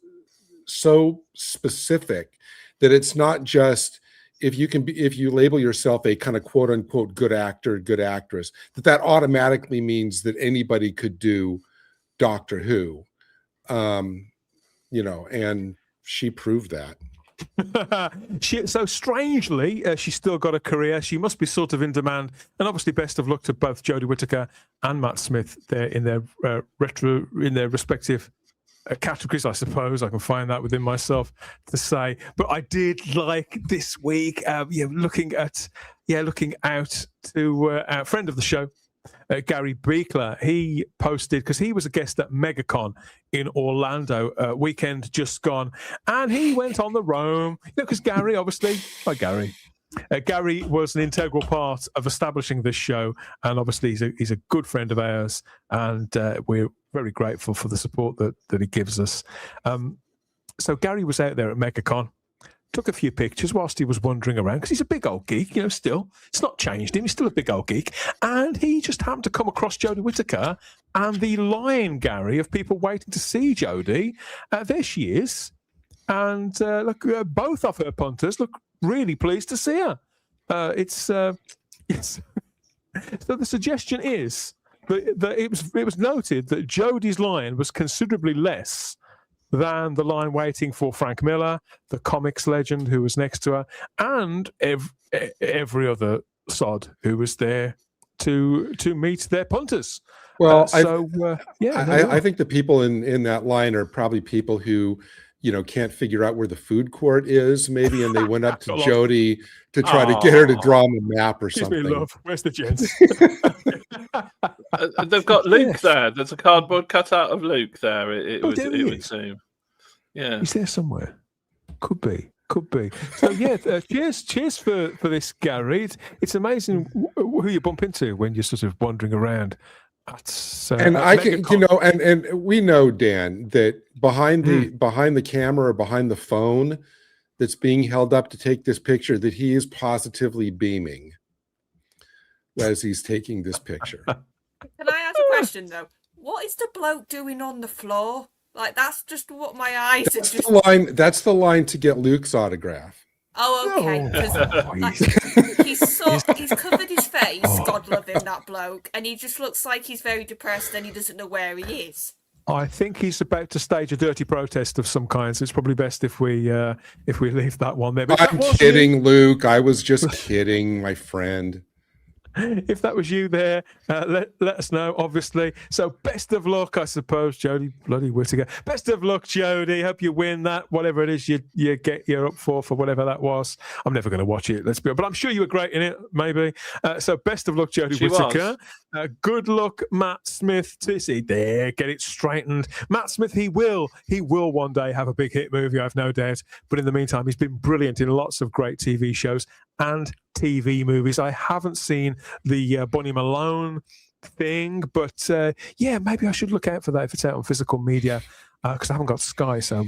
Speaker 2: so specific that it's not just if you label yourself a kind of quote unquote good actor, good actress, that automatically means that anybody could do Doctor Who. And she proved that.
Speaker 1: So strangely, she's still got a career. She must be sort of in demand. And obviously, best of luck to both Jodie Whitaker and Matt Smith there in their respective categories. I suppose I can find that within myself to say. But I did like this week, looking out to our friend of the show, Gary Beekler. He posted, because he was a guest at MegaCon in Orlando weekend just gone, and he went on the roam, because Gary, obviously, Gary was an integral part of establishing this show, and obviously he's a good friend of ours, and we're very grateful for the support that he gives us. So Gary was out there at MegaCon, took a few pictures whilst he was wandering around, because he's a big old geek, still. It's not changed him. He's still a big old geek. And he just happened to come across Jodie Whitaker and the line, Gary, of people waiting to see Jodie. There she is. And look, both of her punters look really pleased to see her. So the suggestion is that it was noted that Jodie's line was considerably less than the line waiting for Frank Miller, the comics legend who was next to her, and every other sod who was there to meet their punters.
Speaker 2: Well, I think the people in that line are probably people who, can't figure out where the food court is, maybe, and they went up to Jodie to try to get her to draw them a map or something.
Speaker 1: Excuse me, love. Where's the gents?
Speaker 3: They've got Luke there. There's a cardboard cutout of Luke there. It would seem. Yeah,
Speaker 1: he's there somewhere. Could be. So yeah, cheers for this, Gary. It's amazing who you bump into when you're sort of wandering around.
Speaker 2: And I can, and we know, Dan, that behind the camera or behind the phone that's being held up to take this picture, that he is positively beaming as he's taking this picture.
Speaker 4: Can I ask a question though? What is the bloke doing on the floor? Like, that's just what my eyes
Speaker 2: are just... That's the line to get Luke's autograph.
Speaker 4: Oh, okay. He's covered his face. God love him, that bloke. And he just looks like he's very depressed and he doesn't know where he is.
Speaker 1: I think he's about to stage a dirty protest of some kind, so it's probably best if we leave that one there. But
Speaker 2: I'm kidding, Luke. I was just kidding, my friend.
Speaker 1: If that was you there, let us know, obviously. So best of luck, I suppose, Jodie bloody Whitaker. Best of luck, Jodie. Hope you win that, whatever it is you're up for whatever that was. I'm never going to watch it, let's be honest, but I'm sure you were great in it, maybe. So best of luck, Jodie Whitaker. Good luck, Matt Smith. To see there, get it straightened. Matt Smith, he will one day have a big hit movie, I've no doubt. But in the meantime, he's been brilliant in lots of great TV shows and TV movies. I haven't seen the Bunny Malone thing, but maybe I should look out for that if it's out on physical media, because I haven't got Sky, so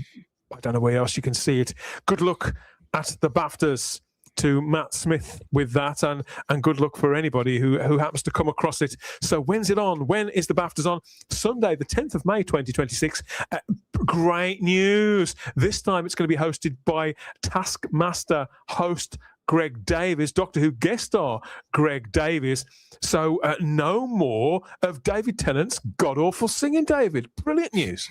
Speaker 1: I don't know where else you can see it. Good luck at the BAFTAs to Matt Smith with that, and good luck for anybody who happens to come across it. So when's it on? When is the BAFTAs on? Sunday, the 10th of May, 2026. Great news. This time it's going to be hosted by Taskmaster host Greg Davies, Doctor Who guest star Greg Davies. So no more of David Tennant's god-awful singing, David. Brilliant news.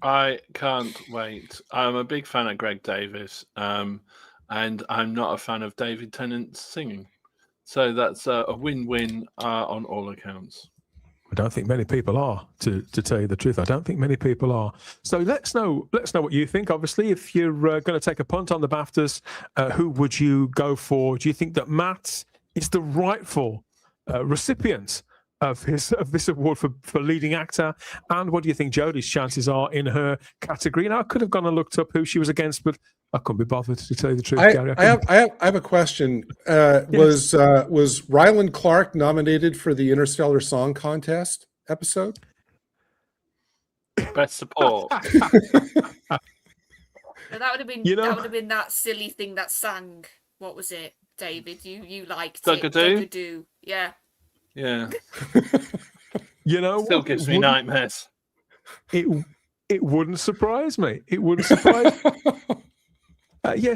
Speaker 3: I can't wait. I'm a big fan of Greg Davies, and I'm not a fan of David Tennant's singing. So that's a win-win on all accounts.
Speaker 1: I don't think many people are, to tell you the truth. I don't think many people are. So let's know what you think. Obviously, if you're going to take a punt on the BAFTAs, who would you go for? Do you think that Matt is the rightful recipient of this award for leading actor? And what do you think Jodie's chances are in her category? Now, I could have gone and looked up who she was against, but I couldn't be bothered, to tell you the truth, Gary.
Speaker 2: I have a question. Yes. Was Ryland Clark nominated for the Interstellar Song Contest episode?
Speaker 3: Best support.
Speaker 4: That would have been that would have been that silly thing that sang. What was it, David? You liked it. Doo. Yeah.
Speaker 3: Yeah.
Speaker 1: Still
Speaker 3: gives me nightmares.
Speaker 1: It wouldn't surprise me. It wouldn't surprise me.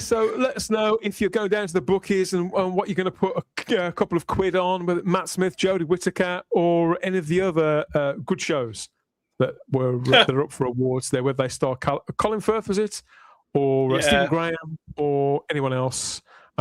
Speaker 1: So let us know if you're going down to the bookies and what you're going to put a couple of quid on with Matt Smith, Jodie Whitaker, or any of the other good shows that are up for awards there, whether they star Colin Firth, was it? Or Stephen Graham, or anyone else.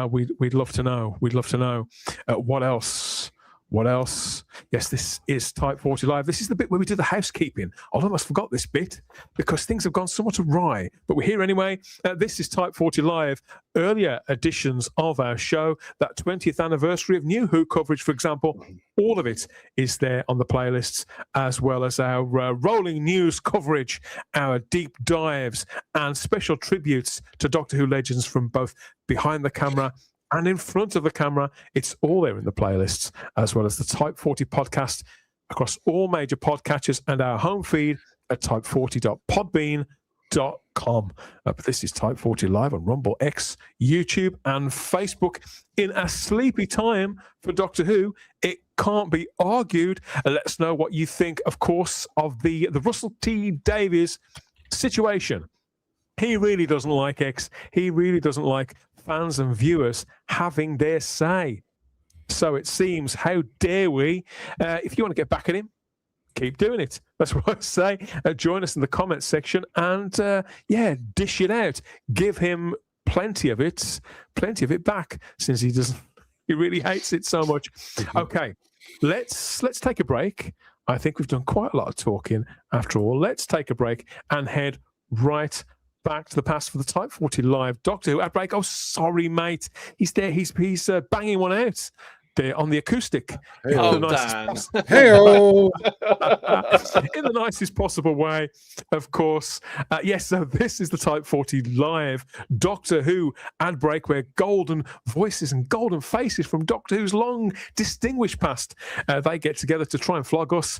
Speaker 1: We'd love to know. We'd love to know. What else? What else? Yes, this is Type 40 Live. This is the bit where we do the housekeeping. I almost forgot this bit because things have gone somewhat awry, but we're here anyway. This is Type 40 Live. Earlier editions of our show, that 20th anniversary of New Who coverage, for example, all of it is there on the playlists, as well as our rolling news coverage, our deep dives, and special tributes to Doctor Who legends from both behind the camera and in front of the camera. It's all there in the playlists, as well as the Type 40 podcast across all major podcatchers and our home feed at type40.podbean.com. But this is Type 40 Live on Rumble, X, YouTube, and Facebook. In a sleepy time for Doctor Who, it can't be argued. Let us know what you think, of course, of the Russell T Davies situation. He really doesn't like X. He really doesn't like fans and viewers having their say. So it seems, how dare we? If you want to get back at him, keep doing it. That's what I say. Join us in the comments section and dish it out. Give him plenty of it back, since he really hates it so much. Okay, let's take a break. I think we've done quite a lot of talking after all. Let's take a break and head right back to the past for the Type 40 Live Doctor Who outbreak. Oh, sorry, mate. He's there. He's banging one out there on the acoustic.
Speaker 3: Hey-o.
Speaker 1: In the nicest possible way, of course. Yes, so this is the Type 40 Live Doctor Who ad break, where golden voices and golden faces from Doctor Who's long distinguished past, they get together to try and flog us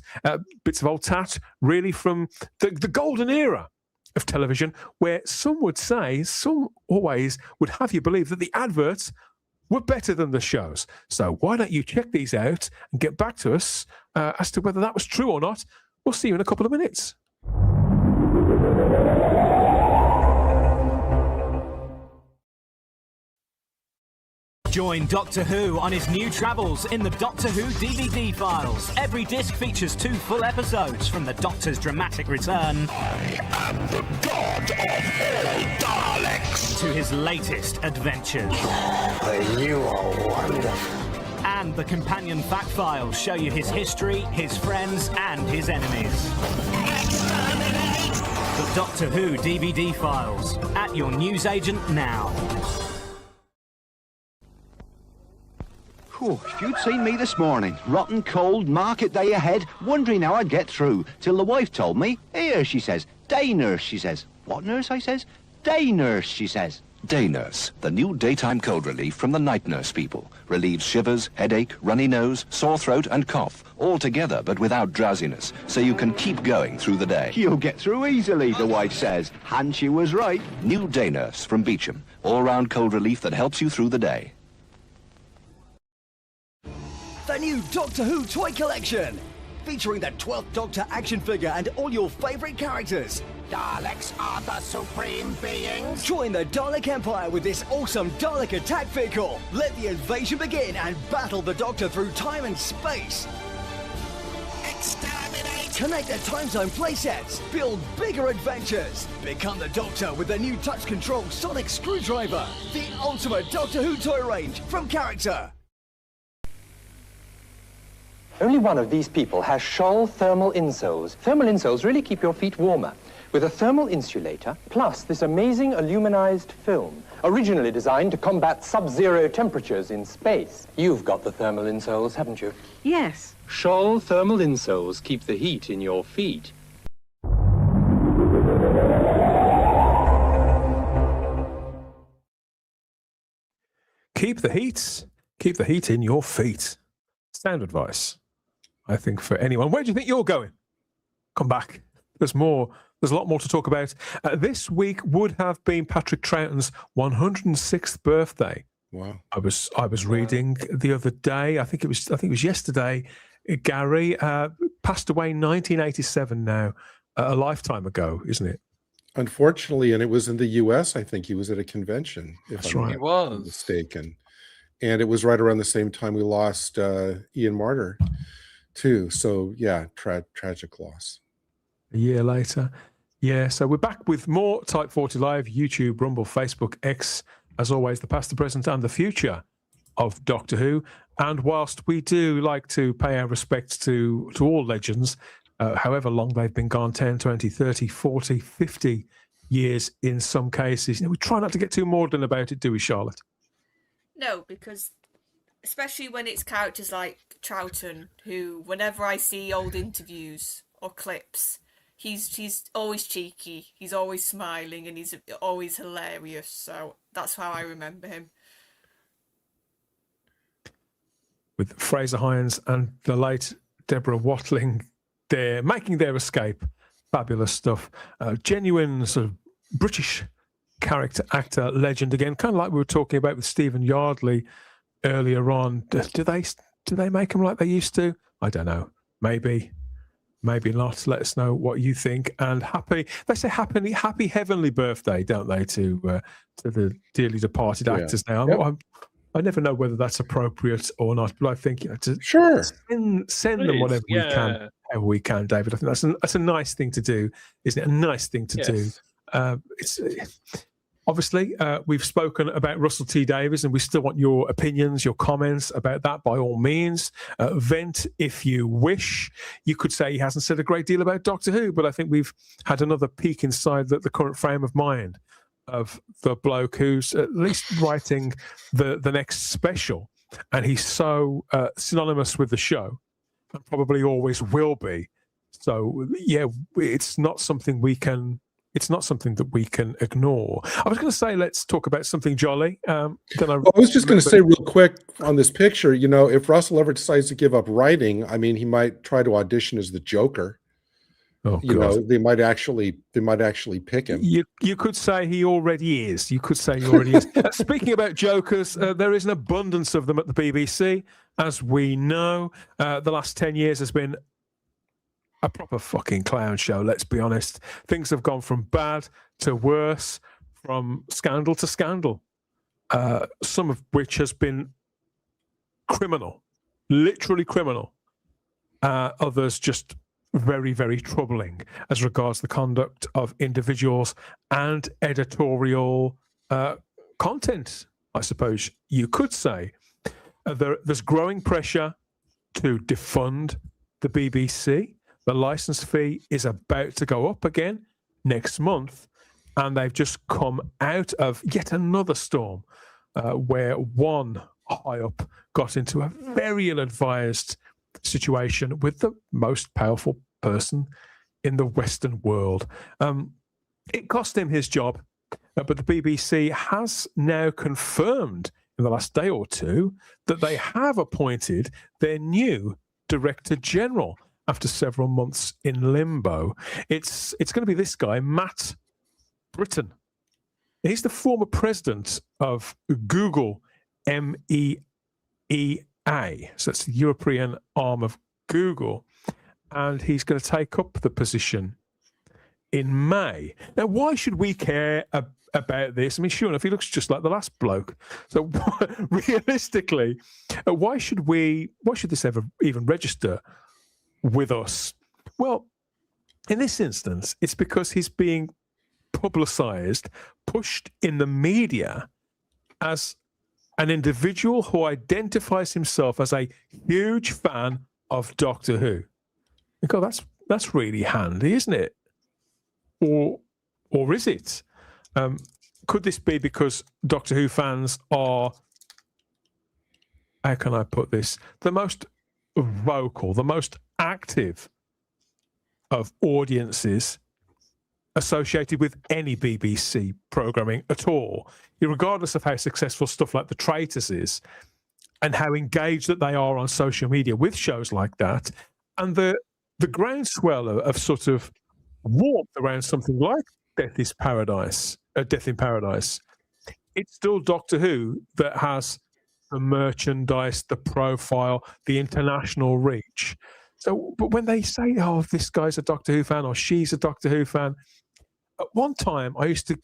Speaker 1: bits of old tat, really from the golden era of television, where some always would have you believe that the adverts were better than the shows. So why don't you check these out and get back to us as to whether that was true or not. We'll see you in a couple of minutes.
Speaker 7: Join Doctor Who on his new travels in the Doctor Who DVD files. Every disc features 2 full episodes, from the Doctor's dramatic return
Speaker 8: I am the god of all Daleks
Speaker 7: to his latest adventures.
Speaker 8: You are wonderful.
Speaker 7: And the companion fact files show you his history, his friends, and his enemies. The Doctor Who DVD files at your newsagent now.
Speaker 9: Whew, if you'd seen me this morning, rotten cold, market day ahead, wondering how I'd get through, till the wife told me, here, she says, day nurse, she says. What nurse, I says? Day nurse, she says.
Speaker 10: Day Nurse, the new daytime cold relief from the night nurse people. Relieves shivers, headache, runny nose, sore throat and cough, all together but without drowsiness, so you can keep going through the day.
Speaker 9: You'll get through easily, the wife says. And she was right.
Speaker 10: New Day Nurse from Beecham. All-round cold relief that helps you through the day.
Speaker 11: The new Doctor Who toy collection, featuring the 12th Doctor action figure and all your favourite characters.
Speaker 8: Daleks are the supreme beings.
Speaker 11: Join the Dalek Empire with this awesome Dalek attack vehicle. Let the invasion begin and battle the Doctor through time and space.
Speaker 8: Exterminate!
Speaker 11: Connect the time zone playsets. Build bigger adventures. Become the Doctor with the new touch control sonic screwdriver. The ultimate Doctor Who toy range from Character.
Speaker 12: Only one of these people has Scholl thermal insoles. Thermal insoles really keep your feet warmer. With a thermal insulator, plus this amazing aluminized film, originally designed to combat sub-zero temperatures in space. You've got the thermal insoles, haven't you?
Speaker 13: Yes.
Speaker 12: Scholl thermal insoles keep the heat in your feet.
Speaker 1: Keep the heat in your feet. Sound advice, I think, for anyone. Where do you think you're going? Come back. There's more. There's a lot more to talk about. This week would have been Patrick Troughton's 106th birthday.
Speaker 2: Wow.
Speaker 1: I was reading the other day. I think it was yesterday. Gary passed away in 1987. Now, a lifetime ago, isn't it?
Speaker 2: Unfortunately, and it was in the U.S. I think he was at a convention. If I'm not mistaken. And it was right around the same time we lost Ian Martyr, too. So yeah, tragic loss.
Speaker 1: A year later. Yeah, so we're back with more Type 40 Live, YouTube, Rumble, Facebook, X, as always, the past, the present, and the future of Doctor Who. And whilst we do like to pay our respects to all legends, however long they've been gone, 10, 20, 30, 40, 50 years in some cases, we try not to get too maudlin about it, do we, Charlotte?
Speaker 4: No, because especially when it's characters like Troughton, who, whenever I see old interviews or clips, he's always cheeky, he's always smiling, and he's always hilarious. So that's how I remember him.
Speaker 1: With Fraser Hines and the late Deborah Watling there making their escape. Fabulous stuff. Genuine sort of British character, actor, legend again, kind of like we were talking about with Stephen Yardley earlier on. Do they make him like they used to? I don't know. Maybe not. Let us know what you think. And they say happy heavenly birthday, don't they, to the dearly departed actors now.
Speaker 2: Yep.
Speaker 1: I never know whether that's appropriate or not, but I think to
Speaker 2: sure
Speaker 1: send them whatever we can, however we can, David. I think that's a nice thing to do, isn't it? A nice thing to do. It's obviously we've spoken about Russell T Davies, and we still want your opinions, your comments about that. By all means, vent if you wish. You could say he hasn't said a great deal about Doctor Who, but I think we've had another peek inside the current frame of mind of the bloke who's at least writing the next special, and he's so synonymous with the show and probably always will be. So yeah, it's not something that we can ignore. I was going to say, let's talk about something jolly. I
Speaker 2: was just going to say real quick on this picture, if Russell ever decides to give up writing, I mean, he might try to audition as the Joker.
Speaker 1: Oh, God.
Speaker 2: They might actually pick him.
Speaker 1: You could say he already is. Speaking about Jokers, there is an abundance of them at the BBC, as we know. The last 10 years has been a proper fucking clown show, let's be honest. Things have gone from bad to worse, from scandal to scandal, some of which has been criminal, literally criminal. Others just very, very troubling as regards the conduct of individuals and editorial content, I suppose you could say. There's growing pressure to defund the BBC. The license fee is about to go up again next month, and they've just come out of yet another storm where one high up got into a very ill-advised situation with the most powerful person in the Western world. It cost him his job, but the BBC has now confirmed in the last day or two that they have appointed their new Director General after several months in limbo. It's going to be this guy, Matt Britton. He's the former president of Google, MEEA. So that's the European arm of Google. And he's going to take up the position in May. Now, why should we care about this? I mean, sure enough, he looks just like the last bloke. So realistically, why should this ever even register with us? Well, in this instance, it's because he's being publicized, pushed in the media as an individual who identifies himself as a huge fan of Doctor Who. God, that's really handy, isn't it? Or is it? Could this be because Doctor Who fans are, how can I put this, the most vocal, the most active of audiences associated with any BBC programming at all, regardless of how successful stuff like The Traitors is and how engaged that they are on social media with shows like that, and the groundswell of sort of warmth around something like Death in Paradise. It's still Doctor Who that has the merchandise, the profile, the international reach. So, but when they say, "Oh, this guy's a Doctor Who fan" or "She's a Doctor Who fan," at one time I used to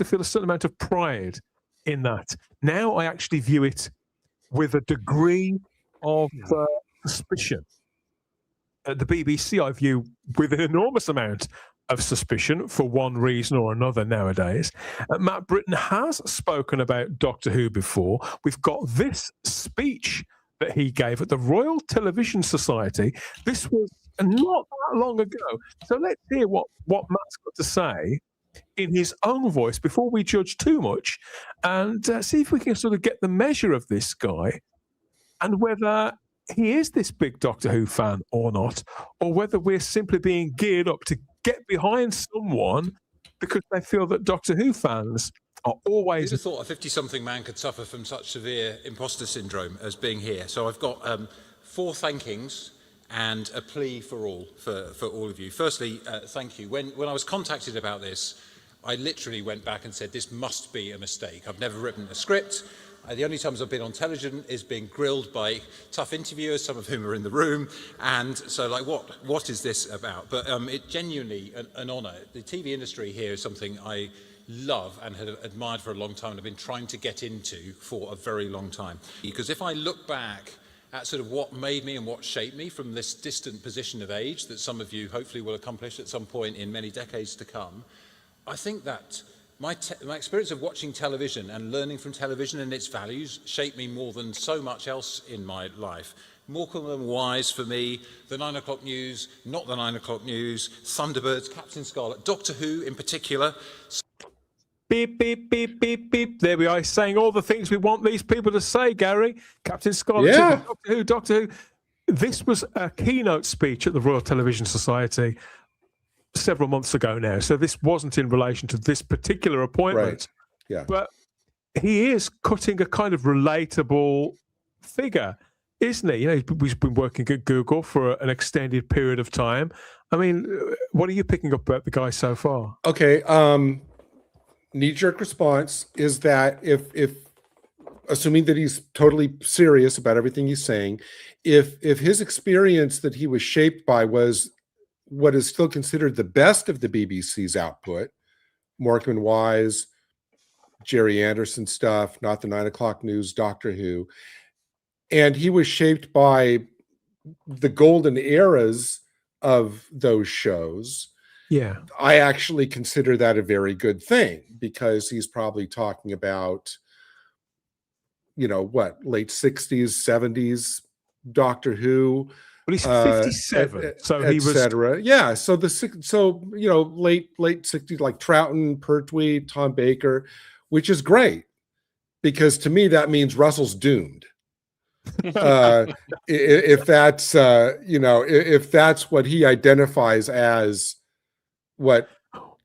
Speaker 1: feel a certain amount of pride in that. Now I actually view it with a degree of suspicion. At the BBC, I view with an enormous amount of suspicion for one reason or another nowadays. Matt Britton has spoken about Doctor Who before. We've got this speech that he gave at the Royal Television Society. This was not that long ago. So let's hear what Matt's got to say in his own voice before we judge too much, and see if we can sort of get the measure of this guy and whether he is this big Doctor Who fan or not, or whether we're simply being geared up to get behind someone because they feel that Doctor Who fans are always...
Speaker 13: Who'd have thought a 50-something man could suffer from such severe imposter syndrome as being here? So I've got 4 thankings and a plea for all of you. Firstly, thank you. When I was contacted about this, I literally went back and said, this must be a mistake. I've never written a script. The only times I've been on television is being grilled by tough interviewers, some of whom are in the room, and so like, what is this about? But it genuinely an honour. The TV industry here is something I love and have admired for a long time and have been trying to get into for a very long time. Because if I look back at sort of what made me and what shaped me from this distant position of age that some of you hopefully will accomplish at some point in many decades to come, I think that my experience of watching television and learning from television and its values shaped me more than so much else in my life. Morecambe and Wise for me, the 9 o'clock news, not the 9 o'clock news, Thunderbirds, Captain Scarlet, Doctor Who in particular.
Speaker 1: Beep, beep, beep, beep, beep. There we are, saying all the things we want these people to say, Gary. Captain Scarlet, Doctor Who. This was a keynote speech at the Royal Television Society several months ago now, so this wasn't in relation to this particular appointment.
Speaker 2: Right. Yeah.
Speaker 1: But he is cutting a kind of relatable figure, isn't he? You know, he's been working at Google for an extended period of time. I mean, what are you picking up about the guy so far?
Speaker 2: Okay. Knee-jerk response is that if assuming that he's totally serious about everything he's saying, if his experience that he was shaped by was what is still considered the best of the BBC's output, Morecambe and Wise, Jerry Anderson stuff, not the 9 o'clock news, Doctor Who, and he was shaped by the golden eras of those shows,
Speaker 1: yeah,
Speaker 2: I actually consider that a very good thing, because he's probably talking about late 60s, 70s Doctor Who.
Speaker 1: Well, he's 57, so he was,
Speaker 2: etc. Yeah, so late 60s, like Troughton, Pertwee, Tom Baker, which is great because to me that means Russell's doomed. If that's if that's what he identifies as what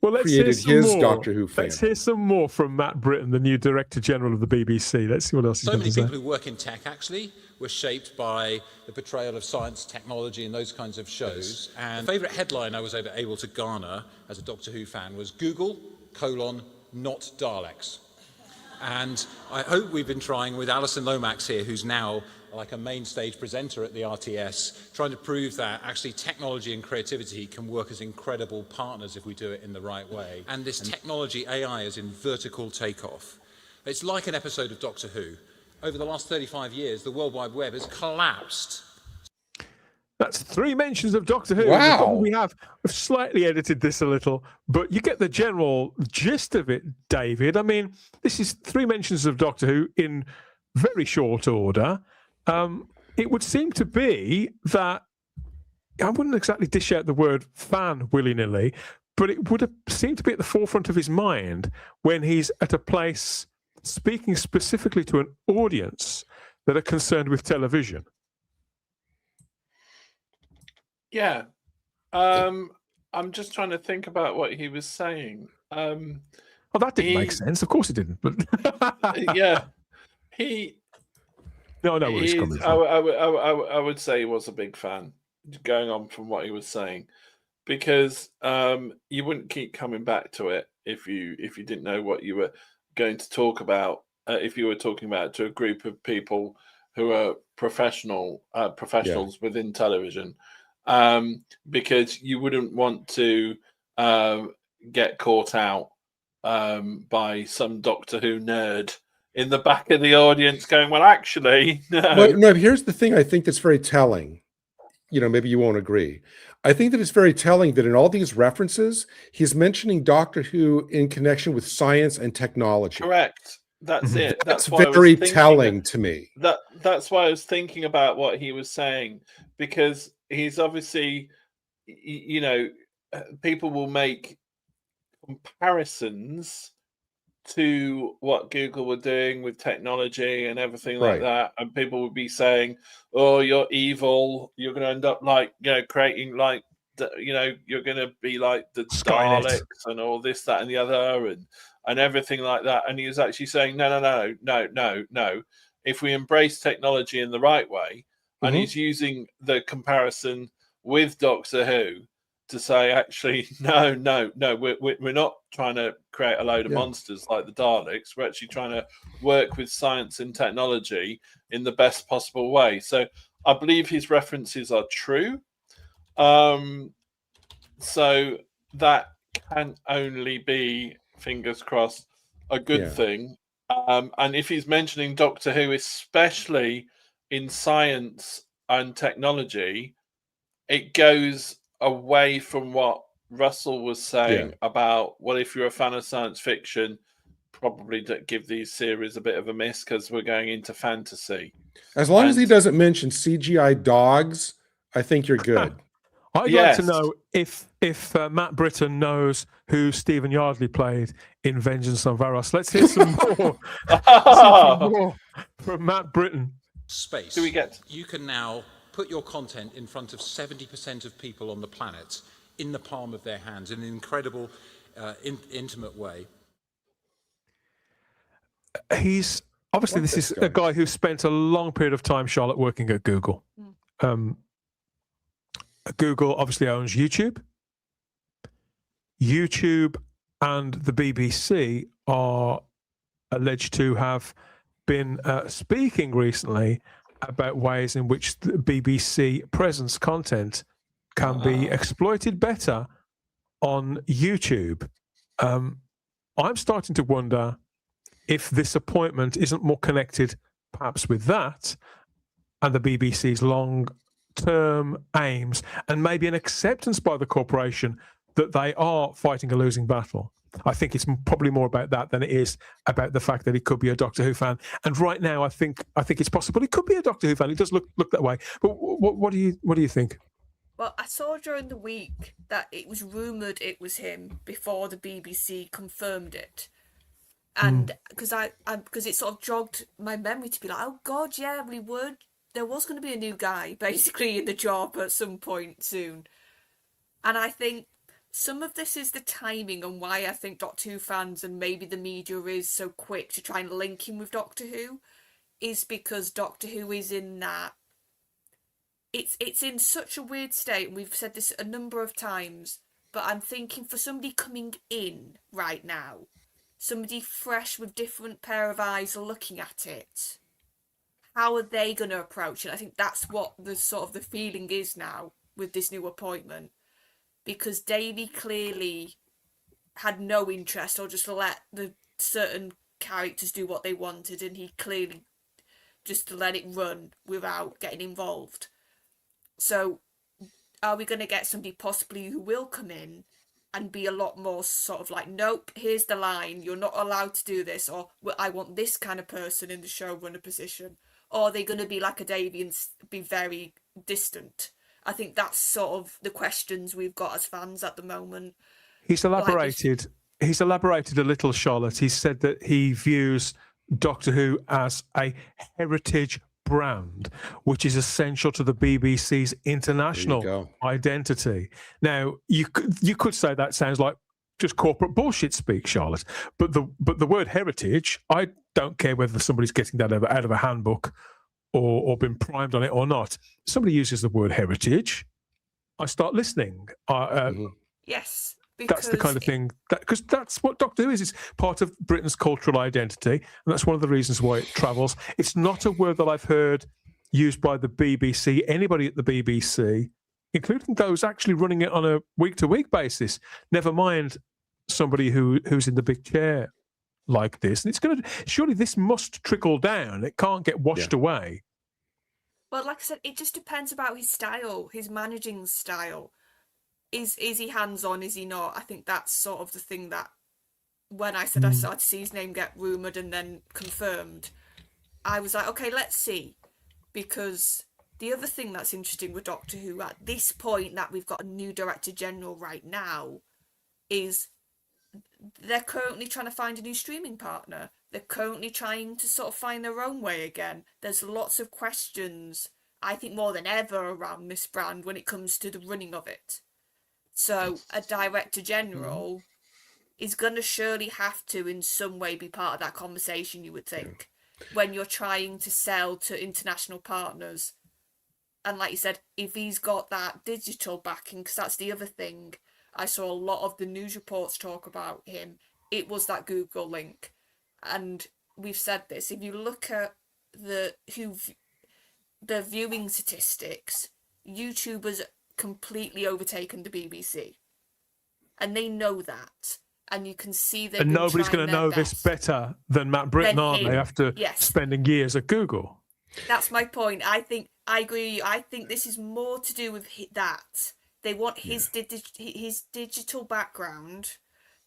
Speaker 2: created his Doctor Who fan.
Speaker 1: Let's hear some more from Matt Britton, the new Director General of the BBC. Let's see what else he's
Speaker 13: So
Speaker 1: got
Speaker 13: many
Speaker 1: to say.
Speaker 13: people who work in tech actually were shaped by the portrayal of science, technology, and those kinds of shows. And the favourite headline I was able to garner as a Doctor Who fan was Google, not Daleks. And I hope we've been trying with Alison Lomax here, who's now like a main stage presenter at the RTS, trying to prove that actually technology and creativity can work as incredible partners if we do it in the right way. And this technology, AI, is in vertical takeoff. It's like an episode of Doctor Who. Over the last 35 years, the World Wide Web has collapsed.
Speaker 1: That's 3 mentions of Doctor Who.
Speaker 2: Wow.
Speaker 1: We've slightly edited this a little, but you get the general gist of it, David. I mean, this is 3 mentions of Doctor Who in very short order. It would seem to be that, I wouldn't exactly dish out the word fan willy-nilly, but it would have seemed to be at the forefront of his mind when he's at a place speaking specifically to an audience that are concerned with television.
Speaker 3: Yeah. I'm just trying to think about what he was saying.
Speaker 1: Well, that didn't make sense. Of course it didn't. But
Speaker 3: yeah.
Speaker 1: No, where he's coming from.
Speaker 3: I would say he was a big fan, going on from what he was saying, because you wouldn't keep coming back to it if you didn't know what you were going to talk about. If you were talking about to a group of people who are professionals within television, because you wouldn't want to get caught out by some Doctor Who nerd in the back of the audience going, well, actually, no.
Speaker 2: Well, no, here's the thing I think that's very telling. Maybe you won't agree. I think that it's very telling that in all these references, he's mentioning Doctor Who in connection with science and technology.
Speaker 3: Correct. That's it.
Speaker 2: That's very telling to me.
Speaker 3: That's why I was thinking about what he was saying, because he's obviously, people will make comparisons to what Google were doing with technology and everything like that, and people would be saying, "Oh, you're evil. You're going to end up creating you're going to be like the Daleks and all this, that, and the other, and everything like that." And he was actually saying, "No. If we embrace technology in the right way," and he's using the comparison with Doctor Who to say, actually, no, we're not trying to create a load of monsters like the Daleks. We're actually trying to work with science and technology in the best possible way. So I believe his references are true. So that can only be, fingers crossed, a good thing. And if he's mentioning Doctor Who, especially in science and technology, it goes away from what Russell was saying about, well, if you're a fan of science fiction, probably give these series a bit of a miss because we're going into fantasy.
Speaker 2: As long as he doesn't mention CGI dogs, I think you're good.
Speaker 1: I'd like to know if Matt Britton knows who Stephen Yardley played in Vengeance on Varos. Let's hear some more, from Matt Britton.
Speaker 13: Space.
Speaker 3: Do we get?
Speaker 13: You can now put your content in front of 70% of people on the planet in the palm of their hands in an incredible, intimate way.
Speaker 1: He's obviously, this is a guy who spent a long period of time, Charlotte, working at Google. Google obviously owns YouTube. YouTube and the BBC are alleged to have been speaking recently about ways in which the BBC presence content can be exploited better on YouTube. I'm starting to wonder if this appointment isn't more connected perhaps with that and the BBC's long-term aims, and maybe an acceptance by the corporation that they are fighting a losing battle. I think it's probably more about that than it is about the fact that he could be a Doctor Who fan. And right now, I think it's possible he could be a Doctor Who fan. It does look that way. But what do you think?
Speaker 4: Well, I saw during the week that it was rumoured it was him before the BBC confirmed it. And because it sort of jogged my memory to be like, oh God, yeah, there was going to be a new guy basically in the job at some point soon. And I think some of this is the timing and why I think Doctor Who fans and maybe the media is so quick to try and link him with Doctor Who, is because Doctor Who is in that. It's in such a weird state, and we've said this a number of times, but I'm thinking for somebody coming in right now, somebody fresh with different pair of eyes looking at it, how are they going to approach it? I think that's what the sort of the feeling is now with this new appointment, because Davies clearly had no interest or just let the certain characters do what they wanted, and he clearly just let it run without getting involved. So are we going to get somebody possibly who will come in and be a lot more sort of like, nope, here's the line, you're not allowed to do this, or I want this kind of person in the showrunner position? Or are they going to be like a Davies and be very distant? I think that's sort of the questions we've got as fans at the moment.
Speaker 1: He's elaborated a little, Charlotte. He said that he views Doctor Who as a heritage brand, which is essential to the BBC's international identity. Now, you could say that sounds like just corporate bullshit speak, Charlotte. But the word heritage, I don't care whether somebody's getting that out of a handbook or been primed on it or not. If somebody uses the word heritage, I start listening.
Speaker 4: Yes.
Speaker 1: That's the kind of thing, because that's what Doctor Who is. It's part of Britain's cultural identity, and that's one of the reasons why it travels. It's not a word that I've heard used by the BBC, anybody at the BBC, including those actually running it on a week-to-week basis. Never mind somebody who's in the big chair like this. And it's going to, surely this must trickle down. It can't get washed away.
Speaker 4: Well, like I said, it just depends about his style, his managing style. Is he hands-on, is he not? I think that's sort of the thing that when I said I started to see his name get rumoured and then confirmed, I was like, okay, let's see. Because the other thing that's interesting with Doctor Who at this point that we've got a new Director General right now is they're currently trying to find a new streaming partner. They're currently trying to sort of find their own way again. There's lots of questions, I think more than ever, around this brand when it comes to the running of it. So a Director General is going to surely have to in some way be part of that conversation, you would think, when you're trying to sell to international partners. And like you said, if he's got that digital backing, because that's the other thing, I saw a lot of the news reports talk about him, it was that Google link. And we've said this, if you look at the viewing statistics, YouTubers completely overtaken the BBC, and they know that, and you can see that.
Speaker 1: And nobody's going to know this better than Matt Britton, aren't they? After spending years at Google.
Speaker 4: That's my point. I agree with you. I think this is more to do with that. They want his digital background.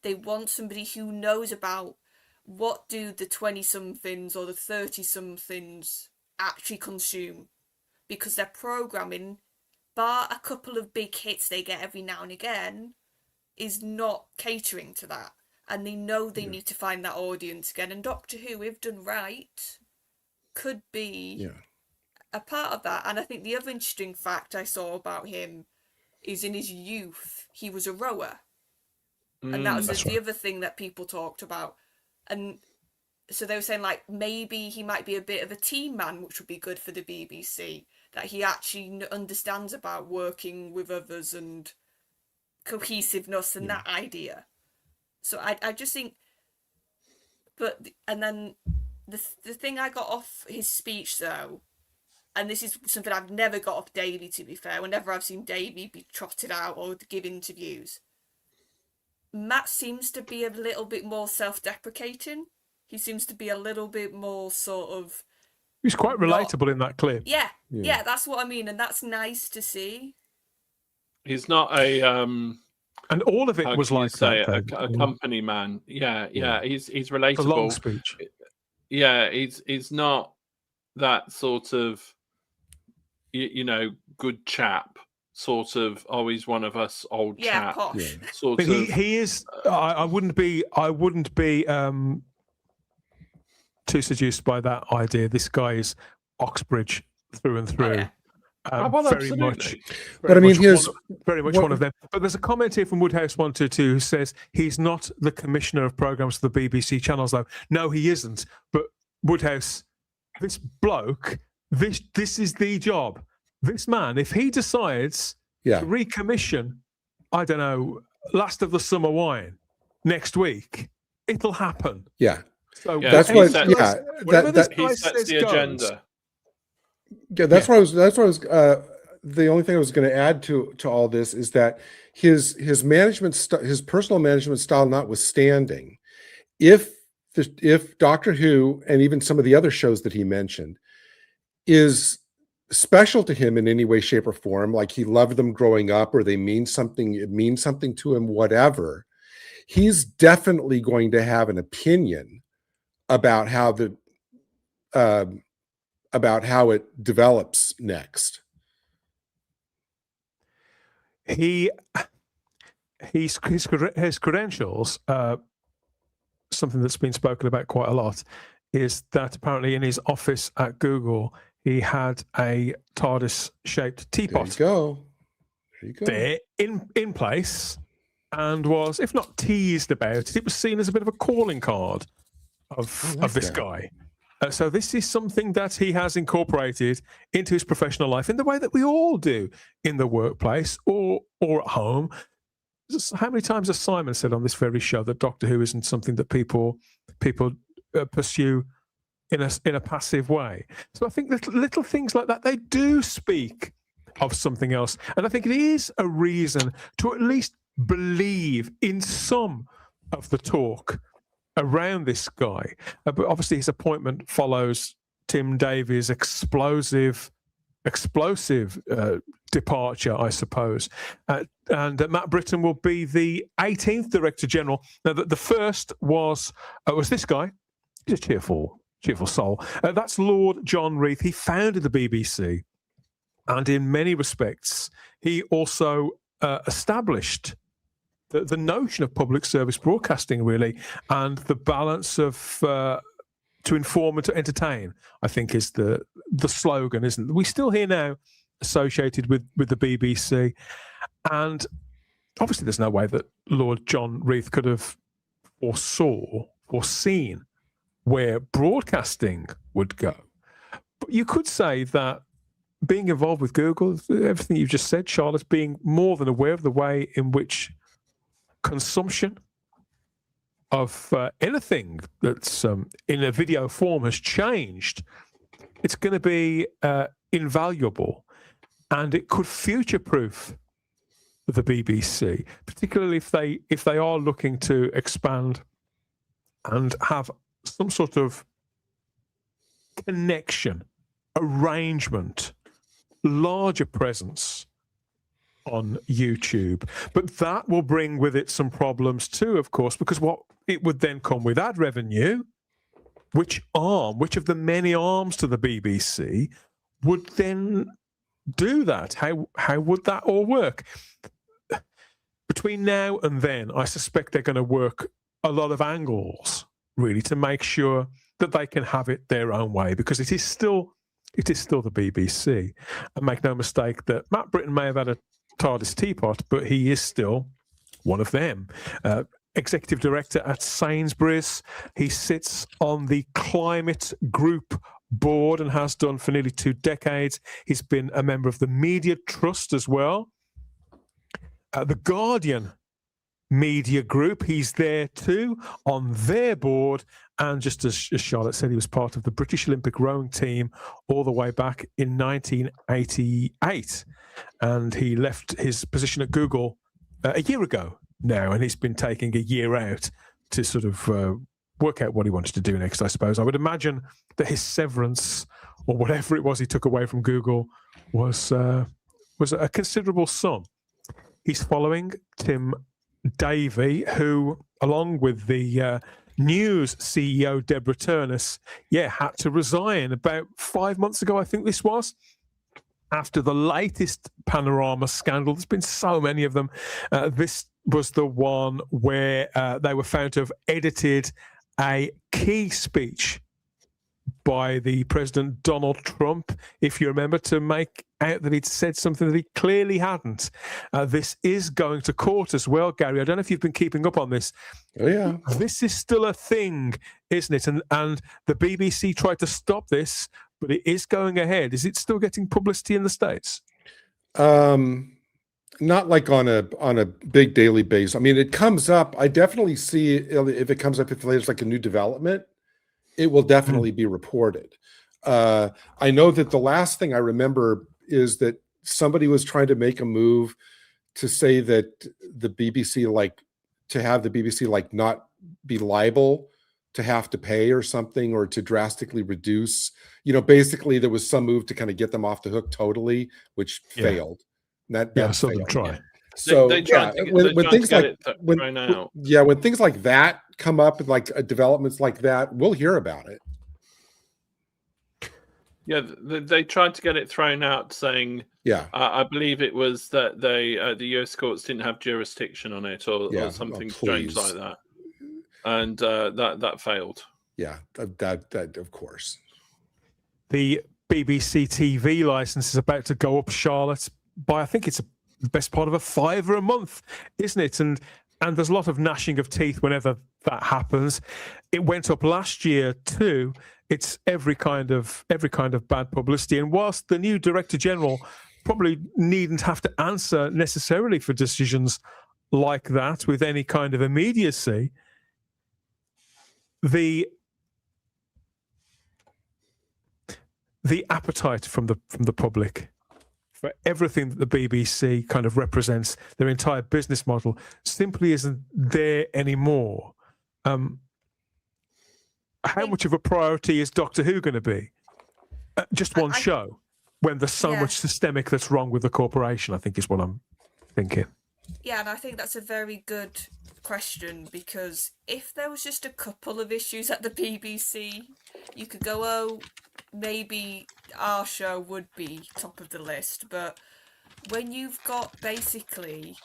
Speaker 4: They want somebody who knows about what do the 20-somethings or the 30-somethings actually consume, because their programming, bar a couple of big hits they get every now and again, is not catering to that. And they know they need to find that audience again. And Doctor Who, if done right, could be a part of that. And I think the other interesting fact I saw about him is in his youth, he was a rower. And that was the other thing that people talked about. And so they were saying, like, maybe he might be a bit of a team man, which would be good for the BBC. That he actually understands about working with others and cohesiveness and that idea. So I just think, and then the thing I got off his speech though, and this is something I've never got off Davies, to be fair, whenever I've seen Davies be trotted out or give interviews, Matt seems to be a little bit more self-deprecating. He seems to be a little bit more sort of...
Speaker 1: He's quite relatable in that clip.
Speaker 4: Yeah, that's what I mean, and that's nice to see.
Speaker 3: He's not a
Speaker 1: And all of it
Speaker 3: how
Speaker 1: was
Speaker 3: can you
Speaker 1: like
Speaker 3: say
Speaker 1: that,
Speaker 3: a company man. Yeah. He's relatable.
Speaker 1: a long speech.
Speaker 3: Yeah, he's not that sort of good chap. Sort of, he's one of us old chaps.
Speaker 4: Posh.
Speaker 3: Sort
Speaker 1: But
Speaker 3: of.
Speaker 1: he is. I wouldn't be too seduced by that idea. This guy is Oxbridge through and through. Very much.
Speaker 2: But I mean, here's
Speaker 1: very much one of them. But there's a comment here from Woodhouse122 who says he's not the commissioner of programs for the BBC channels, though. No, he isn't. But Woodhouse, this bloke, this is the job. This man, if he decides to recommission, I don't know, Last of the Summer Wine next week, it'll happen.
Speaker 2: Yeah.
Speaker 1: So
Speaker 2: that's what.
Speaker 3: He sets the agenda.
Speaker 2: Yeah, that's what I was. That's what I was. The only thing I was going to add to all this is that his management, his personal management style notwithstanding, if Doctor Who and even some of the other shows that he mentioned is special to him in any way, shape, or form, like he loved them growing up, or they mean something, it means something to him, whatever, he's definitely going to have an opinion about how it develops next.
Speaker 1: His credentials, something that's been spoken about quite a lot, is that apparently in his office at Google, he had a TARDIS-shaped teapot.
Speaker 2: There you go.
Speaker 1: There in place, and was, if not teased about it, it was seen as a bit of a calling card of this guy. So this is something that he has incorporated into his professional life in the way that we all do in the workplace or at home. How many times has Simon said on this very show that Doctor Who isn't something that people pursue in a passive way? So I think little things like that, they do speak of something else. And I think it is a reason to at least believe in some of the talk around this guy. But obviously his appointment follows Tim Davies' explosive departure, I suppose. And Matt Britton will be the 18th Director General. Now, the first was this guy. He's a cheerful soul. That's Lord John Reith. He founded the BBC. And in many respects, he also established the notion of public service broadcasting, really, and the balance of to inform and to entertain, I think, is the slogan, isn't it? We still hear now associated with the BBC. And obviously there's no way that Lord John Reith could have foreseen where broadcasting would go. But you could say that being involved with Google, everything you've just said, Charlotte, being more than aware of the way in which consumption of anything that's in a video form has changed, it's going to be invaluable, and it could future-proof the BBC, particularly if they are looking to expand and have some sort of connection, arrangement, larger presence on YouTube. But that will bring with it some problems too, of course, because what it would then come with ad revenue, which of the many arms to the BBC would then do that? How would that all work? Between now and then, I suspect they're going to work a lot of angles, really, to make sure that they can have it their own way, because it is still the BBC. And make no mistake that Matt Britton may have had a TARDIS teapot, but he is still one of them. Executive Director at Sainsbury's. He sits on the Climate Group board and has done for nearly 2 decades. He's been a member of the Media Trust as well. The Guardian Media Group, he's there too on their board. And just as Charlotte said, he was part of the British Olympic rowing team all the way back in 1988. And he left his position at Google a year ago now, and he's been taking a year out to sort of work out what he wanted to do next, I suppose. I would imagine that his severance, or whatever it was he took away from Google, was a considerable sum. He's following Tim Davies, who, along with the news CEO Deborah Turnus, had to resign about 5 months ago, I think this was, after the latest Panorama scandal. There's been so many of them. This was the one where they were found to have edited a key speech by the President Donald Trump, if you remember, to make out that he'd said something that he clearly hadn't. This is going to court as well, Gary. I don't know if you've been keeping up on this.
Speaker 2: Oh, yeah.
Speaker 1: This is still a thing, isn't it? And the BBC tried to stop this, but it is going ahead. Is it still getting publicity in the States?
Speaker 2: Not like on a big daily basis. I mean, it comes up. I definitely see if it comes up, if there's like a new development, it will definitely be reported. I know that the last thing I remember is that somebody was trying to make a move to say that the BBC, have the BBC not be liable to have to pay or something, or to drastically reduce. Basically there was some move to kind of get them off the hook totally, which failed. That failed.
Speaker 1: Try.
Speaker 2: So
Speaker 3: when things
Speaker 2: when things like that come up, and developments like that, we'll hear about it.
Speaker 3: Yeah, they tried to get it thrown out, saying, I believe it was that the US courts didn't have jurisdiction on it, or something strange like that, and that failed.
Speaker 2: Yeah, that of course.
Speaker 1: The BBC TV license is about to go up, Charlotte, by I think it's the best part of $5 a month, isn't it? And there's a lot of gnashing of teeth whenever that happens. It went up last year too. It's every kind of bad publicity. And whilst the new Director General probably needn't have to answer necessarily for decisions like that with any kind of immediacy, the appetite from the public for everything that the BBC kind of represents, their entire business model, simply isn't there anymore. How much of a priority is Doctor Who going to be? Just one show, when there's so much systemic that's wrong with the corporation, I think is what I'm thinking.
Speaker 4: Yeah, and I think that's a very good question, because if there was just a couple of issues at the BBC, you could go, oh, maybe our show would be top of the list. But when you've got basically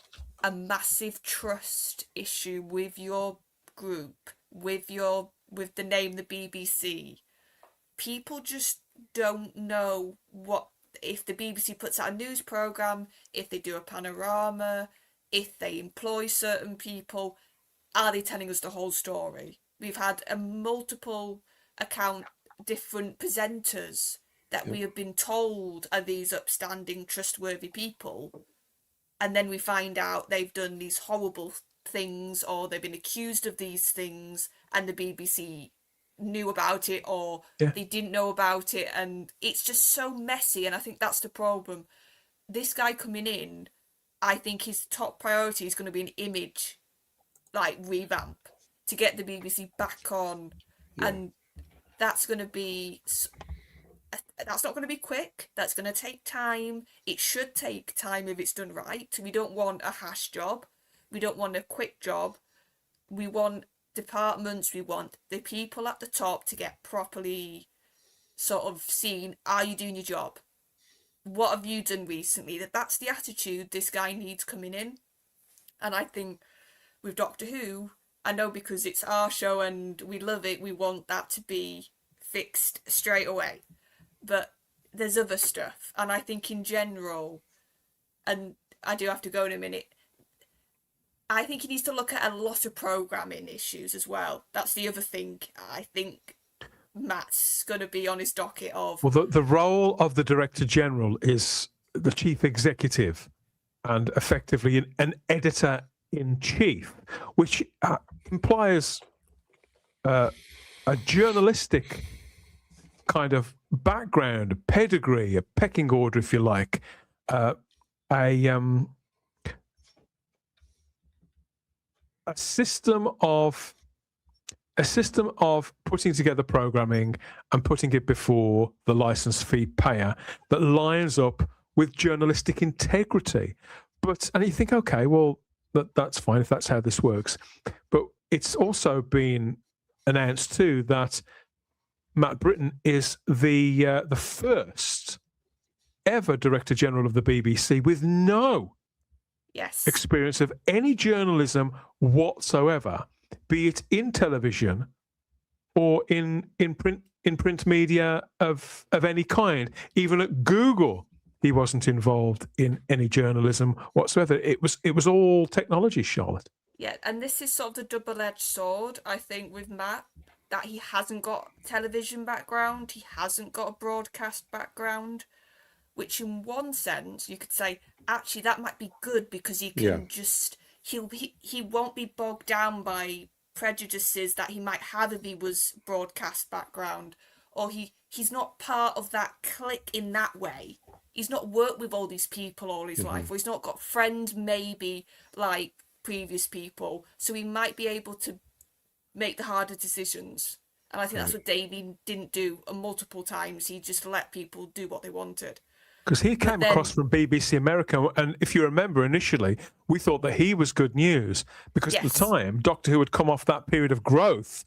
Speaker 4: a massive trust issue with your group, with the name the BBC, people just don't know what, if the BBC puts out a news programme, if they do a panorama, if they employ certain people, are they telling us the whole story? We've had a multiple account, different presenters that we have been told are these upstanding, trustworthy people, and then we find out they've done these horrible things, or they've been accused of these things, and the BBC knew about it, or they didn't know about it, and it's just so messy. And I think that's the problem. This guy coming in, I think his top priority is going to be an image revamp to get the BBC back on, and that's going to be, that's not going to be quick. That's going to take time. It should take time if it's done right. We don't want a hash job. We don't want a quick job. We want departments, we want the people at the top to get properly sort of seen. Are you doing your job? What have you done recently? That's the attitude this guy needs coming in. And I think with Doctor Who, I know because it's our show and we love it, we want that to be fixed straight away. But there's other stuff. And I think in general, and I do have to go in a minute, I think he needs to look at a lot of programming issues as well. That's the other thing I think Matt's going to be on his docket of.
Speaker 1: Well, the role of the Director General is the Chief Executive and effectively an Editor-in-Chief, which implies a journalistic kind of background, a pedigree, a pecking order, if you like, a system of putting together programming and putting it before the license fee payer that lines up with journalistic integrity. And you think, okay, well, That's fine if that's how this works. But it's also been announced too that Matt Britton is the first ever Director General of the BBC with no experience of any journalism whatsoever, be it in television or in print media of any kind. Even at Google, he wasn't involved in any journalism whatsoever. It was all technology, Charlotte.
Speaker 4: Yeah, and this is sort of the double-edged sword, I think, with Matt, that he hasn't got television background, he hasn't got a broadcast background, which in one sense you could say, actually, that might be good because he can he won't be bogged down by prejudices that he might have if he was broadcast background, or he's not part of that clique in that way. He's not worked with all these people all his life, or he's not got friends maybe like previous people, so he might be able to make the harder decisions. And I think that's what Davies didn't do multiple times. He just let people do what they wanted.
Speaker 1: Because he came across from BBC America, and if you remember initially, we thought that he was good news because at the time, Doctor Who had come off that period of growth,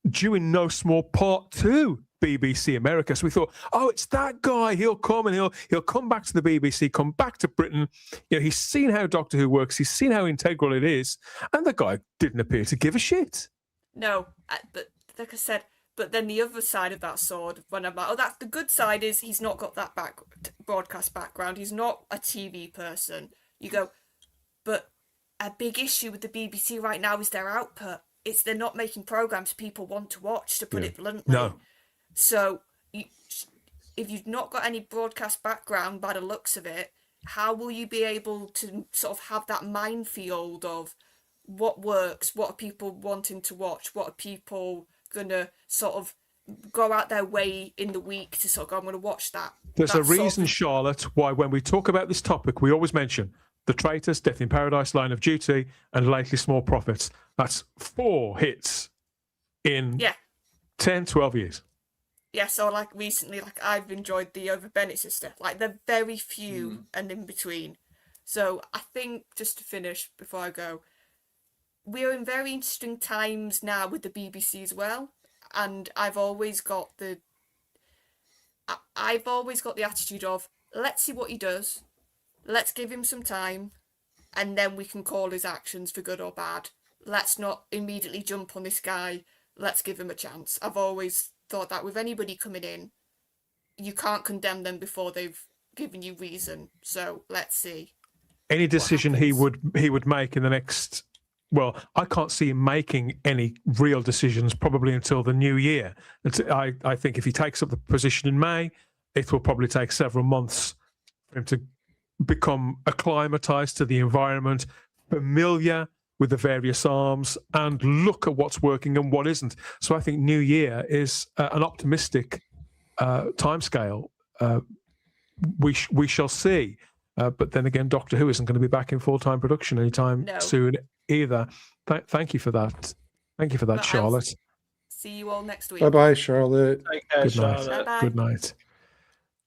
Speaker 1: due in no small part to BBC America. So we thought, oh, it's that guy. He'll come and he'll come back to the BBC, come back to Britain. You know, he's seen how Doctor Who works. He's seen how integral it is, and the guy didn't appear to give a shit.
Speaker 4: No, but like I said. But then the other side of that sword, when I'm like, oh, that's the good side, is he's not got that broadcast background. He's not a TV person. You go, but a big issue with the BBC right now is their output. They're not making programs people want to watch, to put it bluntly.
Speaker 1: No.
Speaker 4: So if you've not got any broadcast background by the looks of it, how will you be able to sort of have that minefield of what works, what are people wanting to watch, what are people gonna sort of go out their way in the week to sort of go, I'm gonna watch that.
Speaker 1: There's a reason, Charlotte, why when we talk about this topic, we always mention The Traitors, Death in Paradise, Line of Duty, and lately Small Profits. That's 4 hits in 10, 12 years.
Speaker 4: Yeah, so like recently, like I've enjoyed the Over Bennett sister. Like they're very few and in between. So I think, just to finish before I go, we're in very interesting times now with the BBC as well, and I've always got the attitude of, let's see what he does, let's give him some time, and then we can call his actions for good or bad. Let's not immediately jump on this guy, let's give him a chance. I've always thought that with anybody coming in, you can't condemn them before they've given you reason, so let's see.
Speaker 1: Any decision he would make in the next... Well, I can't see him making any real decisions probably until the new year. I think if he takes up the position in May, it will probably take several months for him to become acclimatized to the environment, familiar with the various arms, and look at what's working and what isn't. So I think New Year is an optimistic timescale. We shall see. But then again, Doctor Who isn't going to be back in full-time production anytime soon either. Thank you for that. Thank you for that, Charlotte.
Speaker 4: See you all next week.
Speaker 2: Bye-bye, Charlotte.
Speaker 3: Take care,
Speaker 1: Good
Speaker 3: Charlotte.
Speaker 1: night.
Speaker 4: Bye-bye.
Speaker 1: Good night.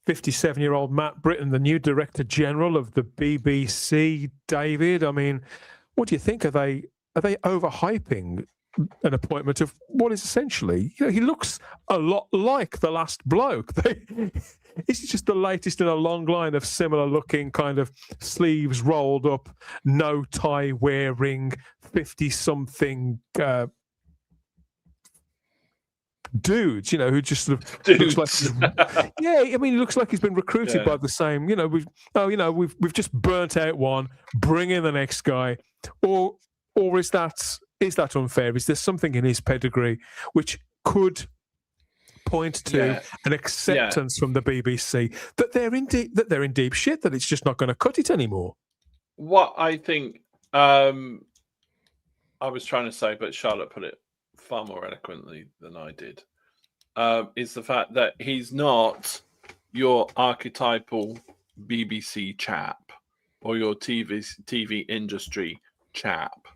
Speaker 1: 57-year-old Matt Britton, the new Director General of the BBC. David, I mean, what do you think? Are they overhyping an appointment of what is essentially, he looks a lot like the last bloke. This is just the latest in a long line of similar looking kind of sleeves rolled up, no tie wearing 50-something dudes, who just sort of looks like he looks like he's been recruited by the same, we've just burnt out one, bring in the next guy, or is that unfair? Is there something in his pedigree which could point to an acceptance from the BBC that they're in deep shit, that it's just not going to cut it anymore?
Speaker 3: What I think I was trying to say, but Charlotte put it far more eloquently than I did, is the fact that he's not your archetypal BBC chap or your TV industry chap,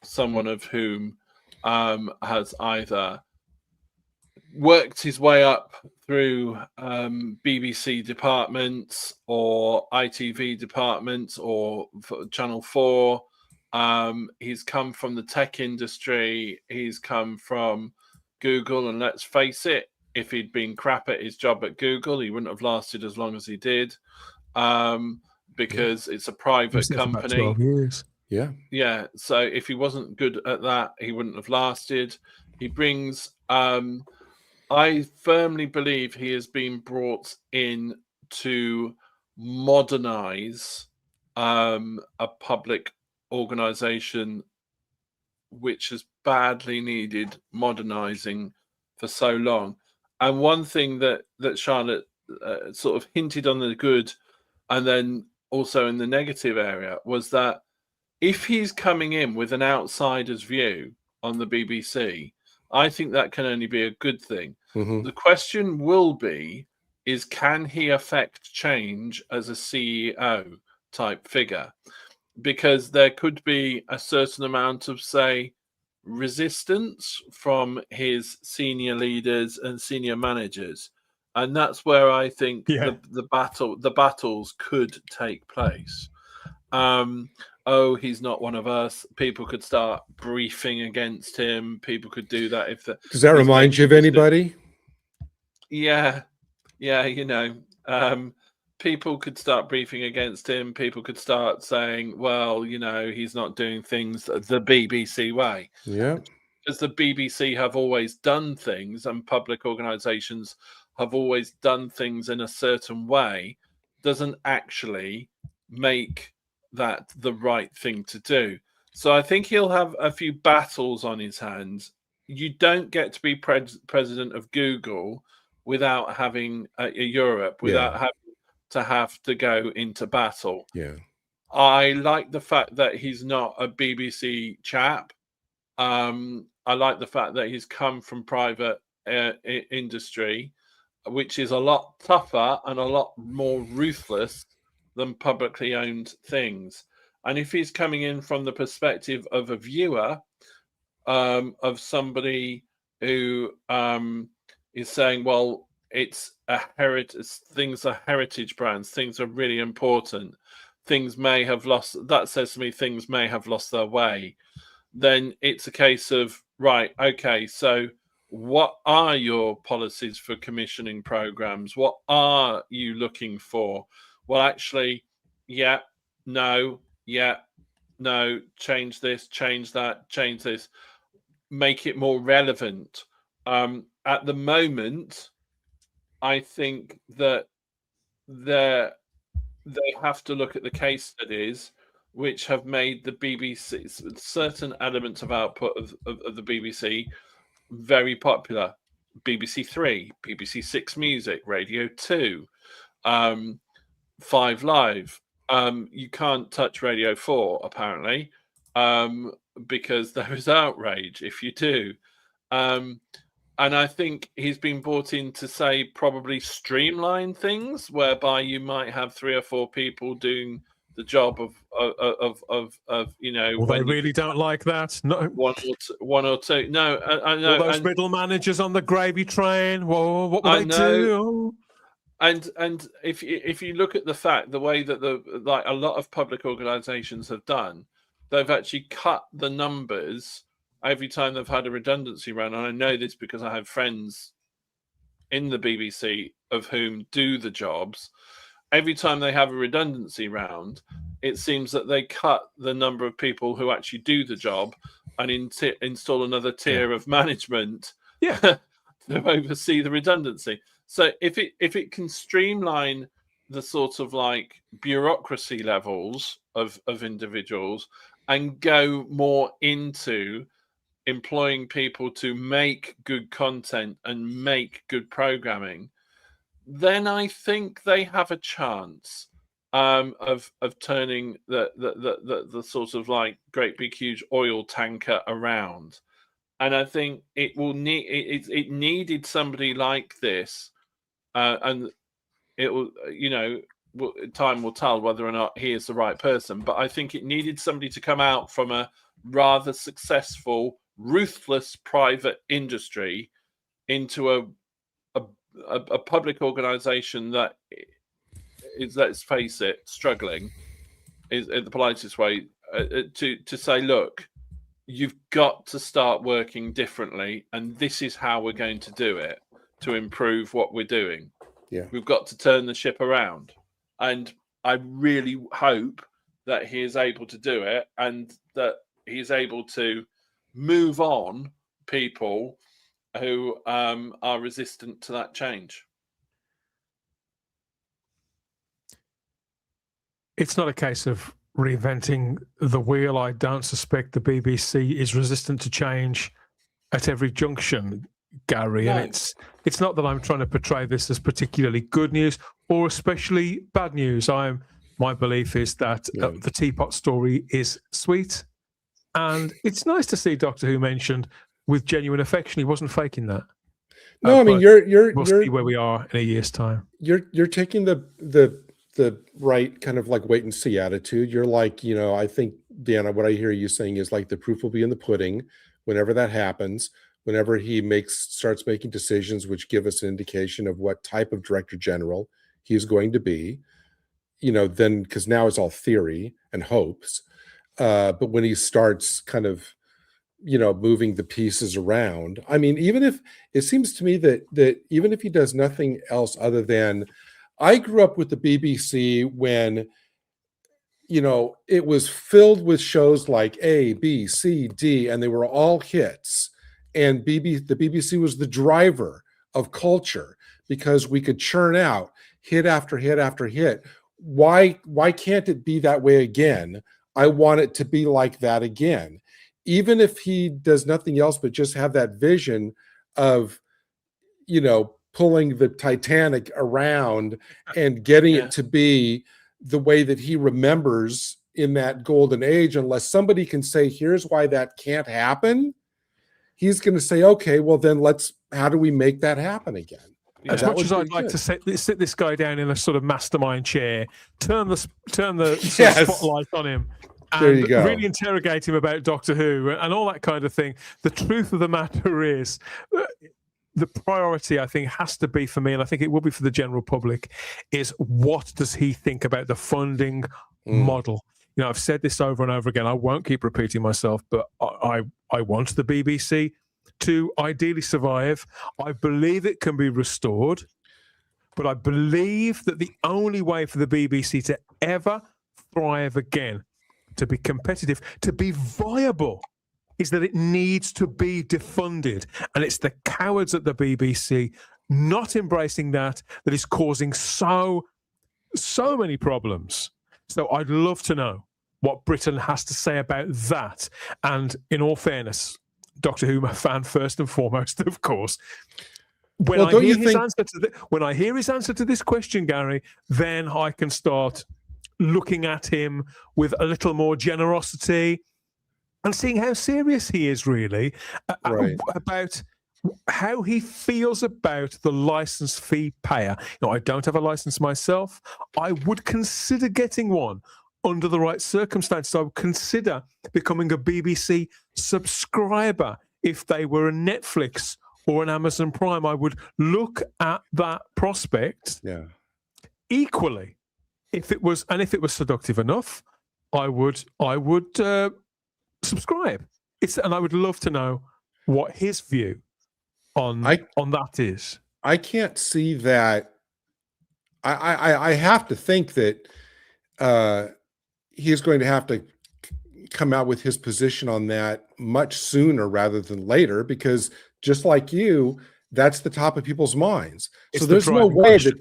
Speaker 3: someone of whom has either worked his way up through BBC departments or ITV departments or Channel 4 He's come from the tech industry. He's come from Google, and let's face it, if he'd been crap at his job at Google, he wouldn't have lasted as long as he did, because it's a private company.
Speaker 1: 12 years.
Speaker 3: Yeah. So if he wasn't good at that, he wouldn't have lasted. He brings. I firmly believe he has been brought in to modernize a public organization which has badly needed modernizing for so long. And one thing that Charlotte sort of hinted on the good and then also in the negative area was that if he's coming in with an outsider's view on the BBC, I think that can only be a good thing. The question will be, is can he affect change as a CEO type figure? Because there could be a certain amount of, say, resistance from his senior leaders and senior managers. And that's where I think the battles could take place. Oh, he's not one of us. People could start briefing against him. People could do that if the.
Speaker 2: Does that remind you of anybody?
Speaker 3: Yeah, you know, people could start briefing against him. People could start saying, well, you know, he's not doing things the BBC way.
Speaker 2: Yeah.
Speaker 3: Because the BBC have always done things and public organizations have always done things in a certain way doesn't actually make that the right thing to do. So I think he'll have a few battles on his hands. You don't get to be president of Google without having Europe, without having to go into battle.
Speaker 2: Yeah.
Speaker 3: I like the fact that he's not a BBC chap. I like the fact that he's come from private industry, which is a lot tougher and a lot more ruthless than publicly owned things. And if he's coming in from the perspective of a viewer, of somebody who is saying, well, it's a heritage, things are heritage brands, things are really important, things may have lost, that says to me, things may have lost their way, then it's a case of, right, okay, so what are your policies for commissioning programs? What are you looking for? Well, actually, no, change this, change that, change this, make it more relevant. At the moment, I think that they have to look at the case studies which have made the BBC, certain elements of output of the BBC very popular. BBC 3, BBC 6 Music, Radio 2, 5 Live. You can't touch Radio 4, apparently, because there is outrage if you do. And I think he's been brought in to say probably streamline things, whereby you might have 3 or 4 people doing the job of you know.
Speaker 1: Well, they really don't like that. No,
Speaker 3: one or two. No, I know.
Speaker 1: All those middle managers on the gravy train. Well, what will they do?
Speaker 3: And if you look at the fact, the way that a lot of public organisations have done, they've actually cut the numbers every time they've had a redundancy round. And I know this because I have friends in the BBC of whom do the jobs. Every time they have a redundancy round, it seems that they cut the number of people who actually do the job and install another tier of management to oversee the redundancy. So if it can streamline the sort of like bureaucracy levels of individuals and go more into employing people to make good content and make good programming, then I think they have a chance of turning the sort of like great big huge oil tanker around. And I think it will need it needed somebody like this, and it will, you know, time will tell whether or not he is the right person. But I think it needed somebody to come out from a rather successful, ruthless private industry into a public organization that is, let's face it, struggling, is in the politest way, to say, look, you've got to start working differently, and this is how we're going to do it to improve what we're doing.
Speaker 2: Yeah,
Speaker 3: we've got to turn the ship around, and I really hope that he is able to do it, and that he is able to move on people who are resistant to that change.
Speaker 1: It's not a case of reinventing the wheel. I don't suspect the BBC is resistant to change at every junction, Gary.
Speaker 3: No.
Speaker 1: And it's not that I'm trying to portray this as particularly good news or especially bad news. My belief is that the teapot story is sweet, and it's nice to see Doctor Who mentioned with genuine affection. He wasn't faking that.
Speaker 2: No, I mean
Speaker 1: we'll see where we are in a year's time.
Speaker 2: You're taking the right kind of like wait and see attitude. You're like, I think, Dan, what I hear you saying is like the proof will be in the pudding whenever that happens, whenever he starts making decisions which give us an indication of what type of director general he's going to be, then, because now it's all theory and hopes. But when he starts kind of, moving the pieces around, I mean, even if it seems to me that even if he does nothing else other than, I grew up with the BBC when, it was filled with shows like A, B, C, D, and they were all hits. And the BBC was the driver of culture because we could churn out hit after hit after hit. Why can't it be that way again? I want it to be like that again. Even if he does nothing else but just have that vision of, pulling the Titanic around and getting it to be the way that he remembers in that golden age, unless somebody can say, here's why that can't happen, he's going to say, okay, well then how do we make that happen again?
Speaker 1: As much as I'd like to sit this guy down in a sort of mastermind chair, turn the sort of spotlight on him, and
Speaker 2: there you go.
Speaker 1: Really interrogate him about Doctor Who and all that kind of thing. The truth of the matter is, the priority, I think, has to be for me, and I think it will be for the general public, is what does he think about the funding model? I've said this over and over again. I won't keep repeating myself, but I want the BBC to ideally survive. I believe it can be restored, but I believe that the only way for the BBC to ever thrive again, to be competitive, to be viable, is that it needs to be defunded. And it's the cowards at the BBC not embracing that is causing so many problems. So I'd love to know what Britain has to say about that. And in all fairness, Doctor Who fan first and foremost, of course. When I hear his answer to this question, Gary, then I can start looking at him with a little more generosity and seeing how serious he is really about how he feels about the license fee payer. I don't have a license myself. I would consider getting one under the right circumstances. I would consider becoming a BBC subscriber if they were a Netflix or an Amazon Prime. I would look at that prospect equally. If it was seductive enough, I would subscribe. And I would love to know what his view on that is.
Speaker 2: I can't see that. I have to think that he's going to have to come out with his position on that much sooner rather than later, because just like you, that's the top of people's minds. So there's no way that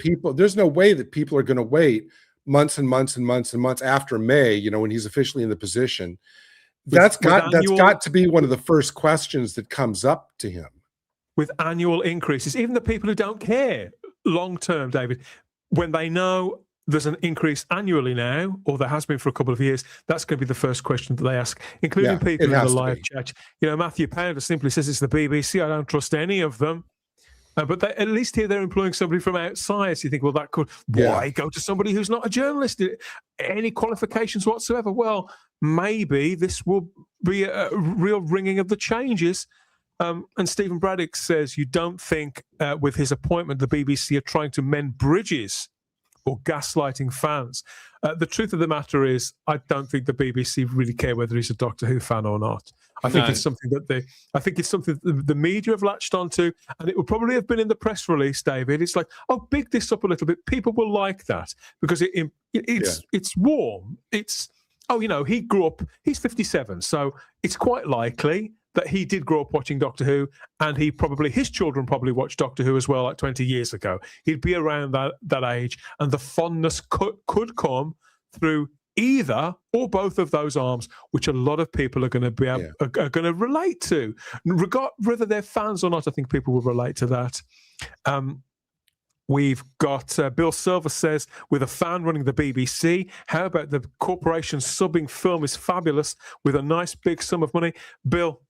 Speaker 2: people are going to wait months and months and months and months after May, when he's officially in the position. That's got to be one of the first questions that comes up to him.
Speaker 1: With annual increases, even the people who don't care long term, David, when they know there's an increase annually now, or there has been for a couple of years, that's going to be the first question that they ask, including people in the live chat. Matthew Pounder simply says it's the BBC. I don't trust any of them. But at least here they're employing somebody from outside. So you think, well, that could... Why go to somebody who's not a journalist? Any qualifications whatsoever? Well, maybe this will be a real ringing of the changes. And Stephen Braddock says, you don't think with his appointment the BBC are trying to mend bridges or gaslighting fans. The truth of the matter is, I don't think the BBC really care whether he's a Doctor Who fan or not. I think it's something that the media have latched onto, and it would probably have been in the press release, David. It's like, oh, big this up a little bit. People will like that because it's warm. It's, oh, you know, he grew up. He's 57, so it's quite likely that he did grow up watching Doctor Who, and his children probably watched Doctor Who as well, like 20 years ago. He'd be around that age, and the fondness could come through either or both of those arms, which a lot of people are going to be are going to relate to, whether they're fans or not. I think people will relate to that. We've got Bill Silver says, with a fan running the BBC, how about the corporation subbing Film is Fabulous with a nice big sum of money? Bill,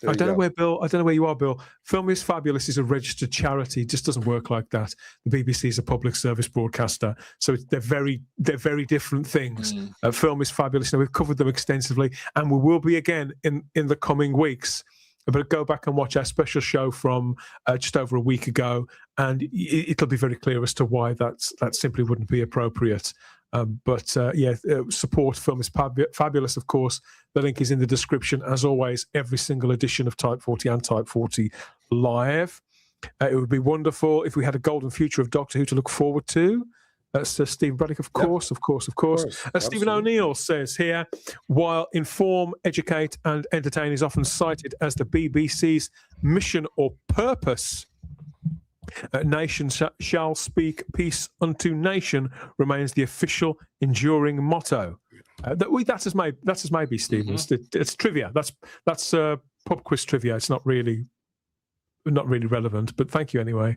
Speaker 1: I don't know where you are, Bill. Film is Fabulous is a registered charity. It just doesn't work like that. The BBC is a public service broadcaster, so they're very different things. Film is Fabulous. Now, we've covered them extensively, and we will be again in the coming weeks. But go back and watch our special show from just over a week ago, and it'll be very clear as to why that simply wouldn't be appropriate. Support Film is Fabulous, of course. The link is in the description. As always, every single edition of Type 40 and Type 40 live. It would be wonderful if we had a golden future of Doctor Who to look forward to. That's Stephen Braddock, of course. Stephen O'Neill says here, while inform, educate and entertain is often cited as the BBC's mission or purpose, nation shall speak peace unto nation remains the official enduring motto. That's as maybe, Stephen. It's trivia. That's pub quiz trivia. It's not really relevant, but thank you anyway.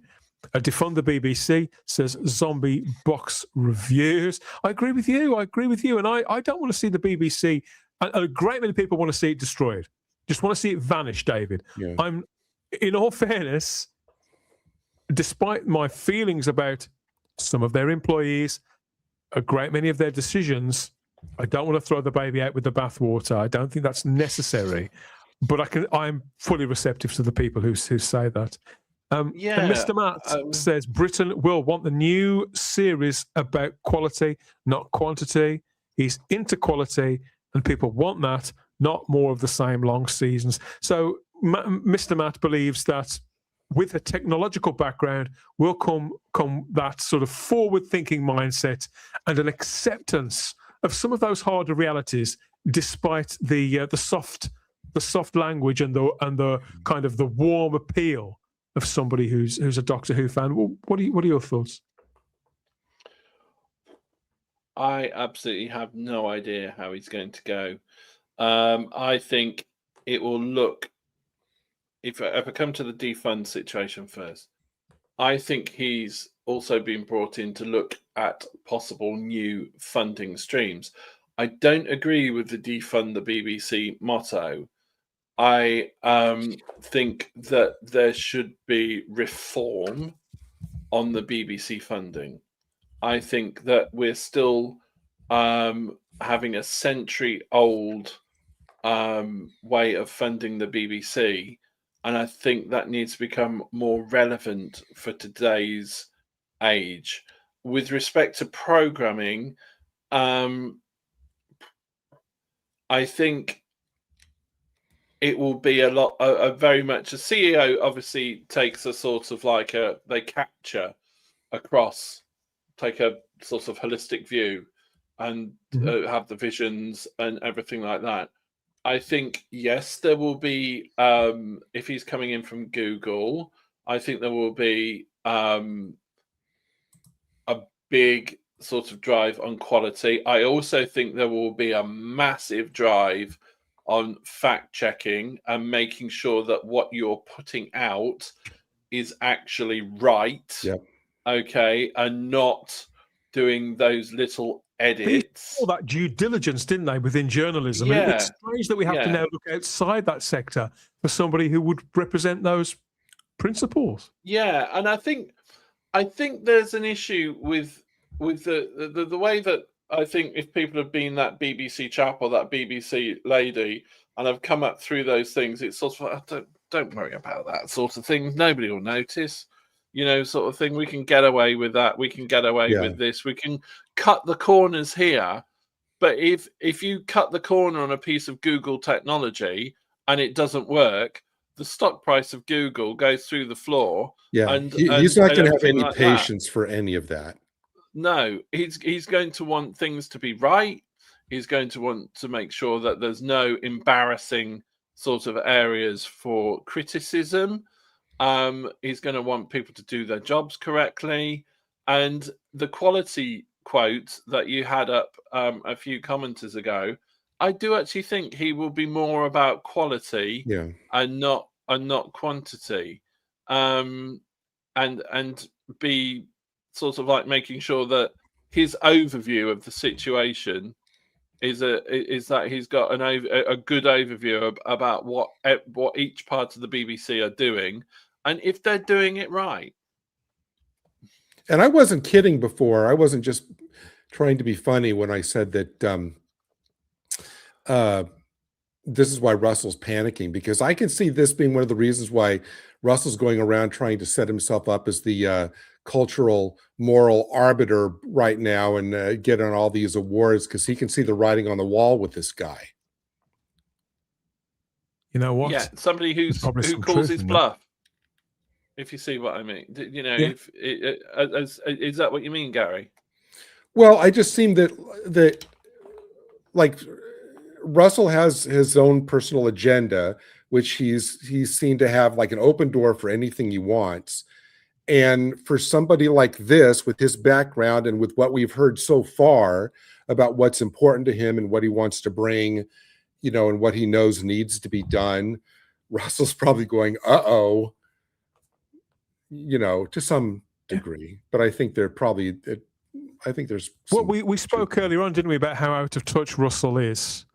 Speaker 1: Defund the BBC, says Zombie Box Reviews. I agree with you, and I don't want to see the BBC, and a great many people want to see it destroyed. Just want to see it vanish, David. Yeah. I'm, in all fairness, despite my feelings about some of their employees, a great many of their decisions, I don't want to throw the baby out with the bathwater. I don't think that's necessary, but I'm fully receptive to the people who say that. And Mr. Matt says Britain will want the new series about quality, not quantity. He's into quality, and people want that, not more of the same long seasons. So Mr. Matt believes that with a technological background will come that sort of forward-thinking mindset and an acceptance of some of those harder realities, despite the soft language and the kind of the warm appeal of somebody who's a Doctor Who fan. What are your thoughts?
Speaker 3: I absolutely have no idea how he's going to go. I think it will look, if I come to the defund situation first, I think he's also been brought in to look at possible new funding streams. I don't agree with the defund the BBC motto. I think that there should be reform on the BBC funding. I think that we're still having a century-old way of funding the BBC, and I think that needs to become more relevant for today's age. With respect to programming, I think it will be very much a CEO obviously takes a sort of like they capture across, take a sort of holistic view and have the visions and everything like that. I think, yes, there will be, if he's coming in from Google, I think there will be a big sort of drive on quality. I also think there will be a massive drive on fact checking and making sure that what you're putting out is actually right.
Speaker 2: Yep.
Speaker 3: Okay, and not doing those little edits.
Speaker 1: All that due diligence, didn't they, within journalism?
Speaker 3: Yeah.
Speaker 1: It's strange that we have to now look outside that sector for somebody who would represent those principles.
Speaker 3: Yeah, and I think there's an issue with the way that I think if people have been that BBC chap or that BBC lady and have come up through those things, it's sort of don't worry about that sort of thing. Nobody will notice. sort of thing. We can get away with that. We can get away with this. We can cut the corners here. But if you cut the corner on a piece of Google technology and it doesn't work, the stock price of Google goes through the floor.
Speaker 2: Yeah,
Speaker 3: and
Speaker 2: he's not going to have any
Speaker 3: like
Speaker 2: patience for any of that.
Speaker 3: No, he's going to want things to be right. He's going to want to make sure that there's no embarrassing sort of areas for criticism. He's going to want people to do their jobs correctly. And the quality quote that you had up a few commenters ago, I do actually think he will be more about quality and not quantity, and be sort of like making sure that his overview of the situation is that he's got a good overview about what each part of the BBC are doing and if they're doing it right.
Speaker 2: And I wasn't kidding before. I wasn't just trying to be funny when I said that this is why Russell's panicking, because I can see this being one of the reasons why Russell's going around trying to set himself up as the cultural moral arbiter right now and get on all these awards, because he can see the writing on the wall with this guy.
Speaker 1: You know what?
Speaker 3: Yeah, somebody who calls his bluff. If you see what I mean, is that what you mean, Gary?
Speaker 2: Well, I just seem that like Russell has his own personal agenda, which he's seen to have like an open door for anything he wants. And for somebody like this, with his background and with what we've heard so far about what's important to him and what he wants to bring, and what he knows needs to be done, Russell's probably going, uh-oh, to some degree. But I think they're probably, I think there's...
Speaker 1: Well, we spoke earlier on, didn't we, about how out of touch Russell is.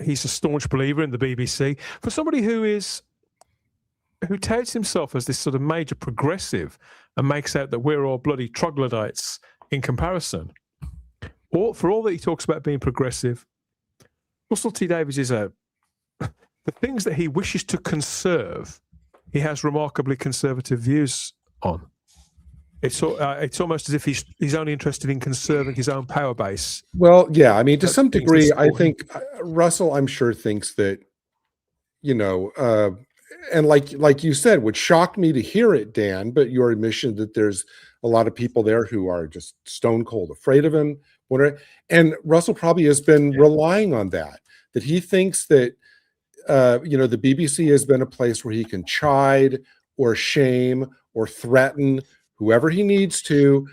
Speaker 1: He's a staunch believer in the BBC. For somebody who touts himself as this sort of major progressive and makes out that we're all bloody troglodytes in comparison, for all that he talks about being progressive, Russell T Davies is the things that he wishes to conserve, he has remarkably conservative views on. It's almost as if he's only interested in conserving his own power base.
Speaker 2: Well, yeah, I mean, to some degree, I think Russell, I'm sure, thinks that, and like you said, would shock me to hear it, Dan, but your admission that there's a lot of people there who are just stone cold afraid of him. And Russell probably has been relying on that he thinks that, the BBC has been a place where he can chide or shame or threaten whoever he needs to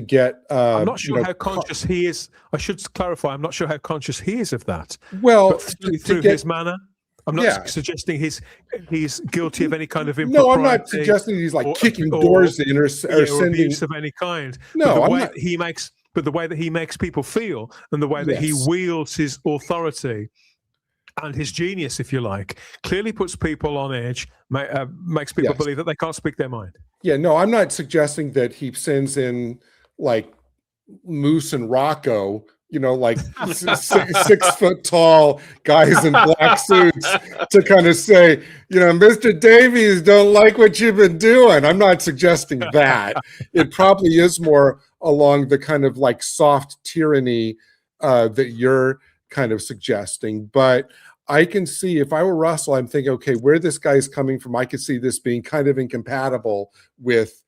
Speaker 2: get.
Speaker 1: I'm not sure how conscious he is. I should clarify. I'm not sure how conscious he is of that.
Speaker 2: Well,
Speaker 1: through his manner. I'm not suggesting he's guilty of any kind of impropriety.
Speaker 2: No, I'm not suggesting he's like kicking doors in or sending
Speaker 1: abuse of any kind.
Speaker 2: No,
Speaker 1: but the way that he makes people feel and the way that he wields his authority and his genius, if you like, clearly puts people on edge, makes people believe that they can't speak their mind.
Speaker 2: Yeah, no, I'm not suggesting that he sends in like Moose and Rocco, like 6 foot tall guys in black suits to kind of say, Mr. Davies, don't like what you've been doing. I'm not suggesting that. It probably is more along the kind of like soft tyranny that you're kind of suggesting. But I can see, if I were Russell, I'm thinking, okay, where this guy's coming from, I could see this being kind of incompatible with,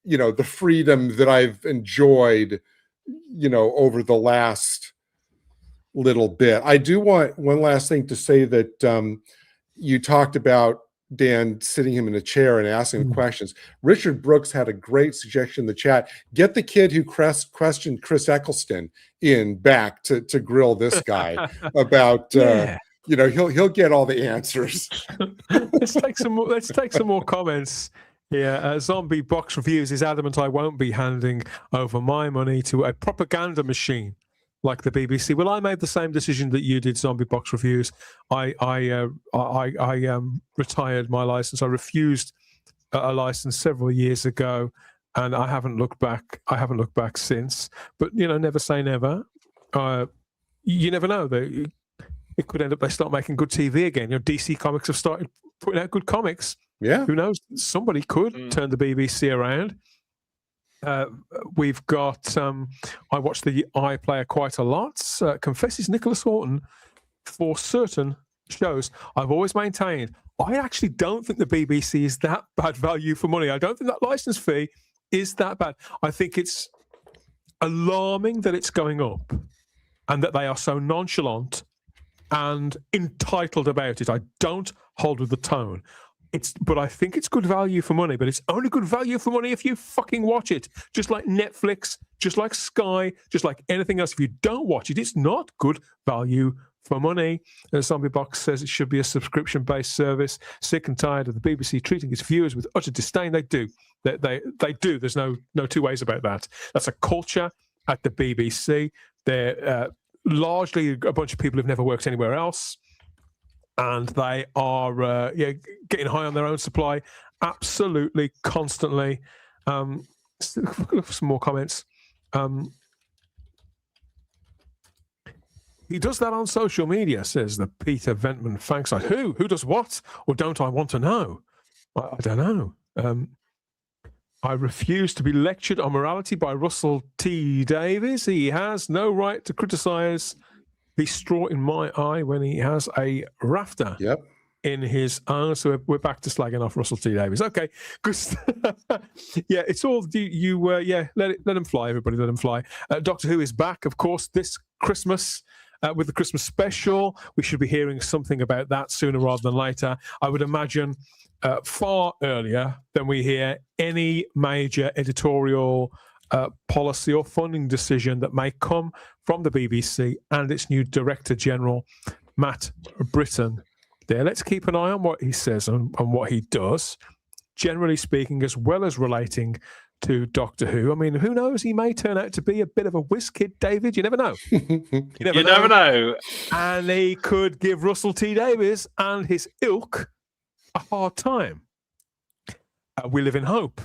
Speaker 2: the freedom that I've enjoyed, over the last little bit. I do want one last thing to say that you talked about, Dan, sitting him in a chair and asking him questions. Richard Brooks had a great suggestion in the chat. Get the kid who questioned Chris Eccleston back to grill this guy about, he'll get all the answers.
Speaker 1: Let's take some more comments. Yeah, Zombie Box Reviews is adamant I won't be handing over my money to a propaganda machine like the BBC. Well, I made the same decision that you did, Zombie Box Reviews. I retired my license. I refused a license several years ago, and I haven't looked back. Since. But never say never. You never know. It could end up they start making good TV again. DC Comics have started putting out good comics.
Speaker 2: Yeah.
Speaker 1: Who knows? Somebody could turn the BBC around. We've got, I watch the iPlayer quite a lot, confesses Nicholas Horton, for certain shows. I've always maintained, I actually don't think the BBC is that bad value for money. I don't think that license fee is that bad. I think it's alarming that it's going up and that they are so nonchalant and entitled about it. I don't hold with the tone. But I think it's good value for money, but it's only good value for money if you fucking watch it. Just like Netflix, just like Sky, just like anything else. If you don't watch it, it's not good value for money. Zombie Box says it should be a subscription-based service. Sick and tired of the BBC treating its viewers with utter disdain. They do. They do. There's no two ways about that. That's a culture at the BBC. They're largely a bunch of people who've never worked anywhere else. And they are getting high on their own supply, absolutely, constantly. Look for some more comments. He does that on social media, says the Peter Ventman fan site. Who does what? Or don't I want to know? I don't know. I refuse to be lectured on morality by Russell T. Davies. He has no right to criticise the straw in my eye when he has a rafter in his own. So we're back to slagging off Russell T. Davies. Okay, good. Yeah, it's all let him fly, everybody, let him fly. Doctor Who is back, of course, this Christmas with the Christmas special. We should be hearing something about that sooner rather than later. I would imagine far earlier than we hear any major editorial policy or funding decision that may come from the BBC and its new Director General, Matt Britton. There, let's keep an eye on what he says and what he does, generally speaking, as well as relating to Doctor Who. I mean, who knows? He may turn out to be a bit of a whiz kid, David. You never know. You never know. And he could give Russell T. Davies and his ilk a hard time. We live in hope.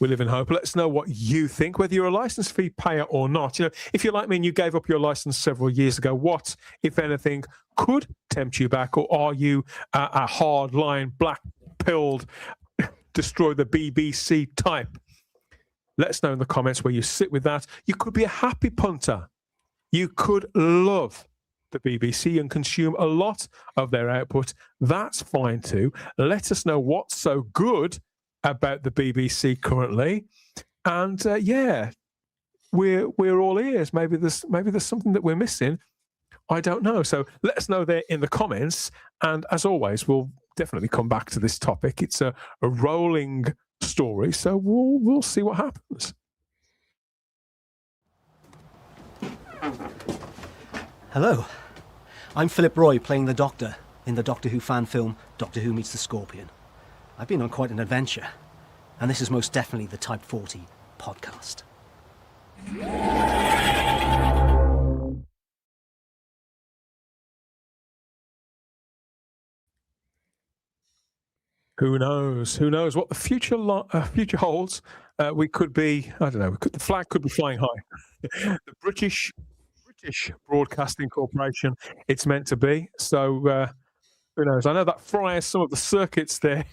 Speaker 1: We live in hope. Let us know what you think, whether you're a license fee payer or not. You know, if you're like me and you gave up your license several years ago, what, if anything, could tempt you back? Or are you a hard-line, black-pilled, destroy the BBC type? Let us know in the comments where you sit with that. You could be a happy punter. You could love the BBC and consume a lot of their output. That's fine too. Let us know what's so good about the BBC currently, and we're all ears. Maybe there's something that we're missing. I don't know. So let us know there in the comments. And as always, we'll definitely come back to this topic. It's a rolling story, so we'll see what happens.
Speaker 14: Hello, I'm Philip Roy playing the Doctor in the Doctor Who fan film Doctor Who Meets the Scorpion. I've been on quite an adventure, and this is most definitely the Type 40 podcast.
Speaker 1: Who knows? Who knows what the future holds? We could be, I don't know, the flag could be flying high. The British Broadcasting Corporation, it's meant to be. So who knows? I know that fries some of the circuits there.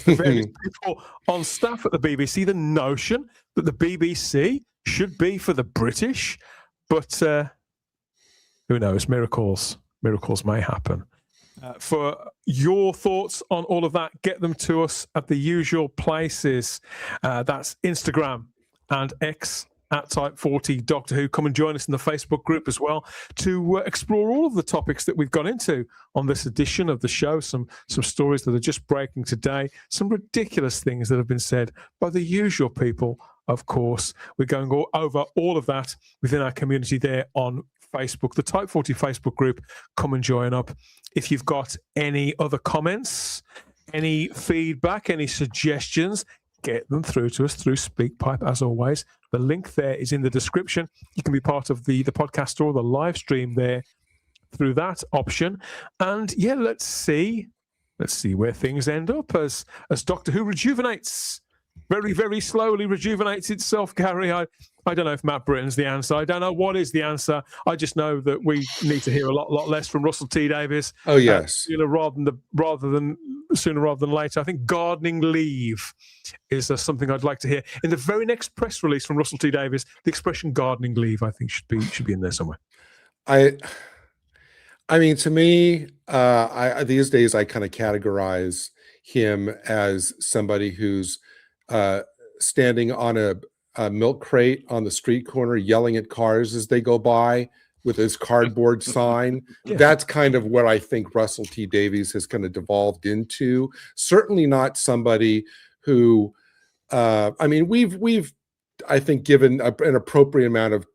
Speaker 1: The various people on staff at the BBC, the notion that the BBC should be for the British, but who knows? Miracles may happen. For your thoughts on all of that, get them to us at the usual places. That's Instagram and X at Type 40 Doctor Who. Come and join us in the Facebook group as well to explore all of the topics that we've gone into on this edition of the show. Some stories that are just breaking today, some ridiculous things that have been said by the usual people, of course. We're going over all of that within our community there on Facebook, the Type 40 Facebook group. Come and join up. If you've got any other comments, any feedback, any suggestions, get them through to us through SpeakPipe, as always. The link there is in the description. You can be part of the podcast or the live stream there through that option. And yeah, let's see where things end up as Doctor Who rejuvenates. Very, very slowly rejuvenates itself, Gary. I don't know if Matt Britton's the answer. I don't know what is the answer. I just know that we need to hear a lot less from Russell T. Davies.
Speaker 2: Oh yes,
Speaker 1: rather than sooner rather than later. I think gardening leave is something I'd like to hear in the very next press release from Russell T Davies. The expression gardening leave, I think, should be in there somewhere.
Speaker 2: I mean, to me, these days I kind of categorize him as somebody who's standing on a milk crate on the street corner, yelling at cars as they go by with his cardboard sign.
Speaker 1: Yeah.
Speaker 2: That's kind of what I think Russell T Davies has kind of devolved into. Certainly not somebody who, I mean, we've I think given an appropriate amount of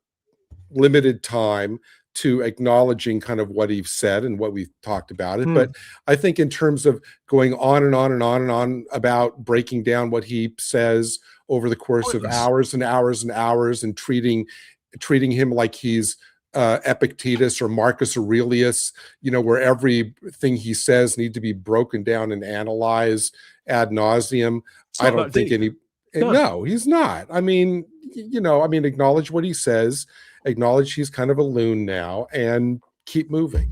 Speaker 2: limited time to acknowledging kind of what he's said and what we've talked about it. But I think in terms of going on and on and on and on about breaking down what he says over the course of hours and hours and hours and treating him like he's Epictetus or Marcus Aurelius, you know, where everything he says need to be broken down and analyzed ad nauseum. I don't think no, he's not. I mean, you know, acknowledge what he says, acknowledge he's kind of a loon now, and keep moving.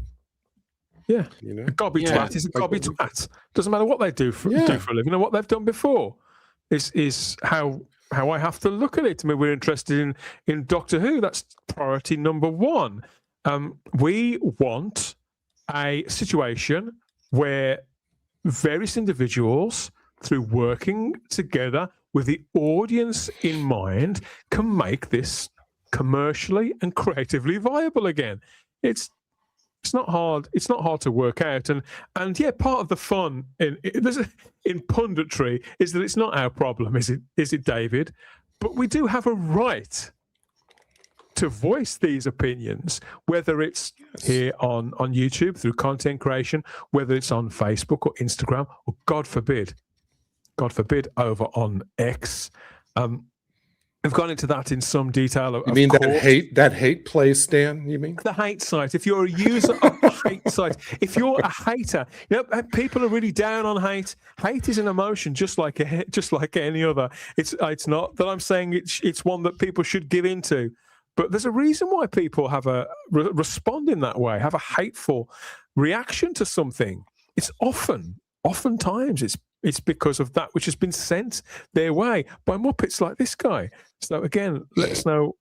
Speaker 1: Yeah,
Speaker 2: you know,
Speaker 1: a gobby twat is a gobby twat. Doesn't matter what they do for a living or what they've done before. Is how I have to look at it. I mean, we're interested in Doctor Who. That's priority number one. We want a situation where various individuals, through working together with the audience in mind, can make this commercially and creatively viable again. It's not hard. It's not hard to work out. And yeah, part of the fun in punditry is that it's not our problem, is it, David? But we do have a right to voice these opinions, whether it's here on YouTube through content creation, whether it's on Facebook or Instagram, or God forbid, over on X. I've gone into that in some detail.
Speaker 2: You mean that hate place, Stan? You mean
Speaker 1: the hate site? If you're a user of the hate site, if you're a hater, you know, people are really down on hate. Hate is an emotion, just like any other. It's not that I'm saying it's one that people should give into, but there's a reason why people have respond in that way, have a hateful reaction to something. It's oftentimes it's because of that which has been sent their way by Muppets like this guy. So again, let us know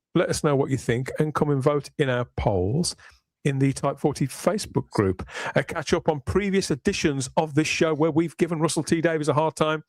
Speaker 1: what you think, and come and vote in our polls in the Type 40 Facebook group. Catch up on previous editions of this show where we've given Russell T Davies a hard time.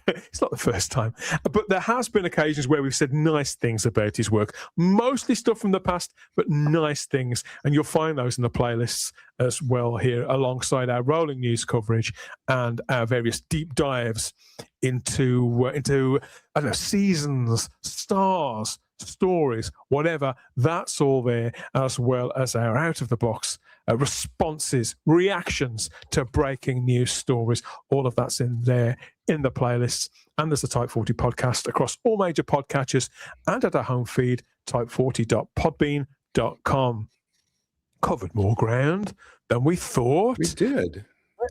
Speaker 1: It's not the first time, but there has been occasions where we've said nice things about his work, mostly stuff from the past, but nice things, and you'll find those in the playlists as well here, alongside our rolling news coverage and our various deep dives into I don't know, seasons, stars, stories, whatever. That's all there, as well as our out of the box responses, reactions to breaking news stories. All of that's in there in the playlists. And there's the Type 40 podcast across all major podcatchers and at our home feed, type40.podbean.com. Covered more ground than we thought.
Speaker 2: We did.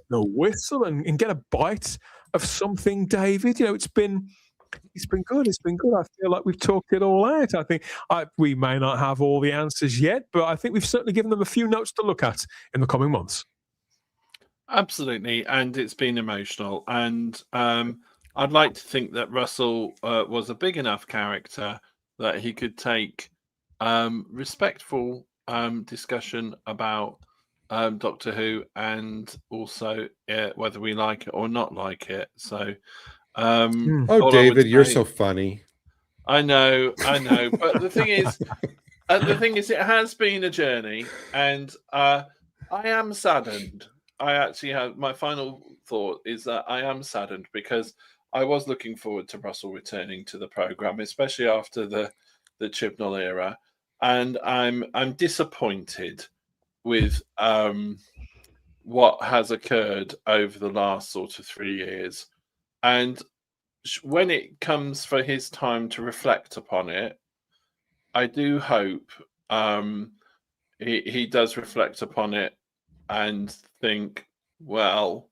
Speaker 1: The whistle and get a bite of something, David. You know, it's been good. It's been good. I feel like we've talked it all out. I think we may not have all the answers yet, but I think we've certainly given them a few notes to look at in the coming months.
Speaker 3: Absolutely, and it's been emotional. And I'd like to think that Russell was a big enough character that he could take respectful discussion about Doctor Who, and also whether we like it or not like it. So.
Speaker 2: David, you're so funny.
Speaker 3: I know. But the thing is, it has been a journey, and I am saddened. I actually have my final thought is that I am saddened because I was looking forward to Russell returning to the program, especially after the Chibnall era, and I'm disappointed with what has occurred over the last sort of 3 years. And when it comes for his time to reflect upon it, I do hope he does reflect upon it and think, well,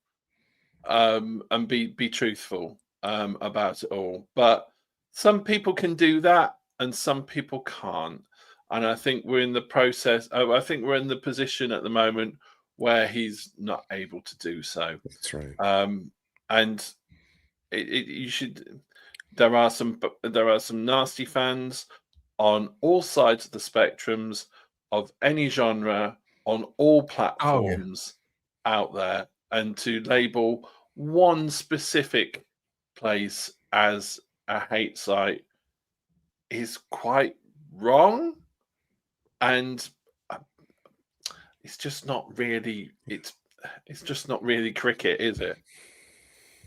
Speaker 3: and be truthful about it all. But some people can do that and some people can't. And I think we're in the process. I think we're in the position at the moment where he's not able to do so.
Speaker 2: That's right.
Speaker 3: And you should. There are some nasty fans on all sides of the spectrums of any genre on all platforms out there, and to label one specific place as a hate site is quite wrong, and it's just not really just not really cricket, is it?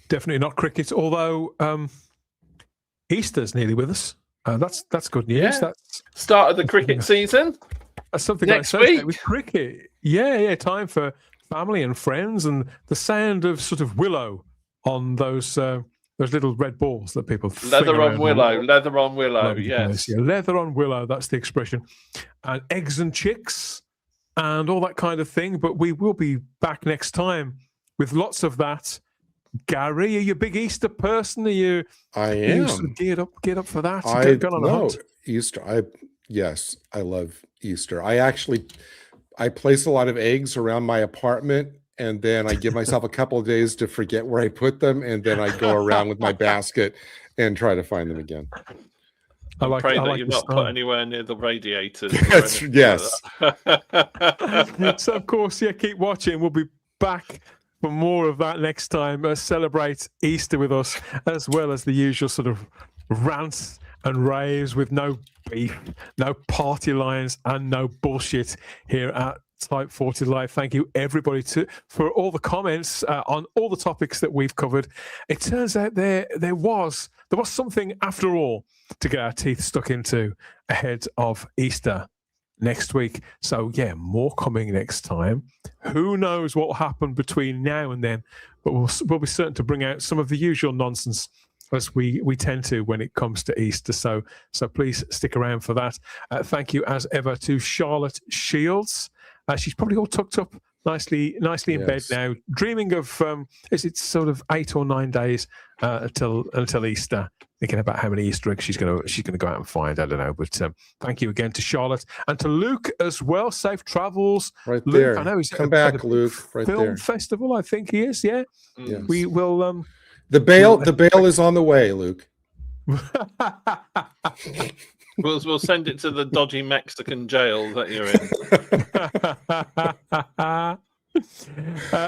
Speaker 1: Definitely not cricket, although Easter's nearly with us. That's good news.
Speaker 3: Yeah.
Speaker 1: That's
Speaker 3: start of the cricket season.
Speaker 1: That's something
Speaker 3: next
Speaker 1: I
Speaker 3: week
Speaker 1: associate with cricket. Yeah, time for family and friends, and the sound of sort of willow on those little red balls that people
Speaker 3: leather on willow. Yes,
Speaker 1: yeah, leather on willow. That's the expression. And eggs and chicks, and all that kind of thing. But we will be back next time with lots of that. Gary, are you a big Easter person? Are you?
Speaker 2: I am.
Speaker 1: Are you sort of geared up for that.
Speaker 2: Easter. Yes, I love Easter. I place a lot of eggs around my apartment, and then I give myself a couple of days to forget where I put them, and then I go around with my basket and try to find them again.
Speaker 3: I pray that you've not put anywhere near the radiators.
Speaker 2: Yes.
Speaker 1: So, of course, keep watching. We'll be back for more of that next time. Celebrate Easter with us, as well as the usual sort of rants and raves with no beef, no party lines, and no bullshit here at Type 40 Live. Thank you, everybody, for all the comments on all the topics that we've covered. It turns out there was something after all to get our teeth stuck into ahead of Easter next week. So more coming next time. Who knows what will happen between now and then, but we'll be certain to bring out some of the usual nonsense as we tend to when it comes to Easter. So please stick around for that. Thank you as ever to Charlotte Shields. She's probably all tucked up nicely in bed now, dreaming of is it sort of 8 or 9 days until Easter, thinking about how many Easter eggs she's gonna go out and find. I don't know, but thank you again to Charlotte and to Luke as well. Safe travels,
Speaker 2: right
Speaker 1: Luke.
Speaker 2: there.
Speaker 1: I know he's
Speaker 2: come back, Luke. Right
Speaker 1: film
Speaker 2: there.
Speaker 1: Festival, I think he is. Yeah,
Speaker 2: yes.
Speaker 1: We will.
Speaker 2: The bail is on the way, Luke.
Speaker 3: We'll send it to the dodgy Mexican jail that you're
Speaker 1: in.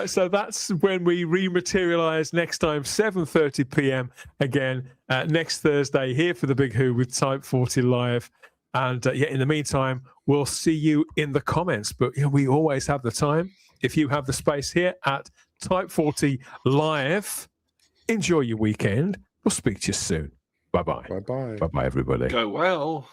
Speaker 1: So that's when we rematerialize next time, 7:30 p.m. again next Thursday here for the Big Who with Type 40 Live. And in the meantime, we'll see you in the comments. But we always have the time. If you have the space here at Type 40 Live, enjoy your weekend. We'll speak to you soon. Bye-bye.
Speaker 2: Bye-bye.
Speaker 1: Bye-bye, everybody.
Speaker 3: Go well.